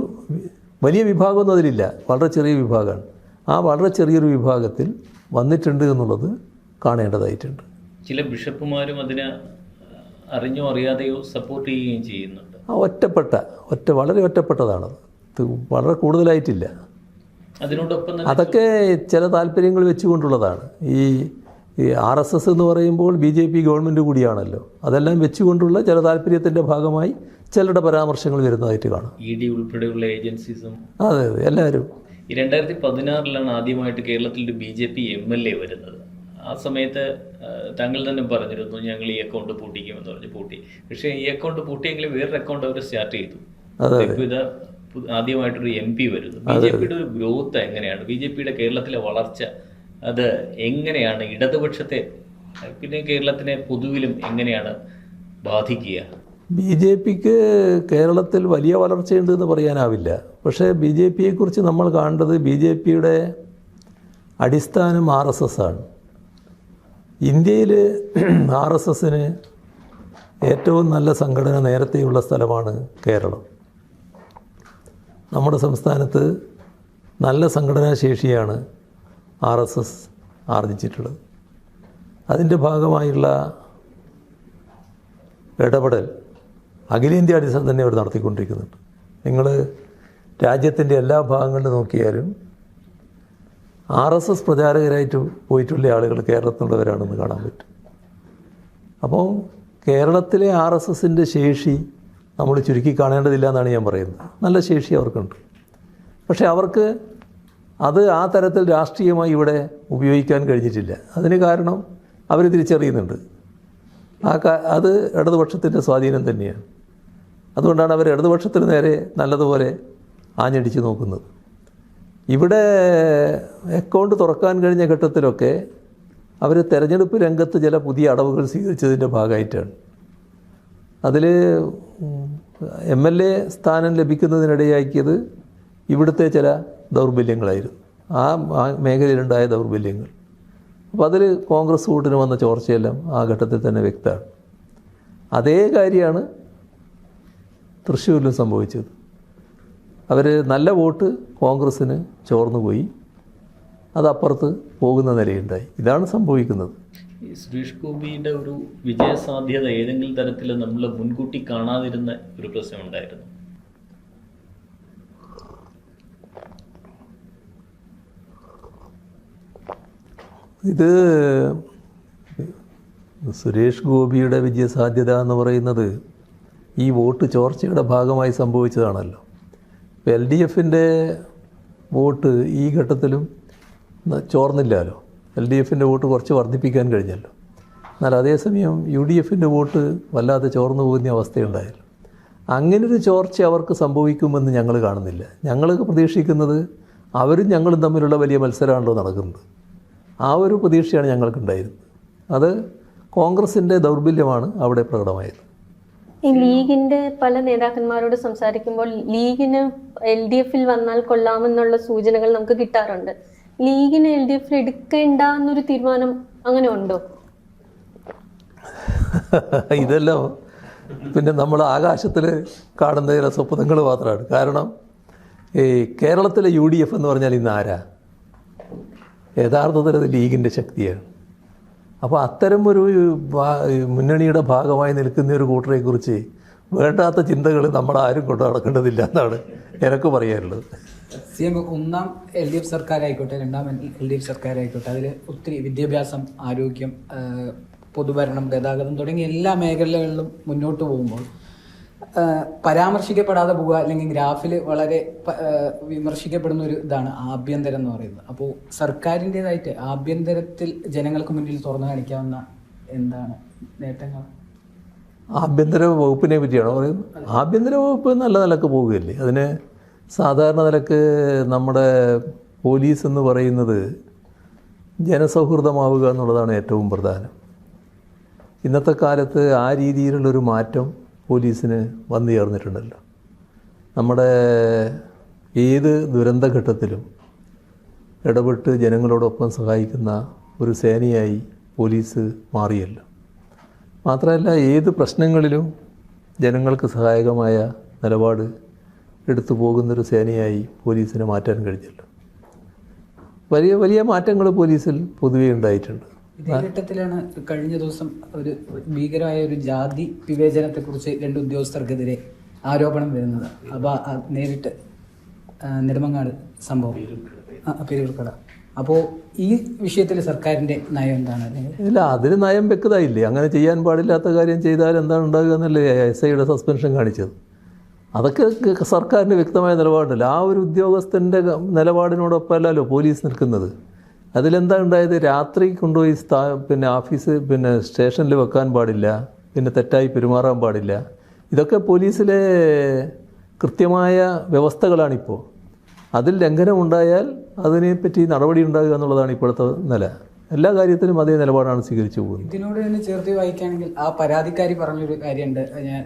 വലിയ വിഭാഗമൊന്നും അതിലില്ല, വളരെ ചെറിയ വിഭാഗമാണ്. ആ വളരെ ചെറിയൊരു വിഭാഗത്തിൽ വന്നിട്ടുണ്ട് എന്നുള്ളത് കാണേണ്ടതായിട്ടുണ്ട്. ചില ബിഷപ്പുമാരും അതിനെ അറിഞ്ഞോ അറിയാതെയോ സപ്പോർട്ട് ചെയ്യുകയും ചെയ്യുന്നുണ്ട്. വളരെ ഒറ്റപ്പെട്ടതാണത്. ഇത് വളരെ കൂടുതലായിട്ടില്ല. അതിനോടൊപ്പം തന്നെ അതൊക്കെ ചില താല്പര്യങ്ങൾ വെച്ചുകൊണ്ടുള്ളതാണ്. ഈ RSS എന്ന് പറയുമ്പോൾ BJP ഗവൺമെൻറ് കൂടിയാണല്ലോ. അതെല്ലാം വെച്ചുകൊണ്ടുള്ള ചില താല്പര്യത്തിൻ്റെ ഭാഗമായി ചിലരുടെ പരാമർശങ്ങൾ വരുന്നതായിട്ട് കാണാം. ED ഉൾപ്പെടെയുള്ള ഏജൻസീസും. അതെ എല്ലാവരും. ഈ 2016 ആദ്യമായിട്ട് കേരളത്തിൽ ഒരു BJP MLA വരുന്നത്. ആ സമയത്ത് താങ്കൾ തന്നെ പറഞ്ഞിരുന്നു ഞങ്ങൾ ഈ അക്കൗണ്ട് പൂട്ടിക്കുമെന്ന് പറഞ്ഞ് പൂട്ടി. പക്ഷേ ഈ അക്കൗണ്ട് പൂട്ടിയെങ്കിലും വേറൊരു അക്കൗണ്ട് അവർ സ്റ്റാർട്ട് ചെയ്തു. ഇത് ആദ്യമായിട്ടൊരു MP വരുന്നു. BJPയുടെ ഒരു ഗ്രോത്ത് എങ്ങനെയാണ്? BJPയുടെ കേരളത്തിലെ വളർച്ച അത് എങ്ങനെയാണ് ഇടതുപക്ഷത്തെ പിന്നെ കേരളത്തിനെ പൊതുവിലും എങ്ങനെയാണ് ബാധിക്കുക? BJPക്ക് കേരളത്തിൽ വലിയ വളർച്ചയുണ്ട് എന്ന് പറയാനാവില്ല. പക്ഷേ BJPയെക്കുറിച്ച് നമ്മൾ കാണേണ്ടത് BJPയുടെ അടിസ്ഥാനം RSS ആണ്. ഇന്ത്യയിൽ RSSന് ഏറ്റവും നല്ല സംഘടന നേരത്തെയുള്ള സ്ഥലമാണ് കേരളം. നമ്മുടെ സംസ്ഥാനത്ത് നല്ല സംഘടനാ ശേഷിയാണ് RSS ആർജിച്ചിട്ടുള്ളത്. അതിൻ്റെ ഭാഗമായുള്ള ഇടപെടൽ അഖിലേന്ത്യാ അടിസ്ഥാനത്തിൽ തന്നെ അവർ നടത്തിക്കൊണ്ടിരിക്കുന്നുണ്ട്. നിങ്ങൾ രാജ്യത്തിൻ്റെ എല്ലാ ഭാഗങ്ങളിലും നോക്കിയാലും RSS പ്രചാരകരായിട്ട് പോയിട്ടുള്ള ആളുകൾ കേരളത്തിലുള്ളവരാണെന്ന് കാണാൻ പറ്റും. അപ്പോൾ കേരളത്തിലെ RSSൻ്റെ ശേഷി നമ്മൾ ചുരുക്കി കാണേണ്ടതില്ല എന്നാണ് ഞാൻ പറയുന്നത്. നല്ല ശേഷി അവർക്കുണ്ട്. പക്ഷേ അവർക്ക് അത് ആ തരത്തിൽ രാഷ്ട്രീയമായി ഇവിടെ ഉപയോഗിക്കാൻ കഴിഞ്ഞിട്ടില്ല. അതിന് കാരണം അവർ തിരിച്ചറിയുന്നുണ്ട്. അത് ഇടതുപക്ഷത്തിൻ്റെ സ്വാധീനം തന്നെയാണ്. അതുകൊണ്ടാണ് അവർ ഇടതുപക്ഷത്തിന് നേരെ നല്ലതുപോലെ ആഞ്ഞടിച്ച് നോക്കുന്നത്. ഇവിടെ അക്കൗണ്ട് തുറക്കാൻ കഴിഞ്ഞ ഘട്ടത്തിലൊക്കെ അവർ തെരഞ്ഞെടുപ്പ് രംഗത്ത് ചില പുതിയ അടവുകൾ സ്വീകരിച്ചതിൻ്റെ ഭാഗമായിട്ടാണ്. അതിൽ MLA സ്ഥാനം ലഭിക്കുന്നതിനിടയാക്കിയത് ഇവിടുത്തെ ചില ദൗർബല്യങ്ങളായിരുന്നു. ആ മേഖലയിലുണ്ടായ ദൗർബല്യങ്ങൾ. അപ്പോൾ അതിൽ കോൺഗ്രസ് വോട്ടിന് വന്ന ചോർച്ചയെല്ലാം ആ ഘട്ടത്തിൽ തന്നെ വ്യക്തമാണ്. അതേ കാര്യമാണ് തൃശ്ശൂരിലും സംഭവിച്ചത്. അവർ നല്ല വോട്ട് കോൺഗ്രസ്സിന് ചോർന്നുപോയി, അതപ്പുറത്ത് പോകുന്ന നിലയുണ്ടായി. ഇതാണ് സംഭവിക്കുന്നത്. സുരേഷ് ഗോപിയുടെ ഒരു വിജയസാധ്യത ഏതെങ്കിലും തരത്തിൽ നമ്മൾ മുൻകൂട്ടി കാണാതിരുന്ന ഒരു പ്രശ്നമുണ്ടായിരുന്നു. ഇത് സുരേഷ് ഗോപിയുടെ വിജയസാധ്യത എന്ന് പറയുന്നത് ഈ വോട്ട് ചോർച്ചയുടെ ഭാഗമായി സംഭവിച്ചതാണല്ലോ. ഇപ്പോൾ LDFൻ്റെ വോട്ട് ഈ ഘട്ടത്തിലും ചോർന്നില്ലല്ലോ. LDFൻ്റെ വോട്ട് കുറച്ച് വർദ്ധിപ്പിക്കാൻ കഴിഞ്ഞല്ലോ. എന്നാൽ അതേസമയം UDFൻ്റെ വോട്ട് വല്ലാതെ ചോർന്നു പോകുന്ന അവസ്ഥയുണ്ടായല്ലോ. അങ്ങനൊരു ചോർച്ച അവർക്ക് സംഭവിക്കുമെന്ന് ഞങ്ങൾ കാണുന്നില്ല. ഞങ്ങൾ പ്രതീക്ഷിക്കുന്നത് അവരും ഞങ്ങളും തമ്മിലുള്ള വലിയ മത്സരമാണല്ലോ നടക്കുന്നത്. ആ ഒരു പ്രതീക്ഷയാണ് ഞങ്ങൾക്കുണ്ടായിരുന്നത്. അത് കോൺഗ്രസിൻ്റെ ദൗർബല്യമാണ് അവിടെ പ്രകടമായത്. ഈ ലീഗിന്റെ പല നേതാക്കന്മാരോട് സംസാരിക്കുമ്പോൾ ലീഗിന് LDFൽ വന്നാൽ കൊള്ളാമെന്നുള്ള സൂചനകൾ നമുക്ക് കിട്ടാറുണ്ട്. ലീഗിന് LDFൽ എടുക്കേണ്ട എന്നൊരു തീരുമാനം അങ്ങനെ ഉണ്ടോ? ഇതെല്ലാം പിന്നെ നമ്മൾ ആകാശത്തിൽ കാണുന്ന ചില സ്വപ്നങ്ങൾ മാത്രമാണ്. കാരണം ഈ കേരളത്തിലെ UDF എന്ന് പറഞ്ഞാൽ ഇന്ന് ആരാ? യഥാർത്ഥത്തിൽ അത് ലീഗിൻ്റെ ശക്തിയാണ്. അപ്പോൾ അത്തരം ഒരു മുന്നണിയുടെ ഭാഗമായി നിൽക്കുന്ന ഒരു കൂട്ടരെക്കുറിച്ച് വേണ്ടാത്ത ചിന്തകൾ നമ്മളാരും കൊണ്ട് നടക്കേണ്ടതില്ല എന്നാണ് എനിക്ക് പറയാനുള്ളത്. CM ഒന്നാം LDF സർക്കാരായിക്കോട്ടെ, രണ്ടാം LDF സർക്കാരായിക്കോട്ടെ, അതിൽ ഒത്തിരി വിദ്യാഭ്യാസം, ആരോഗ്യം, പൊതുഭരണം, ഗതാഗതം തുടങ്ങിയ എല്ലാ മേഖലകളിലും മുന്നോട്ട് പോകുമ്പോൾ പരാമർശിക്കപ്പെടാതെ പോവുക അല്ലെങ്കിൽ ഗ്രാഫിൽ വളരെ വിമർശിക്കപ്പെടുന്ന ഒരു ഇതാണ് ആഭ്യന്തരം എന്ന് പറയുന്നത്. അപ്പോൾ സർക്കാരിൻ്റേതായിട്ട് ആഭ്യന്തരത്തിൽ ജനങ്ങൾക്ക് മുന്നിൽ തുറന്നു കാണിക്കാവുന്ന എന്താണ് നേട്ടങ്ങൾ? ആഭ്യന്തര വകുപ്പിനെ പറ്റിയാണോ പറയുന്നത്? ആഭ്യന്തര വകുപ്പ് നല്ല നിലക്ക് പോവുകയല്ലേ. അതിന് സാധാരണ നിലക്ക് നമ്മുടെ പോലീസ് എന്ന് പറയുന്നത് ജനസൗഹൃദമാവുക എന്നുള്ളതാണ് ഏറ്റവും പ്രധാനം. ഇന്നത്തെ കാലത്ത് ആ രീതിയിലുള്ളൊരു മാറ്റം പോലീസിന് വന്നു ചേർന്നിട്ടുണ്ടല്ലോ. നമ്മുടെ ഏത് ദുരന്തഘട്ടത്തിലും ഇടപെട്ട് ജനങ്ങളോടൊപ്പം സഹായിക്കുന്ന ഒരു സേനയായി പോലീസ് മാറിയല്ലോ. മാത്രമല്ല ഏത് പ്രശ്നങ്ങളിലും ജനങ്ങൾക്ക് സഹായകമായ നിലപാട് എടുത്തു പോകുന്നൊരു സേനയായി പോലീസിനെ മാറ്റാൻ കഴിഞ്ഞല്ലോ. വലിയ വലിയ മാറ്റങ്ങൾ പോലീസിൽ പൊതുവേ ഉണ്ടായിട്ടുണ്ട്. ഇതേ ഘട്ടത്തിലാണ് കഴിഞ്ഞ ദിവസം ഒരു ഭീകരമായ ഒരു ജാതി വിവേചനത്തെക്കുറിച്ച് 2 ഉദ്യോഗസ്ഥർക്കെതിരെ ആരോപണം വരുന്നത്. അപ്പോൾ നേരിട്ട് നെടുമങ്ങാട് സംഭവം, പെരൂർക്കട. അപ്പോൾ ഈ വിഷയത്തിൽ സർക്കാരിൻ്റെ നയം എന്താണ്? ഇല്ല, അതിന് നയം വ്യക്തമായില്ലേ. അങ്ങനെ ചെയ്യാൻ പാടില്ലാത്ത കാര്യം ചെയ്താൽ എന്താണ് ഉണ്ടാകുക എന്നല്ലേ SIയുടെ സസ്പെൻഷൻ കാണിച്ചത്. അതൊക്കെ സർക്കാരിൻ്റെ വ്യക്തമായ നിലപാടില്ല. ആ ഒരു ഉദ്യോഗസ്ഥൻ്റെ നിലപാടിനോടൊപ്പമല്ലല്ലോ പോലീസ് നിൽക്കുന്നത്. അതിലെന്താ ഉണ്ടായത്? രാത്രി കൊണ്ടുപോയി സ്റ്റേഷനിൽ വെക്കാൻ പാടില്ല, പിന്നെ തെറ്റായി പെരുമാറാൻ പാടില്ല. ഇതൊക്കെ പോലീസിലെ കൃത്യമായ വ്യവസ്ഥകളാണിപ്പോൾ. അതിൽ ലംഘനമുണ്ടായാൽ അതിനെപ്പറ്റി നടപടി ഉണ്ടാകുക എന്നുള്ളതാണ് ഇപ്പോഴത്തെ നില. എല്ലാ കാര്യത്തിലും അതേ നിലപാടാണ് സ്വീകരിച്ചു പോകുന്നത്. ഇതിനോട് തന്നെ ചേർത്ത് വായിക്കുകയാണെങ്കിൽ ആ പരാതിക്കാരി പറഞ്ഞൊരു കാര്യമുണ്ട്. ഞാൻ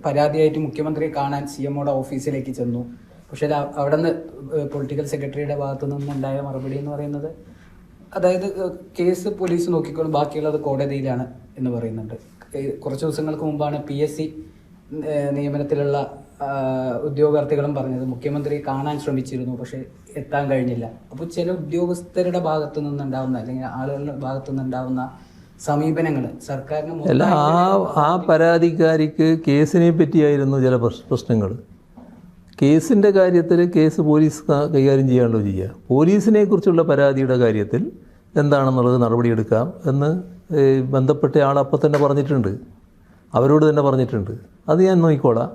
പരാതിയായിട്ട് മുഖ്യമന്ത്രിയെ കാണാൻ CMOയുടെ ഓഫീസിലേക്ക് ചെന്നു. പക്ഷേ അവിടെ നിന്ന് പൊളിറ്റിക്കൽ സെക്രട്ടറിയുടെ ഭാഗത്തു നിന്നുണ്ടായ മറുപടി എന്ന് പറയുന്നത്, അതായത് കേസ് പോലീസ് നോക്കിക്കോളും, ബാക്കിയുള്ളത് കോടതിയിലാണ് എന്ന് പറയുന്നുണ്ട്. കുറച്ച് ദിവസങ്ങൾക്ക് മുമ്പാണ് PSC നിയമനത്തിലുള്ള ഉദ്യോഗാർത്ഥികളും പറഞ്ഞത് മുഖ്യമന്ത്രിയെ കാണാൻ ശ്രമിച്ചിരുന്നു, പക്ഷേ എത്താൻ കഴിഞ്ഞില്ല. അപ്പോൾ ചില ഉദ്യോഗസ്ഥരുടെ ഭാഗത്തു നിന്നുണ്ടാവുന്ന അല്ലെങ്കിൽ ആളുകളുടെ ഭാഗത്തു നിന്നുണ്ടാവുന്ന സമീപനങ്ങൾ സർക്കാരിന് അല്ല, ആ പരാതിക്കാരിക്ക് കേസിനെ പറ്റിയായിരുന്നു ചില പ്രശ്നങ്ങൾ. കേസിൻ്റെ കാര്യത്തിൽ കേസ് പോലീസ് കൈകാര്യം ചെയ്യാണല്ലോ ചെയ്യുക. പോലീസിനെ കുറിച്ചുള്ള പരാതിയുടെ കാര്യത്തിൽ എന്താണെന്നുള്ളത് നടപടിയെടുക്കാം എന്ന് ബന്ധപ്പെട്ട ആൾ അപ്പം തന്നെ പറഞ്ഞിട്ടുണ്ട്, അവരോട് തന്നെ പറഞ്ഞിട്ടുണ്ട്. അത് ഞാൻ നോക്കിക്കോളാം.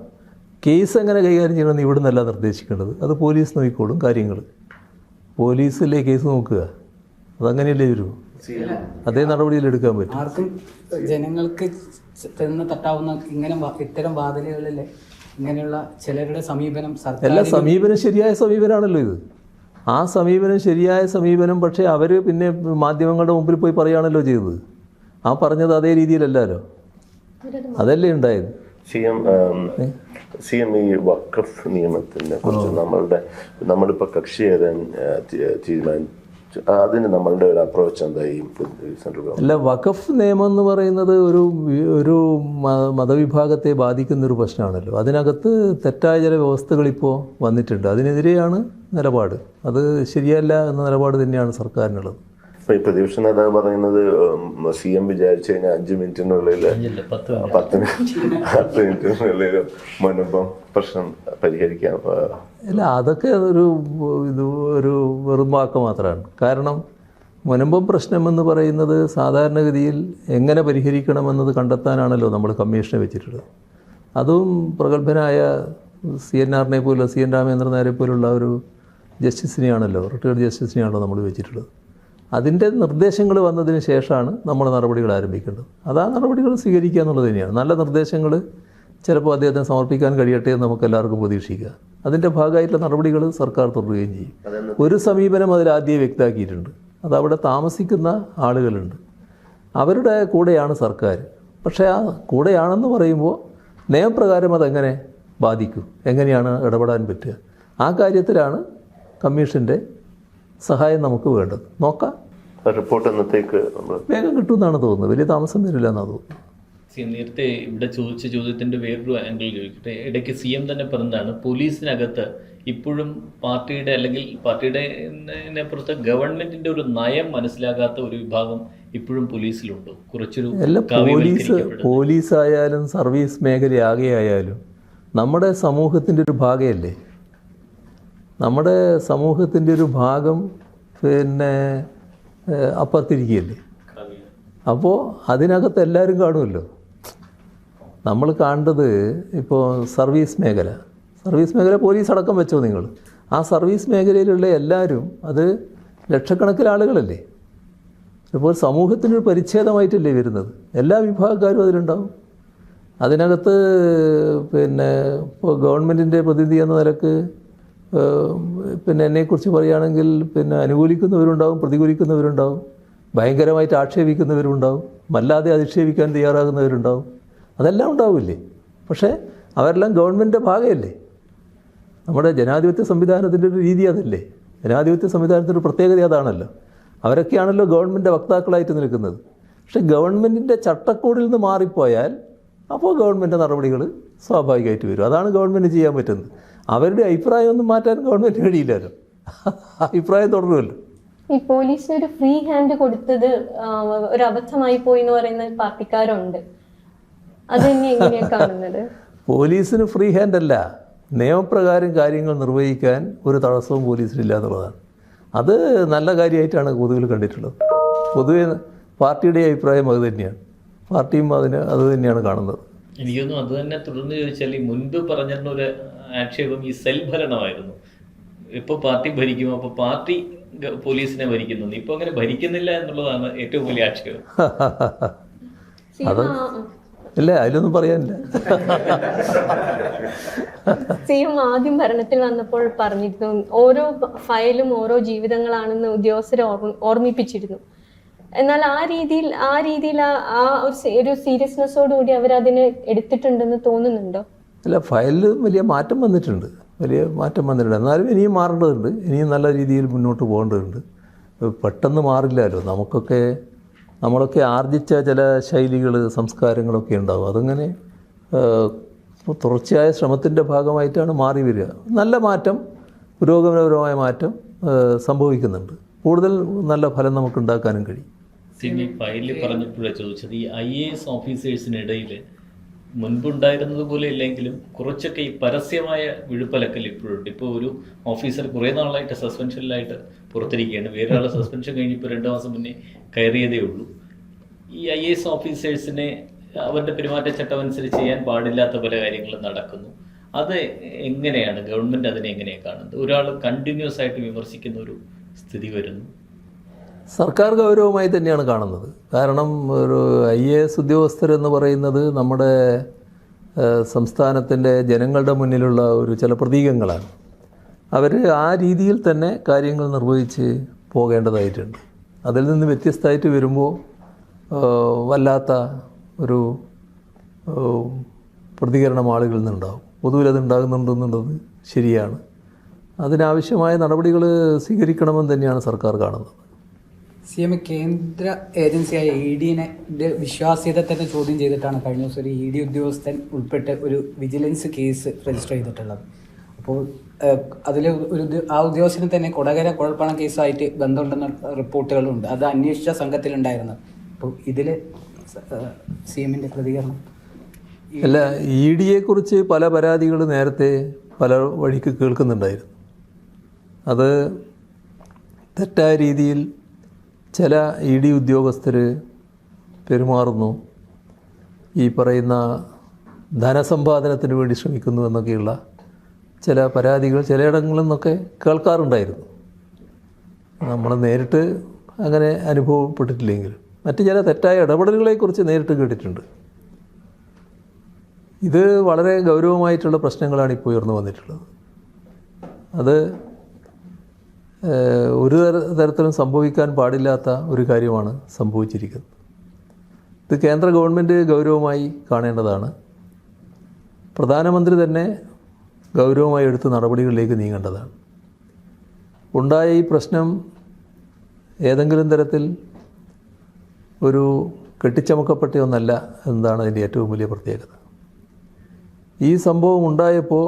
കേസ് എങ്ങനെ കൈകാര്യം ചെയ്യണമെന്ന് ഇവിടെ നിന്നല്ല നിർദ്ദേശിക്കേണ്ടത്, അത് പോലീസ് നോക്കിക്കോളും കാര്യങ്ങൾ. പോലീസല്ലേ കേസ് നോക്കുക, അതങ്ങനെയല്ലേ വരൂ. അതേ നടപടിയിലെടുക്കാൻ പറ്റും. ആർക്കും ജനങ്ങൾക്ക് ചെന്ന് തട്ടാവുന്ന ഇത്തരം വാതിലുകളിൽ ഇങ്ങനെയുള്ള ചിലരുടെ സമീപനം എല്ലാ സമീപനം ശരിയായ സമീപനമാണല്ലോ ഇത്. ആ സമീപനം ശരിയായ സമീപനം, പക്ഷേ അവർ പിന്നെ മാധ്യമങ്ങളുടെ മുമ്പിൽ പോയി പറയുകയാണല്ലോ ചെയ്തത്. ആ പറഞ്ഞത് അതേ രീതിയിലല്ലോ, അതല്ലേ ഉണ്ടായത്. CM ഈ വഖഫ് നിയമത്തിനെ കുറിച്ച് നമ്മളിപ്പോൾ കക്ഷി ചേരാൻ തീരുമാനിച്ചു. അതിന് നമ്മളുടെ ഒരു അപ്രോച്ച് എന്താ? ഈ സെൻട്രൽ ഗവൺമെന്റ് അല്ല, വഖഫ് നിയമം എന്ന് പറയുന്നത് ഒരു മതവിഭാഗത്തെ ബാധിക്കുന്നൊരു പ്രശ്നമാണല്ലോ. അതിനകത്ത് തെറ്റായ ചില വ്യവസ്ഥകളിപ്പോൾ വന്നിട്ടുണ്ട്. അതിനെതിരെയാണ് നിലപാട്. അത് ശരിയല്ല എന്ന നിലപാട് തന്നെയാണ് സർക്കാരിനുള്ളത്. ഈ പ്രതിപക്ഷ നേതാവ് പറയുന്നത് CM വിചാരിച്ചു കഴിഞ്ഞാൽ 5 മിനിറ്റിനുള്ളിൽ 10 മിനിറ്റിനുള്ളിൽ മുൻപം പ്രശ്നം പരിഹരിക്കാം. അല്ല, അതൊക്കെ ഒരു വെറും വാക്ക് മാത്രമാണ്. കാരണം മുൻപം പ്രശ്നമെന്ന് പറയുന്നത് സാധാരണഗതിയിൽ എങ്ങനെ പരിഹരിക്കണമെന്നത് കണ്ടെത്താനാണല്ലോ നമ്മൾ കമ്മീഷനെ വെച്ചിട്ടുള്ളത്. അതും പ്രഗത്ഭനായ CN രാമേന്ദ്രൻ നായരെ പോലുള്ള ഒരു ജസ്റ്റിസിനെയാണല്ലോ, റിട്ടയർഡ് ജസ്റ്റിസിനെയാണല്ലോ നമ്മൾ വെച്ചിട്ടുള്ളത്. അതിൻ്റെ നിർദ്ദേശങ്ങൾ വന്നതിന് ശേഷമാണ് നമ്മൾ നടപടികൾ ആരംഭിക്കേണ്ടത്. ആ നടപടികൾ സ്വീകരിക്കുക എന്നുള്ളത് തന്നെയാണ്. നല്ല നിർദ്ദേശങ്ങൾ ചിലപ്പോൾ അദ്ദേഹത്തിന് സമർപ്പിക്കാൻ കഴിയട്ടെ എന്ന് നമുക്ക് എല്ലാവർക്കും പ്രതീക്ഷിക്കുക. അതിൻ്റെ ഭാഗമായിട്ടുള്ള നടപടികൾ സർക്കാർ തുടരുകയും ചെയ്യും. ഒരു സമീപനം അതിലാദ്യം വ്യക്തമാക്കിയിട്ടുണ്ട്. അതവിടെ താമസിക്കുന്ന ആളുകളുണ്ട്, അവരുടെ കൂടെയാണ് സർക്കാർ. പക്ഷേ ആ കൂടെയാണെന്ന് പറയുമ്പോൾ നിയമപ്രകാരം അതെങ്ങനെ ബാധിക്കും, എങ്ങനെയാണ് ഇടപെടാൻ പറ്റുക, ആ കാര്യത്തിലാണ് കമ്മീഷൻ്റെ സഹായം നമുക്ക് വേണ്ടത്. നോക്കാം. റിപ്പോർട്ട് എന്നത്തേക്ക് വേഗം കിട്ടുമെന്നാണ് തോന്നുന്നത്. വലിയ താമസം വരില്ല എന്നാണ് തോന്നുന്നത്. നേരത്തെ ഇവിടെ ചോദിച്ച ചോദ്യത്തിൻ്റെ വേറൊരു ആംഗിൾ ചോദിക്കട്ടെ. ഇടയ്ക്ക് CM തന്നെ പറഞ്ഞതാണ് പോലീസിനകത്ത് ഇപ്പോഴും പാർട്ടിയുടെ അല്ലെങ്കിൽ പാർട്ടിയുടെ പുറത്ത് ഗവൺമെന്റിന്റെ ഒരു നയം മനസ്സിലാകാത്ത ഒരു വിഭാഗം ഇപ്പോഴും പോലീസിലുണ്ടോ? കുറച്ചൊരു പോലീസായാലും സർവീസ് മേഖലയാകെയായാലും നമ്മുടെ സമൂഹത്തിൻ്റെ ഒരു ഭാഗമല്ലേ. നമ്മുടെ സമൂഹത്തിൻ്റെ ഒരു ഭാഗം അപ്പുറത്തിരിക്കുകയല്ലേ. അപ്പോൾ അതിനകത്ത് എല്ലാവരും കാണുമല്ലോ. നമ്മൾ കാണേണ്ടത് ഇപ്പോൾ സർവീസ് മേഖല പോലീസ് അടക്കം വെച്ചോ നിങ്ങൾ. ആ സർവീസ് മേഖലയിലുള്ള എല്ലാവരും അത് ലക്ഷക്കണക്കിന് ആളുകളല്ലേ. ഇപ്പോൾ സമൂഹത്തിനൊരു പരിച്ഛേദമായിട്ടല്ലേ വരുന്നത്. എല്ലാ വിഭാഗക്കാരും അതിലുണ്ടാവും. അതിനകത്ത് ഇപ്പോൾ ഗവൺമെൻറ്റിൻ്റെ പ്രതിനിധി എന്ന നിലക്ക് എന്നെക്കുറിച്ച് പറയുകയാണെങ്കിൽ അനുകൂലിക്കുന്നവരുണ്ടാവും, പ്രതികൂലിക്കുന്നവരുണ്ടാവും, ഭയങ്കരമായിട്ട് ആക്ഷേപിക്കുന്നവരുണ്ടാവും, വല്ലാതെ അധിക്ഷേപിക്കാൻ തയ്യാറാകുന്നവരുണ്ടാവും. അതെല്ലാം ഉണ്ടാവില്ലേ. പക്ഷേ അവരെല്ലാം ഗവൺമെൻറ്റിൻ്റെ ഭാഗമല്ലേ. നമ്മുടെ ജനാധിപത്യ സംവിധാനത്തിൻ്റെ ഒരു രീതി അതല്ലേ. ജനാധിപത്യ സംവിധാനത്തിൻ്റെ ഒരു പ്രത്യേകത അതാണല്ലോ. അവരൊക്കെയാണല്ലോ ഗവൺമെൻറ്റിൻ്റെ വക്താക്കളായിട്ട് നിൽക്കുന്നത്. പക്ഷേ ഗവൺമെൻറ്റിൻ്റെ ചട്ടക്കൂടിൽ നിന്ന് മാറിപ്പോയാൽ അപ്പോൾ ഗവൺമെൻറ് നടപടികൾ സ്വാഭാവികമായിട്ട് വരും. അതാണ് ഗവൺമെൻറ് ചെയ്യാൻ പറ്റുന്നത്. അവരുടെ അഭിപ്രായം ഒന്നും മാറ്റാൻ ഗവൺമെൻറ് കഴിയില്ലല്ലോ. അഭിപ്രായം തുടരുമല്ലോ. ഈ പോലീസിന് ഒരു ഫ്രീ ഹാൻഡ് കൊടുത്തത് ഒരു അബദ്ധമായി പോയി എന്ന് പറയുന്ന പാർട്ടിക്കാരുണ്ട്. അത് എങ്ങനെയാണ് കാണുന്നത്? പോലീസിന് ഫ്രീ ഹാൻഡ് അല്ല, നിയമപ്രകാരം കാര്യങ്ങൾ നിർവഹിക്കാൻ ഒരു തടസ്സവും പോലീസിനില്ല എന്നുള്ളതാണ്. അത് നല്ല കാര്യമായിട്ടാണ് പൊതുവിൽ കണ്ടിട്ടുള്ളത്. പൊതുവെ പാർട്ടിയുടെ അഭിപ്രായം അത് തന്നെയാണ്, പാർട്ടിയും അത് തന്നെയാണ് കാണുന്നത്. എനിക്കൊന്നും അത് തന്നെ തുടർന്ന് ചോദിച്ചാൽ, ഈ മുൻപ് പറഞ്ഞിരുന്നൊരു ആക്ഷേപം ഈ സെൽ ഭരണമായിരുന്നു. ഇപ്പോൾ പാർട്ടി ഭരിക്കും, അപ്പോൾ പാർട്ടി പോലീസിനെ ഭരിക്കുന്നു. ഇപ്പോൾ അങ്ങനെ ഭരിക്കുന്നില്ല എന്നുള്ളതാണ് ഏറ്റവും വലിയ ആക്ഷേപം. അത് ഇല്ല, അതിലൊന്നും പറയാനില്ല. സിഎം ആദ്യം ഭരണത്തിൽ വന്നപ്പോൾ പറഞ്ഞിരുന്നു ഓരോ ഫയലും ഓരോ ജീവിതങ്ങളാണെന്ന് ഉദ്യോഗസ്ഥരെ ഓർമ്മിപ്പിച്ചിരുന്നു. എന്നാൽ ആ രീതിയിൽ ഒരു സീരിയസ്നെസ്സോടുകൂടി അവരതിനെ എടുത്തിട്ടുണ്ടെന്ന് തോന്നുന്നുണ്ടോ? അല്ല, ഫയലിൽ വലിയ മാറ്റം വന്നിട്ടുണ്ട്. എന്നാലും ഇനിയും മാറേണ്ടതുണ്ട്, ഇനിയും നല്ല രീതിയിൽ മുന്നോട്ട് പോകേണ്ടതുണ്ട്. പെട്ടെന്ന് മാറില്ലല്ലോ. നമ്മളൊക്കെ ആർജിച്ച ചില ശൈലികൾ, സംസ്കാരങ്ങളൊക്കെ ഉണ്ടാവും. അതങ്ങനെ തുടർച്ചയായ ശ്രമത്തിൻ്റെ ഭാഗമായിട്ടാണ് മാറി വരിക. നല്ല മാറ്റം, പുരോഗമനപരമായ മാറ്റം സംഭവിക്കുന്നുണ്ട്. കൂടുതൽ നല്ല ഫലം നമുക്ക് ഉണ്ടാക്കാനും കഴിയും. സിമി ഫയലിൽ പറഞ്ഞപ്പോഴാണ് ചോദിച്ചത്, ഈ IAS ഓഫീസേഴ്സിനിടയിൽ മുൻപുണ്ടായിരുന്നത് പോലെ ഇല്ലെങ്കിലും കുറച്ചൊക്കെ ഈ പരസ്യമായ വിഴുപ്പലക്കൽ ഇപ്പോഴുണ്ട്. ഇപ്പോൾ ഒരു ഓഫീസർ കുറേ നാളായിട്ട് സസ്പെൻഷനിലായിട്ട് പുറത്തിരിക്കുകയാണ്. വേറൊരാൾ സസ്പെൻഷൻ കഴിഞ്ഞപ്പോൾ 2 മാസം മുന്നേ കയറിയതേ ഉള്ളൂ. ഈ IAS ഓഫീസേഴ്സിനെ അവരുടെ പെരുമാറ്റച്ചട്ടം അനുസരിച്ച് ചെയ്യാൻ പാടില്ലാത്ത പല കാര്യങ്ങളും നടക്കുന്നു. അത് എങ്ങനെയാണ് ഗവൺമെൻറ് അതിനെ എങ്ങനെയാണ് കാണുന്നത്? ഒരാൾ കണ്ടിന്യൂസ് ആയിട്ട് വിമർശിക്കുന്ന ഒരു സ്ഥിതി വരുന്നു. സർക്കാർ ഗൗരവമായി തന്നെയാണ് കാണുന്നത്. കാരണം ഒരു IAS ഉദ്യോഗസ്ഥരെന്ന് പറയുന്നത് നമ്മുടെ സംസ്ഥാനത്തിൻ്റെ ജനങ്ങളുടെ മുന്നിലുള്ള ഒരു ചില പ്രതീകങ്ങളാണ്. അവർ ആ രീതിയിൽ തന്നെ കാര്യങ്ങൾ നിർവഹിച്ച് പോകേണ്ടതായിട്ടുണ്ട്. അതിൽ നിന്ന് വ്യത്യസ്തമായിട്ട് വരുമ്പോൾ വല്ലാത്ത ഒരു പ്രതികരണം ആളുകളിൽ നിന്നുണ്ടാവും. പൊതുവിൽ അത് ഉണ്ടാകുന്നുണ്ടെന്നുള്ളത് ശരിയാണ്. അതിനാവശ്യമായ നടപടികൾ സ്വീകരിക്കണമെന്ന് തന്നെയാണ് സർക്കാർ കാണുന്നത്. CM കേന്ദ്ര ഏജൻസിയായ EDനെ വിശ്വാസ്യത തന്നെ ചോദ്യം ചെയ്തിട്ടാണ് കഴിഞ്ഞ ദിവസം ഒരു ED ഉദ്യോഗസ്ഥൻ ഉൾപ്പെട്ട് ഒരു വിജിലൻസ് കേസ് രജിസ്റ്റർ ചെയ്തിട്ടുള്ളത്. അപ്പോൾ അതിൽ ആ ഉദ്യോഗസ്ഥന് തന്നെ കൊടകര കുഴൽപ്പണം കേസുമായിട്ട് ബന്ധമുണ്ടെന്ന റിപ്പോർട്ടുകളുണ്ട്. അത് അന്വേഷിച്ച സംഘത്തിലുണ്ടായിരുന്നത്. അപ്പോൾ ഇതിൽ CMൻ്റെ പ്രതികരണം? അല്ല, EDയെക്കുറിച്ച് പല പരാതികൾ നേരത്തെ പല വഴിക്ക് കേൾക്കുന്നുണ്ടായിരുന്നു. അത് തെറ്റായ രീതിയിൽ ചില ED ഉദ്യോഗസ്ഥർ പെരുമാറുന്നു, ഈ പറയുന്ന ധനസമ്പാദനത്തിന് വേണ്ടി ശ്രമിക്കുന്നു എന്നൊക്കെയുള്ള ചില പരാതികൾ ചിലയിടങ്ങളിൽ നിന്നൊക്കെ കേൾക്കാറുണ്ടായിരുന്നു. നമ്മൾ നേരിട്ട് അങ്ങനെ അനുഭവപ്പെട്ടിട്ടില്ലെങ്കിലും മറ്റ് ചില തെറ്റായ ഇടപെടലുകളെക്കുറിച്ച് നേരിട്ട് കേട്ടിട്ടുണ്ട്. ഇത് വളരെ ഗൗരവമായിട്ടുള്ള പ്രശ്നങ്ങളാണ് ഇപ്പോൾ ഉയർന്നു വന്നിട്ടുള്ളത്. അത് ഒരു തരത്തിലും സംഭവിക്കാൻ പാടില്ലാത്ത ഒരു കാര്യമാണ് സംഭവിച്ചിരിക്കുന്നത്. ഇത് കേന്ദ്ര ഗവൺമെൻറ് ഗൗരവമായി കാണേണ്ടതാണ്. പ്രധാനമന്ത്രി തന്നെ ഗൗരവമായി എടുത്ത് നടപടികളിലേക്ക് നീങ്ങേണ്ടതാണ്. ഉണ്ടായ ഈ പ്രശ്നം ഏതെങ്കിലും തരത്തിൽ ഒരു കെട്ടിച്ചമക്കപ്പെട്ട ഒന്നല്ല എന്നതാണ് അതിൻ്റെ ഏറ്റവും വലിയ പ്രത്യേകത. ഈ സംഭവം ഉണ്ടായപ്പോൾ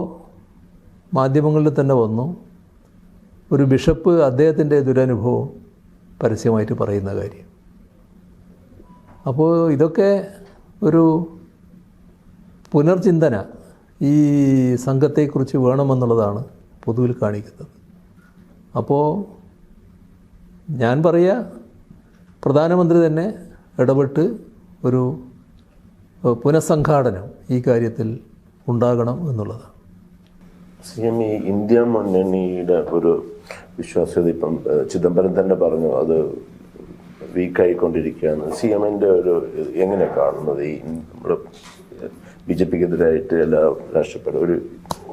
മാധ്യമങ്ങളിൽ തന്നെ വന്നു, ഒരു ബിഷപ്പ് അദ്ദേഹത്തിൻ്റെ ദുരനുഭവം പരസ്യമായിട്ട് പറയുന്ന കാര്യം. അപ്പോൾ ഇതൊക്കെ ഒരു പുനർചിന്തന ഈ സംഘത്തെക്കുറിച്ച് വേണമെന്നുള്ളതാണ് പൊതുവിൽ കാണിക്കുന്നത്. അപ്പോൾ ഞാൻ പറയുക, പ്രധാനമന്ത്രി തന്നെ ഇടപെട്ട് ഒരു പുനഃസംഘാടനം ഈ കാര്യത്തിൽ ഉണ്ടാകണം എന്നുള്ളതാണ്. CM ഈ ഇന്ത്യ മുന്നണിയുടെ ഒരു വിശ്വാസ്യത ഇപ്പം ചിദംബരം തന്നെ പറഞ്ഞു, അത് വീക്കായിക്കൊണ്ടിരിക്കുകയാണ്. CMൻ്റെ ഒരു എങ്ങനെ കാണുന്നത് ഈ നമ്മുടെ BJPക്കെതിരായിട്ട് എല്ലാ രാഷ്ട്രീയ ഒരു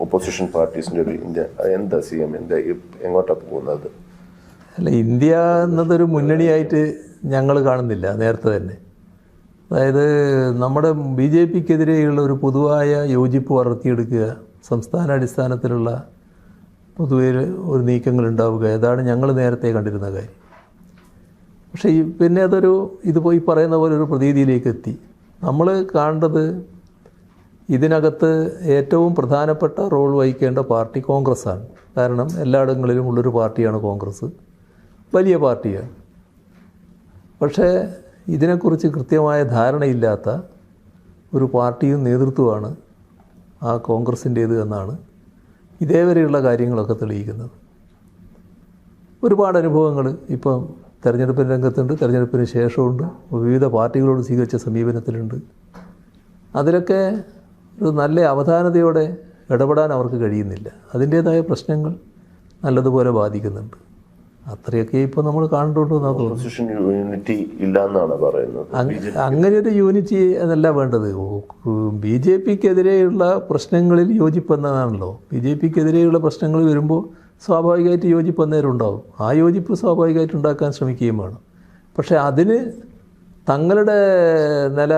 ഓപ്പോസിഷൻ പാർട്ടീസിൻ്റെ ഒരു ഇന്ത്യ എന്താ CMൻ്റെ എങ്ങോട്ടാണ് പോകുന്നത്? അല്ല, ഇന്ത്യ എന്നതൊരു മുന്നണിയായിട്ട് ഞങ്ങൾ കാണുന്നില്ല നേരത്തെ തന്നെ. അതായത് നമ്മുടെ BJPക്കെതിരെയുള്ള ഒരു പൊതുവായ യോജിപ്പ് വളർത്തിയെടുക്കുക, സംസ്ഥാന അടിസ്ഥാനത്തിലുള്ള പൊതുവെ ഒരു നീക്കങ്ങൾ ഉണ്ടാവുക, അതാണ് ഞങ്ങൾ നേരത്തെ കണ്ടിരുന്ന കാര്യം. പക്ഷേ പിന്നെ ഇതിപ്പോൾ ഈ പറയുന്ന പോലെ ഒരു പ്രതീതിയിലേക്ക് എത്തി. നമ്മൾ കാണേണ്ടത് ഇതിനകത്ത് ഏറ്റവും പ്രധാനപ്പെട്ട റോൾ വഹിക്കേണ്ട പാർട്ടി കോൺഗ്രസ്സാണ്. കാരണം എല്ലായിടങ്ങളിലും ഉള്ളൊരു പാർട്ടിയാണ് കോൺഗ്രസ്, വലിയ പാർട്ടിയാണ്. പക്ഷേ ഇതിനെക്കുറിച്ച് കൃത്യമായ ധാരണയില്ലാത്ത ഒരു പാർട്ടിയും നേതൃത്വമാണ് ആ കോൺഗ്രസിൻ്റേത് എന്നാണ് ഇതേവരെയുള്ള കാര്യങ്ങളൊക്കെ തെളിയിക്കുന്നത്. ഒരുപാട് അനുഭവങ്ങൾ ഇപ്പം തെരഞ്ഞെടുപ്പിന് രംഗത്തുണ്ട്, തെരഞ്ഞെടുപ്പിന് ശേഷമുണ്ട്, വിവിധ പാർട്ടികളോട് സ്വീകരിച്ച സമീപനത്തിലുണ്ട്. അതിലൊക്കെ ഒരു നല്ല അവധാനതയോടെ ഇടപെടാൻ അവർക്ക് കഴിയുന്നില്ല. അതിൻ്റേതായ പ്രശ്നങ്ങൾ നല്ലതുപോലെ ബാധിക്കുന്നുണ്ട്. അത്രയൊക്കെ ഇപ്പോൾ നമ്മൾ കാണുന്നുണ്ടോ എന്നാണ് തോന്നുന്നത്. ഓപ്പോസിഷൻ യൂണിറ്റി ഇല്ല എന്നാണ് പറയുന്നത്. അങ്ങനെ ഒരു യൂണിറ്റി എന്നല്ല വേണ്ടത്. ബി ജെ പിക്കെതിരെയുള്ള പ്രശ്നങ്ങളിൽ യോജിപ്പെന്നതാണല്ലോ. ബി ജെ പിക്കെതിരെയുള്ള പ്രശ്നങ്ങൾ വരുമ്പോൾ സ്വാഭാവികമായിട്ട് യോജിപ്പ് അന്നേരം ഉണ്ടാവും. ആ യോജിപ്പ് സ്വാഭാവികമായിട്ട് ഉണ്ടാക്കാൻ ശ്രമിക്കുകയും വേണം. പക്ഷേ അതിന് തങ്ങളുടെ നില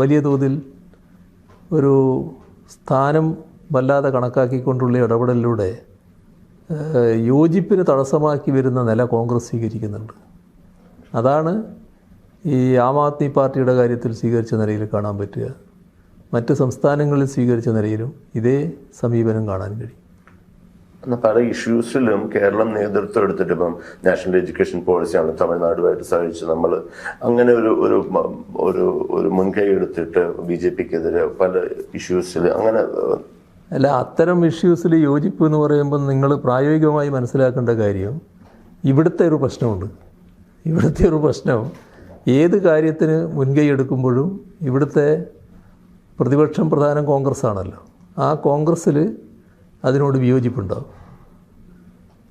വലിയ തോതിൽ ഒരു സ്ഥാനം വല്ലാതെ കണക്കാക്കിക്കൊണ്ടുള്ള ഇടപെടലിലൂടെ യോജിപ്പിന് തടസ്സമാക്കി വരുന്ന നില കോൺഗ്രസ് സ്വീകരിക്കുന്നുണ്ട്. അതാണ് ഈ ആം ആദ്മി പാർട്ടിയുടെ കാര്യത്തിൽ സ്വീകരിച്ച നിലയിൽ കാണാൻ പറ്റുക. മറ്റ് സംസ്ഥാനങ്ങളിൽ സ്വീകരിച്ച നിലയിലും ഇതേ സമീപനം കാണാൻ കഴിയും. എന്നാൽ പല ഇഷ്യൂസിലും കേരളം നേതൃത്വം എടുത്തിട്ട് ഇപ്പം നാഷണൽ എഡ്യൂക്കേഷൻ പോളിസിയാണ് തമിഴ്നാടുമായിട്ട് സഹിച്ച് നമ്മൾ അങ്ങനെ ഒരു മുൻകൈ എടുത്തിട്ട് BJPക്കെതിരെ പല ഇഷ്യൂസിൽ അങ്ങനെ അല്ല, അത്തരം ഇഷ്യൂസിൽ യോജിപ്പ് എന്ന് പറയുമ്പോൾ നിങ്ങൾ പ്രായോഗികമായി മനസ്സിലാക്കേണ്ട കാര്യം ഇവിടുത്തെ ഒരു പ്രശ്നമുണ്ട്. ഇവിടുത്തെ ഒരു പ്രശ്നം ഏത് കാര്യത്തിന് മുൻകൈ എടുക്കുമ്പോഴും ഇവിടുത്തെ പ്രതിപക്ഷം പ്രധാനം കോൺഗ്രസ് ആണല്ലോ. ആ കോൺഗ്രസ്സിൽ അതിനോട് വിയോജിപ്പുണ്ടാകും.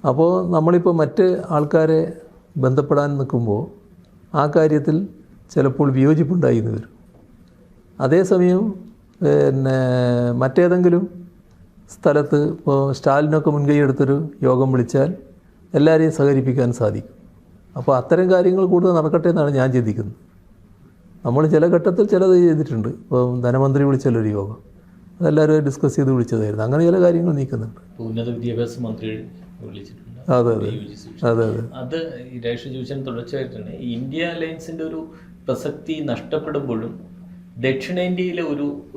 അപ്പോൾ നമ്മളിപ്പോൾ മറ്റ് ആൾക്കാരെ ബന്ധപ്പെടാൻ നിൽക്കുമ്പോൾ ആ കാര്യത്തിൽ ചിലപ്പോൾ വിയോജിപ്പുണ്ടായി എന്ന് വരും. അതേസമയം മറ്റേതെങ്കിലും സ്ഥലത്ത് ഇപ്പോൾ സ്റ്റാലിനൊക്കെ മുൻകൈ എടുത്തൊരു യോഗം വിളിച്ചാൽ എല്ലാവരെയും സഹകരിപ്പിക്കാൻ സാധിക്കും. അപ്പോൾ അത്തരം കാര്യങ്ങൾ കൂടുതൽ നടക്കട്ടെ എന്നാണ് ഞാൻ ചിന്തിക്കുന്നത്. നമ്മൾ ചില ഘട്ടത്തിൽ ചിലത് ചെയ്തിട്ടുണ്ട്. ഇപ്പോൾ ധനമന്ത്രി വിളിച്ചല്ലൊരു യോഗം, അതെല്ലാവരും ഡിസ്കസ് ചെയ്ത് വിളിച്ചതായിരുന്നു. അങ്ങനെ ചില കാര്യങ്ങൾ നീക്കുന്നുണ്ട്. ഉന്നത വിദ്യാഭ്യാസ മന്ത്രി വിളിച്ചിട്ടുണ്ട്. അതെ അതെ അതെ അതെ. അത് രാഷ്ട്രീയ ചോദിച്ചാൽ തുടർച്ചയായിട്ട് തന്നെ ഇന്ത്യ അലയൻസിന്റെ ഒരു പ്രസക്തി നഷ്ടപ്പെടുമ്പോഴും ദക്ഷിണേന്ത്യയിലെ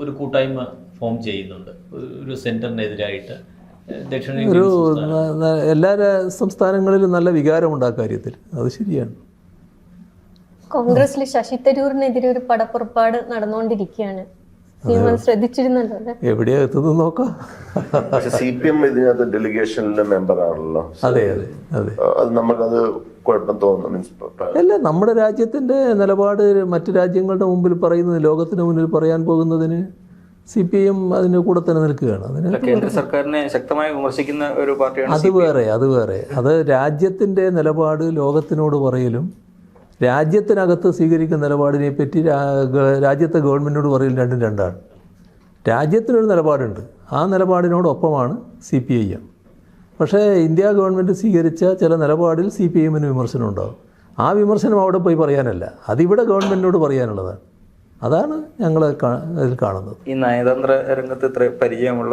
ഒരു കൂട്ടായ്മ ഫോം ചെയ്യുന്നുണ്ട്, ഒരു സെന്ററിനെതിരായിട്ട്. ഒരു എല്ലാ സംസ്ഥാനങ്ങളിലും നല്ല വികാരമുണ്ട് ആ കാര്യത്തിൽ. അത് ശരിയാണ്. കോൺഗ്രസിൽ ശശി തരൂരിനെതിരെ ഒരു പടപ്പുറപ്പാട് നടന്നുകൊണ്ടിരിക്കുകയാണ്. ശ്രദ്ധിച്ചിരുന്നല്ലോ അല്ലേ? എവിടെയാ എത്തുന്നത് നോക്കാം. പക്ഷെ CPM ഇതിനകത്ത് ഡെലിഗേഷനിലെ മെമ്പർ ആണല്ലോ. അതെ അതെ അതെ. അത് നമുക്കത് കുഴപ്പം തോന്നുന്നു. മീൻസ് അല്ല, നമ്മുടെ രാജ്യത്തിൻ്റെ നിലപാട് മറ്റു രാജ്യങ്ങളുടെ മുമ്പിൽ പറയുന്നത്, ലോകത്തിന് മുന്നിൽ പറയാൻ പോകുന്നതിന് CPM അതിൻ്റെ കൂടെ തന്നെ നിൽക്കുകയാണ്. അതിന് കേന്ദ്ര സർക്കാരിനെ ശക്തമായി വിമർശിക്കുന്ന ഒരു പാർട്ടിയാണ്. അത് വേറെ. അത് രാജ്യത്തിൻ്റെ നിലപാട് ലോകത്തിനോട് പറയലും രാജ്യത്തിനകത്ത് സ്വീകരിക്കുന്ന നിലപാടിനെ പറ്റി രാജ്യത്തെ ഗവൺമെൻറ്റിനോട് പറയലും രണ്ടും രണ്ടാണ്. രാജ്യത്തിനൊരു നിലപാടുണ്ട്, ആ നിലപാടിനോടൊപ്പമാണ് CPIM. പക്ഷേ ഇന്ത്യ ഗവൺമെൻറ് സ്വീകരിച്ച ചില നിലപാടിൽ CPIMന് വിമർശനം ഉണ്ടാകും. ആ വിമർശനം അവിടെ പോയി പറയാനല്ല, അതിവിടെ ഗവൺമെൻറ്റിനോട് പറയാനുള്ളതാണ്. അതാണ് ഞങ്ങൾ അതിൽ കാണുന്നത്. ഈ നയതന്ത്ര രംഗത്ത് ഇത്ര പരിചയമുള്ള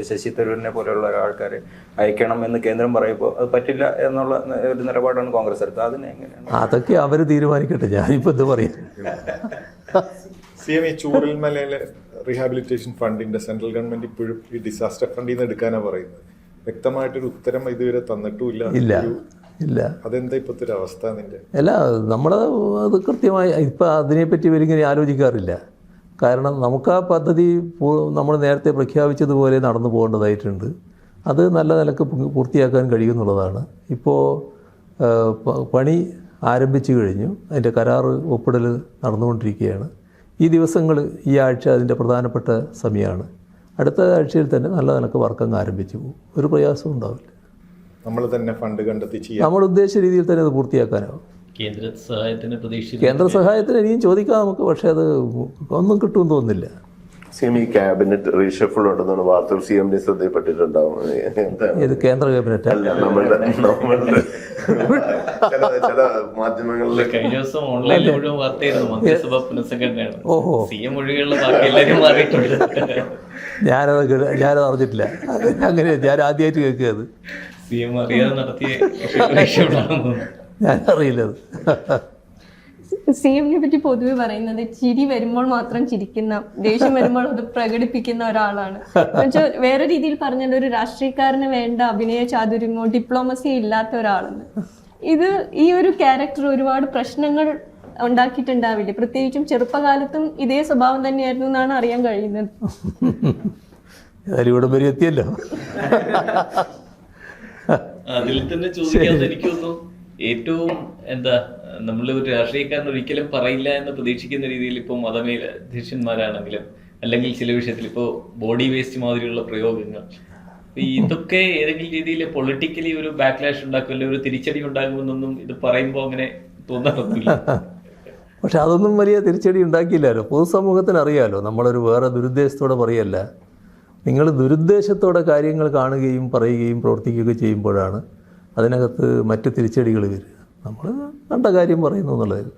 ശശി തരൂരിനെ പോലെയുള്ള ആൾക്കാരെ അയക്കണം എന്ന് കേന്ദ്രം പറയുമ്പോൾ അത് പറ്റില്ല എന്നുള്ള ഒരു നിലപാടാണ് കോൺഗ്രസ് എടുത്തത്. അതിനെ എങ്ങനെയാണ്? അതൊക്കെ അവർ തീരുമാനിക്കട്ടെ, ഞാനിപ്പോൾ എന്ത് പറയാം. CM, ഈ ചൂരൽമലയിലെ റീഹാബിലിറ്റേഷൻ ഫണ്ടിന്റെ സെൻട്രൽ ഗവൺമെന്റ് ഇപ്പോഴും ഈ ഡിസാസ്റ്റർ ഫണ്ടിൽ നിന്ന് എടുക്കാനാണ് പറയുന്നത്. വ്യക്തമായിട്ടൊരു ഉത്തരം ഇതുവരെ തന്നിട്ടുമില്ല. ഇല്ല. അതെന്താ ഇപ്പോഴത്തെ ഒരു അവസ്ഥ? അല്ല, നമ്മൾ അത് കൃത്യമായി ഇപ്പം അതിനെപ്പറ്റി ഇവരിങ്ങനെ ആലോചിക്കാറില്ല. കാരണം നമുക്ക് ആ പദ്ധതി നമ്മൾ നേരത്തെ പ്രഖ്യാപിച്ചതുപോലെ നടന്നു പോകേണ്ടതായിട്ടുണ്ട്. അത് നല്ല നിലക്ക് പൂർത്തിയാക്കാൻ കഴിയുമെന്നുള്ളതാണ്. ഇപ്പോൾ പണി ആരംഭിച്ചു കഴിഞ്ഞു, അതിൻ്റെ കരാർ ഒപ്പിടൽ നടന്നുകൊണ്ടിരിക്കുകയാണ്. ഈ ദിവസങ്ങൾ, ഈ ആഴ്ച അതിൻ്റെ പ്രധാനപ്പെട്ട സമയമാണ്. അടുത്ത ആഴ്ചയിൽ തന്നെ നല്ല നിലക്ക് വർക്കങ്ങ് ആരംഭിച്ചു പോകും. ഒരു പ്രയാസവും ഉണ്ടാവില്ല. നമ്മൾ തന്നെ ഫണ്ട് കണ്ടെത്തി ചെയ്യാം. നമ്മൾ ഉദ്ദേശിച്ച രീതിയിൽ തന്നെ അത് പൂർത്തിയാക്കാനാവും. കേന്ദ്ര സഹായത്തിന് ഇനിയും ചോദിക്കാം നമുക്ക്, പക്ഷേ അത് ഒന്നും കിട്ടുമെന്ന് തോന്നുന്നില്ല. CM, ഈ ക്യാബിനറ്റ് റീഷഫിൾ ഉണ്ടെന്നാണ് വാർത്തകൾ. CM ശ്രദ്ധയിൽപ്പെട്ടിട്ടുണ്ടാവും. ഇത് കേന്ദ്ര ക്യാബിനറ്റ് അല്ല, നമ്മളുടെ ചില മാധ്യമങ്ങളിൽ കഴിഞ്ഞ ദിവസം ഓൺലൈനിൽ മുഴുവൻ വാർത്തയായിരുന്നു മന്ത്രിസഭ പുനഃസംഘടനയാണ്. ഓഹോ, CM ഒഴികെയുള്ള ബാക്കി എല്ലാവരും മാറിയിട്ടുണ്ട്. ഞാനത് അറിഞ്ഞിട്ടില്ല. അങ്ങനെ ഞാൻ ആദ്യമായിട്ട് കേൾക്കുക. അത് CM അറിയാതെ നടത്തിയ ഞാനറിയില്ലത്. CMനെ പറ്റി പൊതുവെ പറയുന്നത് ചിരി വരുമ്പോൾ മാത്രം ചിരിക്കുന്ന, ദേഷ്യം വരുമ്പോൾ അത് പ്രകടിപ്പിക്കുന്ന ഒരാളാണ്. എന്നുവെച്ചാൽ വേറെ രീതിയിൽ പറഞ്ഞാൽ ഒരു രാഷ്ട്രീയക്കാരന് വേണ്ട അഭിനയ ചാതുര്യമോ ഡിപ്ലോമസിയോ ഇല്ലാത്ത ഒരാളെന്ന്. ഈ ഒരു ക്യാരക്ടർ ഒരുപാട് പ്രശ്നങ്ങൾ ഉണ്ടാക്കിയിട്ടുണ്ടാവില്ലേ? പ്രത്യേകിച്ചും ചെറുപ്പകാലത്തും ഇതേ സ്വഭാവം തന്നെയായിരുന്നു എന്നാണ് അറിയാൻ കഴിയുന്നത്. ഏതായാലും ഇവിടെ വരെ എത്തിയല്ലോ. അതിൽ തന്നെ ചോദിക്കാതെ എനിക്ക് തോന്നുന്നു ഏറ്റവും എന്താ നമ്മൾ ഒരു രാഷ്ട്രീയക്കാരൻ ഒരിക്കലും പറയില്ല എന്ന് പ്രതീക്ഷിക്കുന്ന രീതിയിൽ ഇപ്പോൾ മതമേലധ്യക്ഷന്മാരാണെങ്കിലും അല്ലെങ്കിൽ ചില വിഷയത്തിൽ ഇപ്പോൾ ബോഡി വേസ്റ്റ് മാതിരിയുള്ള പ്രയോഗങ്ങൾ, ഇതൊക്കെ ഏതെങ്കിലും രീതിയിൽ പൊളിറ്റിക്കലി ഒരു ബാക്ക്ലാഷ് ഉണ്ടാക്കും അല്ലെങ്കിൽ ഒരു തിരിച്ചടി ഉണ്ടാകുമെന്നൊന്നും ഇത് പറയുമ്പോൾ അങ്ങനെ തോന്നാറൊന്നുമില്ല. പക്ഷെ അതൊന്നും വലിയ തിരിച്ചടി ഉണ്ടാക്കിയില്ലല്ലോ. പൊതുസമൂഹത്തിന് അറിയാമല്ലോ, നമ്മളൊരു വേറെ ദുരുദ്ദേശത്തോടെ പറയല്ല. നിങ്ങൾ ദുരുദ്ദേശത്തോടെ കാര്യങ്ങൾ കാണുകയും പറയുകയും പ്രവർത്തിക്കുകയൊക്കെ ചെയ്യുമ്പോഴാണ് അതിനകത്ത് മറ്റ് തിരിച്ചടികൾ വരിക. നമ്മൾ കണ്ട കാര്യം പറയുന്നു എന്നുള്ളത്.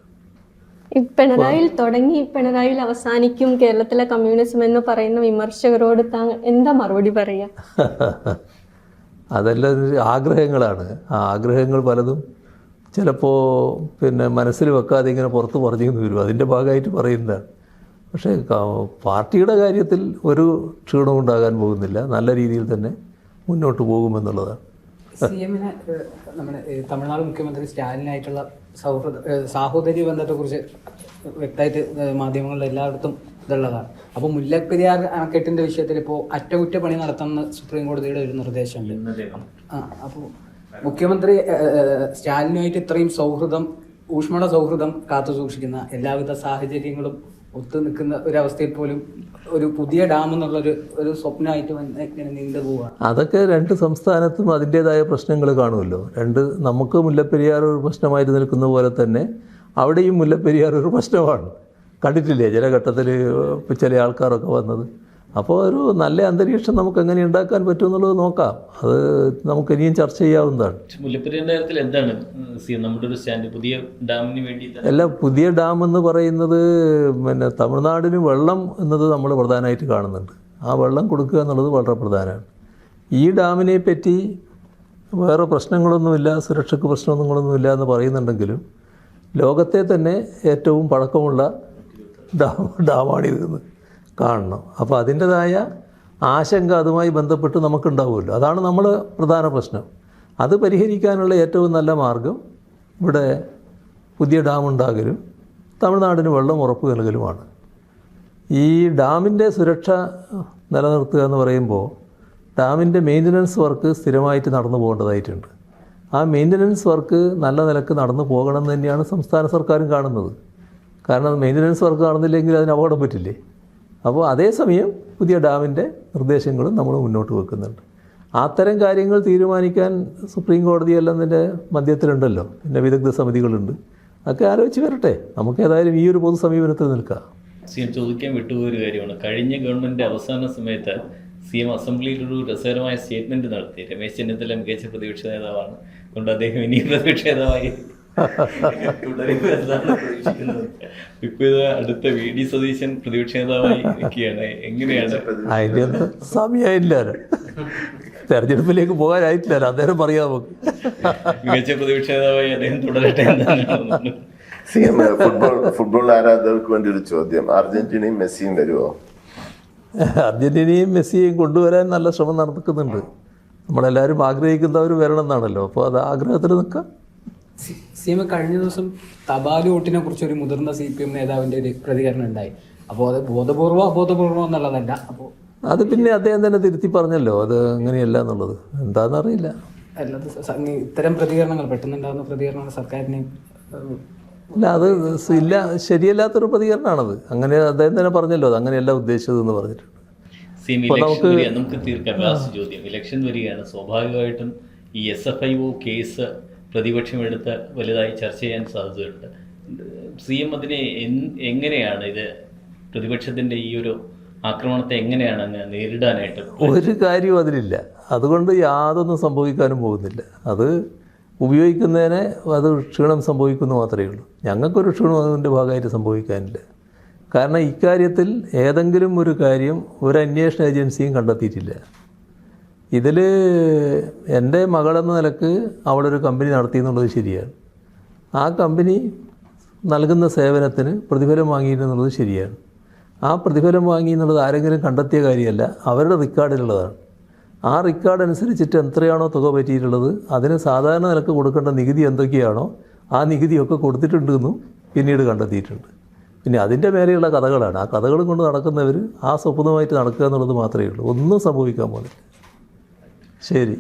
ഈ പിണറായിയിൽ തുടങ്ങി പിണറായിയിൽ അവസാനിക്കും കേരളത്തിലെ കമ്മ്യൂണിസം എന്ന് പറയുന്ന വിമർശകരോട് താങ്കൾ എന്താ മറുപടി പറയുക? അതെല്ലാം ആഗ്രഹങ്ങളാണ്. ആ ആഗ്രഹങ്ങൾ പലതും ചിലപ്പോൾ മനസ്സിൽ വെക്കാതെ ഇങ്ങനെ പുറത്ത് പറഞ്ഞു വരും. അതിൻ്റെ ഭാഗമായിട്ട് പറയുന്നതാണ്. പക്ഷേ പാർട്ടിയുടെ കാര്യത്തിൽ ഒരു ക്ഷീണവും ഉണ്ടാകാൻ പോകുന്നില്ല. നല്ല രീതിയിൽ തന്നെ മുന്നോട്ട് പോകുമെന്നുള്ളതാണ്. CM-ന് നമ്മുടെ തമിഴ്നാട് മുഖ്യമന്ത്രി സ്റ്റാലിനായിട്ടുള്ള സാഹോദര്യ ബന്ധത്തെക്കുറിച്ച് വ്യക്തമായിട്ട് മാധ്യമങ്ങളിൽ എല്ലായിടത്തും ഇതുള്ളതാണ്. അപ്പോൾ മുല്ലപ്പെരിയാർ അണക്കെട്ടിൻ്റെ വിഷയത്തിൽ ഇപ്പോൾ അറ്റകുറ്റപ്പണി നടത്തുന്ന സുപ്രീം കോടതിയുടെ ഒരു നിർദ്ദേശമുണ്ട്. അപ്പോൾ മുഖ്യമന്ത്രി സ്റ്റാലിനുമായിട്ട് ഇത്രയും ഊഷ്മള സൗഹൃദം കാത്തു സൂക്ഷിക്കുന്ന എല്ലാവിധ സാഹചര്യങ്ങളും ഒത്തു നിൽക്കുന്ന ഒരവസ്ഥയിൽ പോലും ഒരു പുതിയ ഡാം എന്നുള്ളൊരു സ്വപ്നമായിട്ട് ഇങ്ങനെ നീണ്ടു പോവുകയാണ്. അതൊക്കെ രണ്ട് സംസ്ഥാനത്തും അതിൻ്റേതായ പ്രശ്നങ്ങൾ കാണുമല്ലോ. നമുക്ക് മുല്ലപ്പെരിയാർ ഒരു പ്രശ്നമായിട്ട് നിൽക്കുന്ന പോലെ തന്നെ അവിടെയും മുല്ലപ്പെരിയാർ ഒരു പ്രശ്നമാണ്. കണ്ടിട്ടില്ലേ ചില ഘട്ടത്തിൽ ചില ആൾക്കാരൊക്കെ വന്നത്. അപ്പോൾ ഒരു നല്ല അന്തരീക്ഷം നമുക്ക് എങ്ങനെ ഉണ്ടാക്കാൻ പറ്റും എന്നുള്ളത് നോക്കാം. അത് നമുക്ക് ഇനിയും ചർച്ച ചെയ്യാവുന്നതാണ്. മുല്ലപ്പെരിയാറിന്റെ കാര്യത്തിൽ എന്താണ് നമ്മുടെ ഒരു സ്റ്റാൻഡ്? പുതിയ ഡാമിന് വേണ്ടി അല്ല, പുതിയ ഡാം എന്ന് പറയുന്നത് തമിഴ്നാടിന് വെള്ളം എന്നത് നമ്മൾ പ്രധാനമായിട്ട് കാണുന്നുണ്ട്. ആ വെള്ളം കൊടുക്കുക എന്നുള്ളത് വളരെ പ്രധാനമാണ്. ഈ ഡാമിനെ പറ്റി വേറെ പ്രശ്നങ്ങളൊന്നുമില്ല, സുരക്ഷയ്ക്ക് പ്രശ്നങ്ങളൊന്നുമില്ല എന്ന് പറയുന്നുണ്ടെങ്കിലും ലോകത്തെ തന്നെ ഏറ്റവും പഴക്കമുള്ള ഡാമാണിതെന്ന് കാണണം. അപ്പോൾ അതിൻ്റെതായ ആശങ്ക അതുമായി ബന്ധപ്പെട്ട് നമുക്കുണ്ടാവുമല്ലോ. അതാണ് നമ്മൾ പ്രധാന പ്രശ്നം. അത് പരിഹരിക്കാനുള്ള ഏറ്റവും നല്ല മാർഗം ഇവിടെ പുതിയ ഡാം ഉണ്ടാകലും തമിഴ്നാടിന് വെള്ളം ഉറപ്പ് നൽകലുമാണ്. ഈ ഡാമിൻ്റെ സുരക്ഷ നിലനിർത്തുക എന്ന് പറയുമ്പോൾ ഡാമിൻ്റെ മെയിൻ്റനൻസ് വർക്ക് സ്ഥിരമായിട്ട് നടന്നു പോകേണ്ടതായിട്ടുണ്ട്. ആ മെയിൻ്റനൻസ് വർക്ക് നല്ല നിലക്ക് നടന്നു പോകണമെന്ന് തന്നെയാണ് സംസ്ഥാന സർക്കാരും കാണുന്നത്. കാരണം മെയിൻ്റനൻസ് വർക്ക് നടന്നില്ലെങ്കിൽ അതിന് അപകടം പറ്റില്ലേ. അപ്പോൾ അതേസമയം പുതിയ ഡാമിൻ്റെ നിർദ്ദേശങ്ങളും നമ്മൾ മുന്നോട്ട് വെക്കുന്നുണ്ട്. അത്തരം കാര്യങ്ങൾ തീരുമാനിക്കാൻ സുപ്രീം കോടതിയെല്ലാം ഇതിൻ്റെ മധ്യത്തിലുണ്ടല്ലോ. പിന്നെ വിദഗ്ധ സമിതികളുണ്ട്. അതൊക്കെ ആലോചിച്ച് വരട്ടെ. നമുക്ക് ഏതായാലും ഈ ഒരു പൊതു സമീപനത്തിൽ നിൽക്കാം. ചോദിക്കാൻ വിട്ടുപോയൊരു കാര്യമാണ്. കഴിഞ്ഞ ഗവൺമെൻറ് അവസാന സമയത്ത് CM അസംബ്ലിയിൽ ഒരു രസകരമായ സ്റ്റേറ്റ്മെൻറ്റ് നടത്തി. രമേശ് ചെന്നിത്തല മികച്ച പ്രതിപക്ഷ നേതാവാണ്, അതുകൊണ്ട് അദ്ദേഹം ഇനി പ്രതിപക്ഷ നേതാവായി തുടരുമെന്നാണ് പ്രതീക്ഷിക്കുന്നത്. ഇപ്പൊ ഇത് അടുത്ത VD സതീശൻ പ്രതിപക്ഷ നേതാവായി നിൽക്കുകയാണ്. എങ്ങനെയാണ്? അതിൻ്റെ ഒന്നും സമയമില്ല, തെരഞ്ഞെടുപ്പിലേക്ക് പോകാനായിട്ടില്ല. അദ്ദേഹം പറയാം നമുക്ക് മികച്ച പ്രതിപക്ഷ നേതാവായി അദ്ദേഹം തുടരട്ടെ എന്നാണ്. CM ഫുട്ബോൾ ആരാധകർക്ക് വേണ്ടി ഒരു ചോദ്യം. അർജന്റീനയും മെസ്സിയും വരുമോ? അർജന്റീനയും മെസ്സിയെയും കൊണ്ടുവരാൻ നല്ല ശ്രമം നടക്കുന്നുണ്ട്. നമ്മളെല്ലാവരും ആഗ്രഹിക്കുന്നവർ വരണം എന്നാണല്ലോ. അപ്പോൾ അത് ആഗ്രഹത്തിൽ നിൽക്കാം. CM കഴിഞ്ഞ ദിവസം തപാൽ വോട്ടിനെ കുറിച്ച് ഒരു മുതിർന്ന CPM നേതാവിൻ്റെ ഒരു പ്രതികരണം ഉണ്ടായി. അപ്പോൾ അത് അബോധപൂർവം എന്നുള്ളതല്ല. അപ്പോൾ അത് പിന്നെ അദ്ദേഹം തന്നെ തിരുത്തി പറഞ്ഞല്ലോ അത് അങ്ങനെയല്ല എന്നുള്ളത്. എന്താണെന്നറിയില്ല. അല്ലാതെ ഇത്തരം പ്രതികരണങ്ങൾ പെട്ടെന്നുണ്ടാകുന്ന പ്രതികരണങ്ങൾ സർക്കാരിനെയും ഇല്ല, അത് ഇല്ല, ശരിയല്ലാത്തൊരു പ്രതികരണമാണത്. അങ്ങനെ അദ്ദേഹം തന്നെ പറഞ്ഞല്ലോ അത് അങ്ങനെയല്ല ഉദ്ദേശിച്ചതെന്ന് പറഞ്ഞിട്ടുണ്ട്. നമുക്ക് തീർക്കാം. ലാസ്റ്റ് ചോദ്യം. ഇലക്ഷൻ വരികയാണ്. സ്വാഭാവികമായിട്ടും ഈ SFIO കേസ് പ്രതിപക്ഷം എടുത്ത് വലുതായി ചർച്ച ചെയ്യാൻ സാധ്യതയുണ്ട്. CM അതിനെ എങ്ങനെയാണ് ഇത് പ്രതിപക്ഷത്തിൻ്റെ ഈ ഒരു ആക്രമണത്തെ എങ്ങനെയാണ് അങ്ങ് നേരിടാനായിട്ട്? ഒരു കാര്യവും അതിലില്ല. അതുകൊണ്ട് യാതൊന്നും സംഭവിക്കാനും പോകുന്നില്ല. അത് ഉപയോഗിക്കുന്നതിന് അത് ക്ഷീണം സംഭവിക്കുന്നു മാത്രമേ ഉള്ളൂ. ഞങ്ങൾക്കൊരു ക്ഷീണം അതിൻ്റെ ഭാഗമായിട്ട് സംഭവിക്കാനില്ല. കാരണം ഇക്കാര്യത്തിൽ ഏതെങ്കിലും ഒരു കാര്യം ഒരു അന്വേഷണ ഏജൻസിയും കണ്ടെത്തിയിട്ടില്ല. ഇതിൽ എൻ്റെ മകളെന്ന നിലക്ക് അവളൊരു കമ്പനി നടത്തി എന്നുള്ളത് ശരിയാണ്. ആ കമ്പനി നൽകുന്ന സേവനത്തിന് പ്രതിഫലം വാങ്ങിയിരുന്നുള്ളത് ശരിയാണ്. ആ പ്രതിഫലം വാങ്ങി എന്നുള്ളത് ആരെങ്കിലും കണ്ടെത്തിയ കാര്യമല്ല, അവരുടെ റെക്കോർഡിലുള്ളതാണ്. ആ റെക്കോർഡ് അനുസരിച്ചിട്ട് എത്രയാണോ തുക പറ്റിയിട്ടുള്ളത് അതിന് സാധാരണ നിലക്ക് കൊടുക്കേണ്ട നികുതി എന്തൊക്കെയാണോ ആ നികുതിയൊക്കെ കൊടുത്തിട്ടുണ്ടെന്നും പിന്നീട് കണ്ടെത്തിയിട്ടുണ്ട്. പിന്നെ അതിൻ്റെ മേലെയുള്ള കഥകളാണ്. ആ കഥകൾ കൊണ്ട് നടക്കുന്നവർ ആ സ്വപ്നമായിട്ട് നടക്കുക എന്നുള്ളത് മാത്രമേ ഉള്ളൂ. ഒന്നും സംഭവിക്കാൻ പോകുന്നില്ല. ശരി.